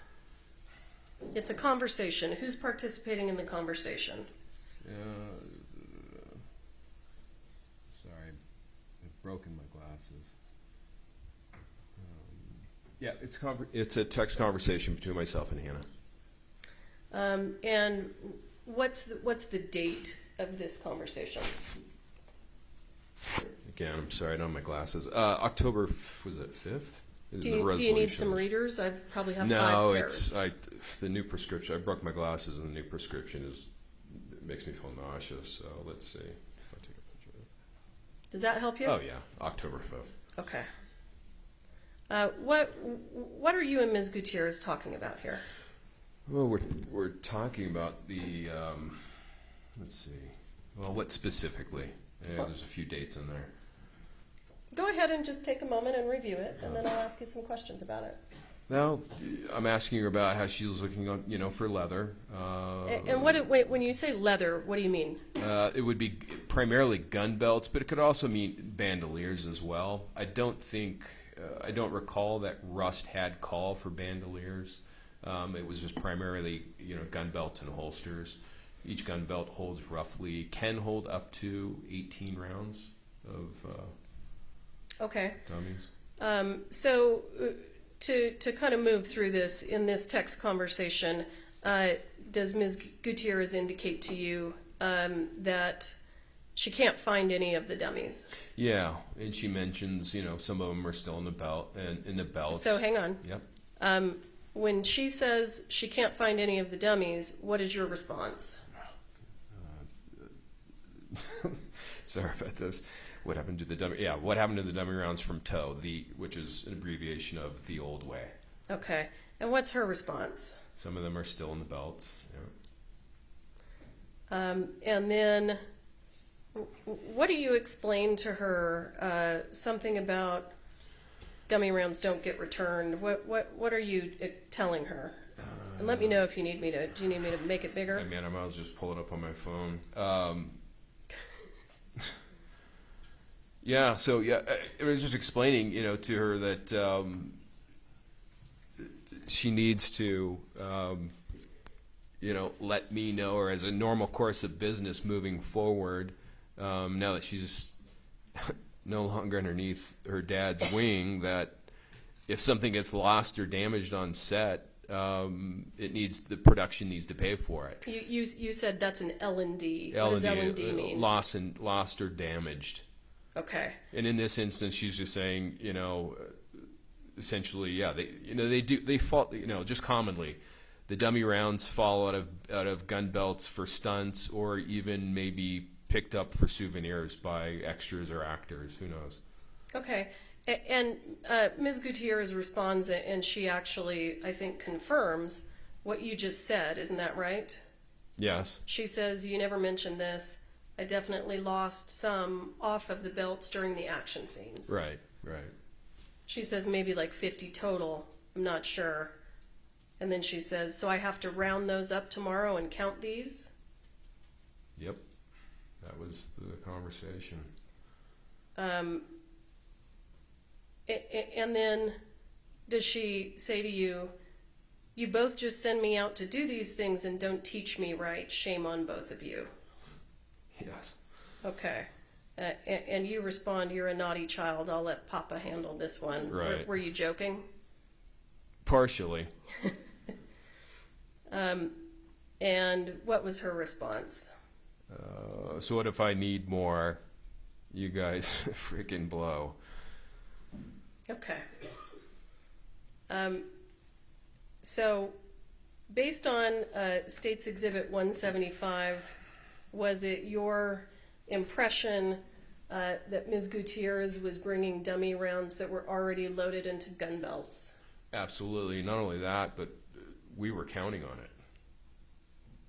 It's a conversation. Who's participating in the conversation? Sorry, I've broken my glasses. It's a text conversation between myself and Hannah. And what's the date of this conversation? Again, I'm sorry, I don't have my glasses. October, was it 5th? Do you need some readers? I probably have 5 pairs. No, the new prescription. I broke my glasses, and the new prescription makes me feel nauseous. So let's see. If I take a picture of it. Does that help you? Oh yeah, October 5th. Okay. What are you and Ms. Gutierrez talking about here? Well, we're talking about the. Let's see. Well, what specifically? There's a few dates in there. Go ahead and just take a moment and review it, and then I'll ask you some questions about it. Well, I'm asking her about how she was looking on, for leather. And when you say leather, what do you mean? It would be primarily gun belts, but it could also mean bandoliers as well. I don't recall that Rust had call for bandoliers. It was just primarily, gun belts and holsters. Each gun belt can hold up to 18 rounds of okay. dummies. So to kind of move through this in this text conversation, does Ms. Gutierrez indicate to you that she can't find any of the dummies? Yeah, and she mentions, some of them are still in the belt and in the belts. So hang on. Yep. When she says she can't find any of the dummies, what is your response? Sorry about this. What happened to the dummy? Yeah, what happened to the dummy rounds from TOW, which is an abbreviation of the Old Way. Okay. And what's her response? Some of them are still in the belts. Yeah. And then, what do you explain to her? Something about dummy rounds don't get returned. What are you telling her? And let me know if you need me to. Do you need me to make it bigger? I mean, I might as well just pull it up on my phone. Yeah, so I was just explaining, to her that she needs to, let me know, or as a normal course of business moving forward, now that she's no longer underneath her dad's wing, that if something gets lost or damaged on set, the production needs to pay for it. You said that's an L&D. What does L&D mean? Lost or damaged. Okay. And in this instance, she's just saying, essentially, yeah, they fall, just commonly, the dummy rounds fall out of gun belts for stunts, or even maybe picked up for souvenirs by extras or actors. Who knows? Okay. And Ms. Gutierrez responds, and she actually, I think, confirms what you just said. Isn't that right? Yes. She says, you never mentioned this. I definitely lost some off of the belts during the action scenes. Right. She says maybe like 50 total. I'm not sure. And then she says, so I have to round those up tomorrow and count these? Yep. That was the conversation. And then does she say to you, you both just send me out to do these things and don't teach me right. Shame on both of you. Yes. Okay. And you respond, you're a naughty child. I'll let Papa handle this one. Right. Were you joking? Partially. And what was her response? So what if I need more? You guys freaking blow. Okay. So, based on State's Exhibit 175, was it your impression that Ms. Gutierrez was bringing dummy rounds that were already loaded into gun belts? Absolutely. Not only that, but we were counting on it.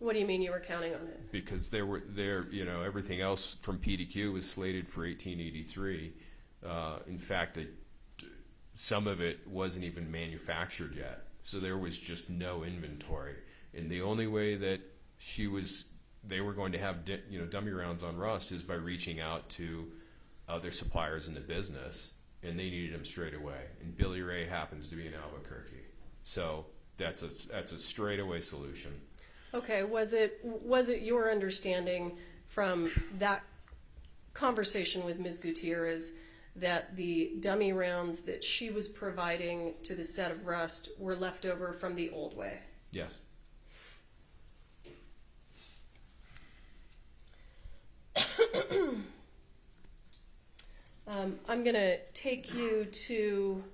What do you mean you were counting on it? Because everything else from PDQ was slated for 1883. In fact, some of it wasn't even manufactured yet. So there was just no inventory. And the only way that they were going to have dummy rounds on Rust is by reaching out to other suppliers in the business, and they needed them straight away. And Billy Ray happens to be in Albuquerque. So that's a straightaway solution. Okay, was it your understanding from that conversation with Ms. Gutierrez that the dummy rounds that she was providing to the set of Rust were left over from the old way? Yes. I'm going to take you to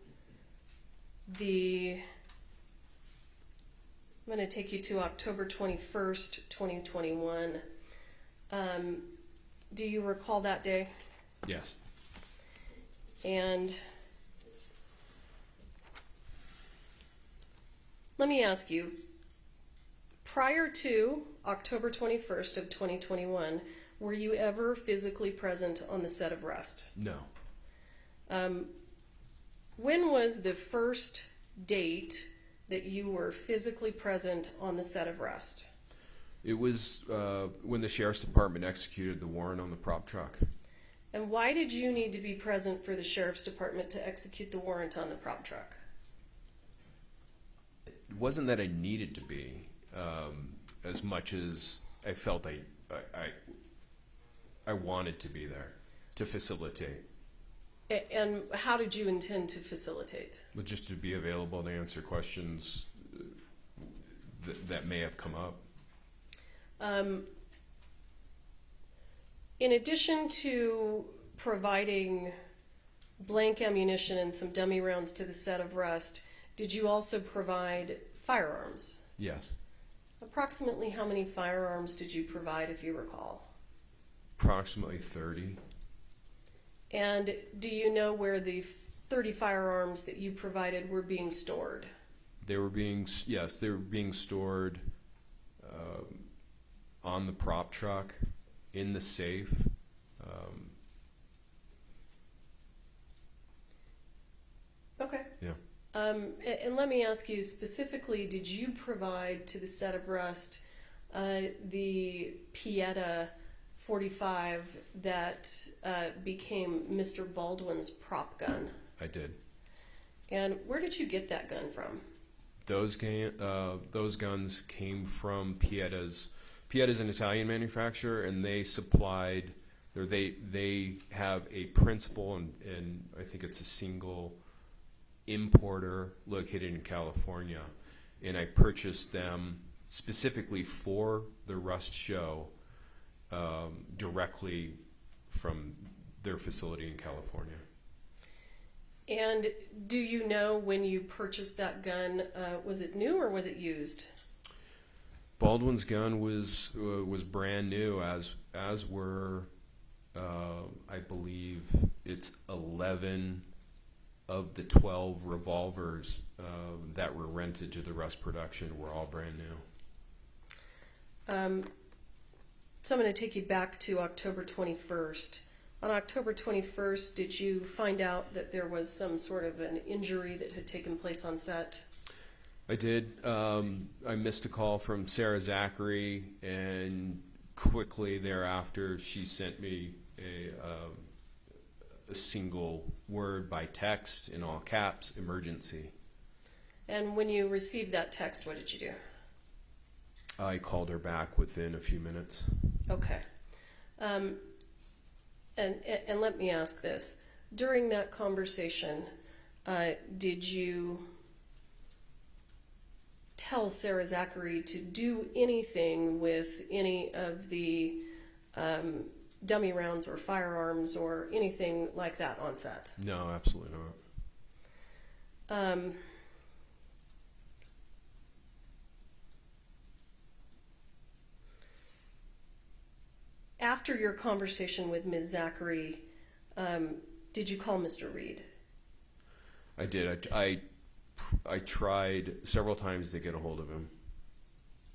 October 21st, 2021. Do you recall that day? Yes. And let me ask you, prior to October 21st of 2021, were you ever physically present on the set of Rust? No. When was the first date that you were physically present on the set of Rust? It was when the Sheriff's Department executed the warrant on the prop truck. And why did you need to be present for the Sheriff's Department to execute the warrant on the prop truck? It wasn't that I needed to be, as much as I felt I wanted to be there to facilitate. And how did you intend to facilitate? But just to be available to answer questions that may have come up. In addition to providing blank ammunition and some dummy rounds to the set of Rust, did you also provide firearms? Yes. Approximately how many firearms did you provide, if you recall? Approximately 30. And do you know where the 30 firearms that you provided were being stored? They were being stored on the prop truck, in the safe. Okay. Yeah. And let me ask you specifically, did you provide to the set of Rust the Pieta 45 that became Mr. Baldwin's prop gun? I did. And where did you get that gun from? Those guns came from Pieta's. Pieta's an Italian manufacturer, and they supplied, or they have a principal, and I think it's a single importer located in California, and I purchased them specifically for the Rust show directly from their facility in California. And do you know when you purchased that gun, was it new or was it used? Baldwin's gun was brand new, as were I believe it's 11 of the 12 revolvers that were rented to the Rust production were all brand new. So I'm going to take you back to October 21st. On October 21st, did you find out that there was some sort of an injury that had taken place on set? I did. I missed a call from Sarah Zachary, and quickly thereafter she sent me a single word by text in all caps, emergency. And when you received that text, what did you do? I called her back within a few minutes. Okay. And let me ask this. During that conversation, did you tell Sarah Zachary to do anything with any of the dummy rounds or firearms or anything like that on set? No, absolutely not. After your conversation with Ms. Zachary, did you call Mr. Reed? I did. I tried several times to get a hold of him.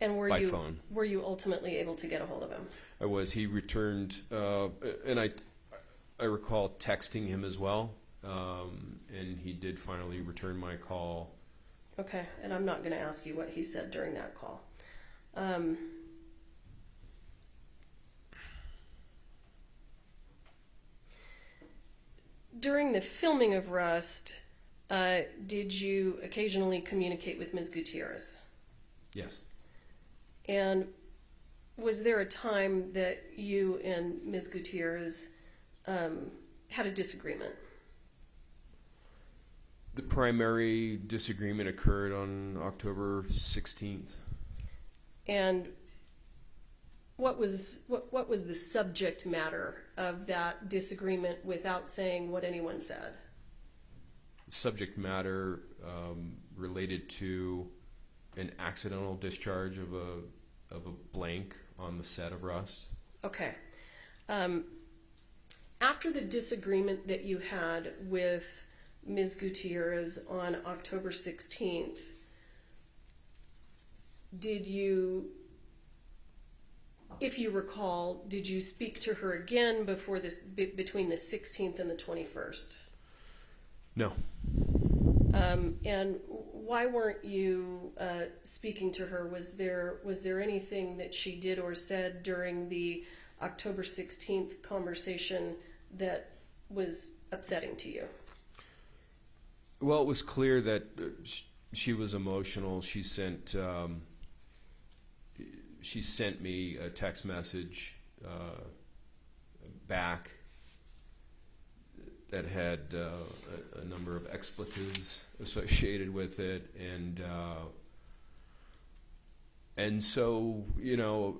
And by phone. Were you ultimately able to get a hold of him? I was. He returned, and I recall texting him as well, and he did finally return my call. Okay, and I'm not going to ask you what he said during that call. During the filming of Rust, did you occasionally communicate with Ms. Gutierrez? Yes. And was there a time that you and Ms. Gutierrez had a disagreement? The primary disagreement occurred on October 16th. And what was the subject matter of that disagreement without saying what anyone said? Subject matter related to an accidental discharge of a blank on the set of Rust. Okay. After the disagreement that you had with Ms. Gutierrez on October 16th, did you, if you recall, did you speak to her again before this, between the 16th and the 21st? No. And why weren't you speaking to her? Was there anything that she did or said during the October 16th conversation that was upsetting to you? Well, it was clear that she was emotional. She sent me a text message back that had a number of expletives associated with it, and so, you know,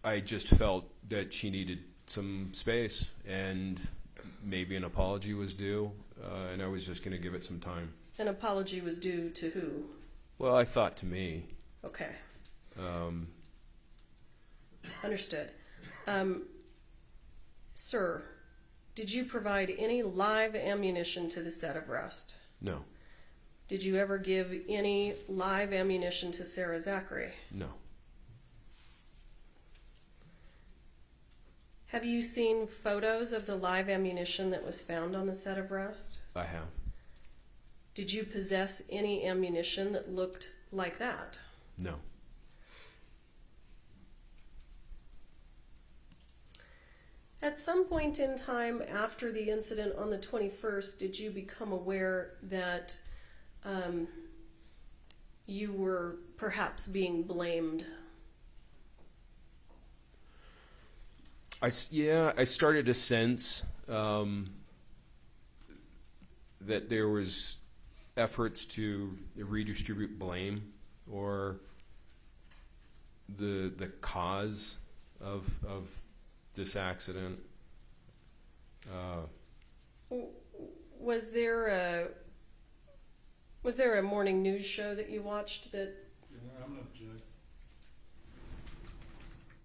I just felt that she needed some space, and maybe an apology was due, and I was just going to give it some time. An apology was due to who? Well, I thought to me. Okay. Understood. Sir, did you provide any live ammunition to the set of Rust? No. Did you ever give any live ammunition to Sarah Zachary? No. Have you seen photos of the live ammunition that was found on the set of Rust? I have. Did you possess any ammunition that looked like that? No. At some point in time after the incident on the 21st, did you become aware that you were perhaps being blamed? I started to sense that there was efforts to redistribute blame or the cause of this accident. Was there a morning news show that you watched that? I'm going to object.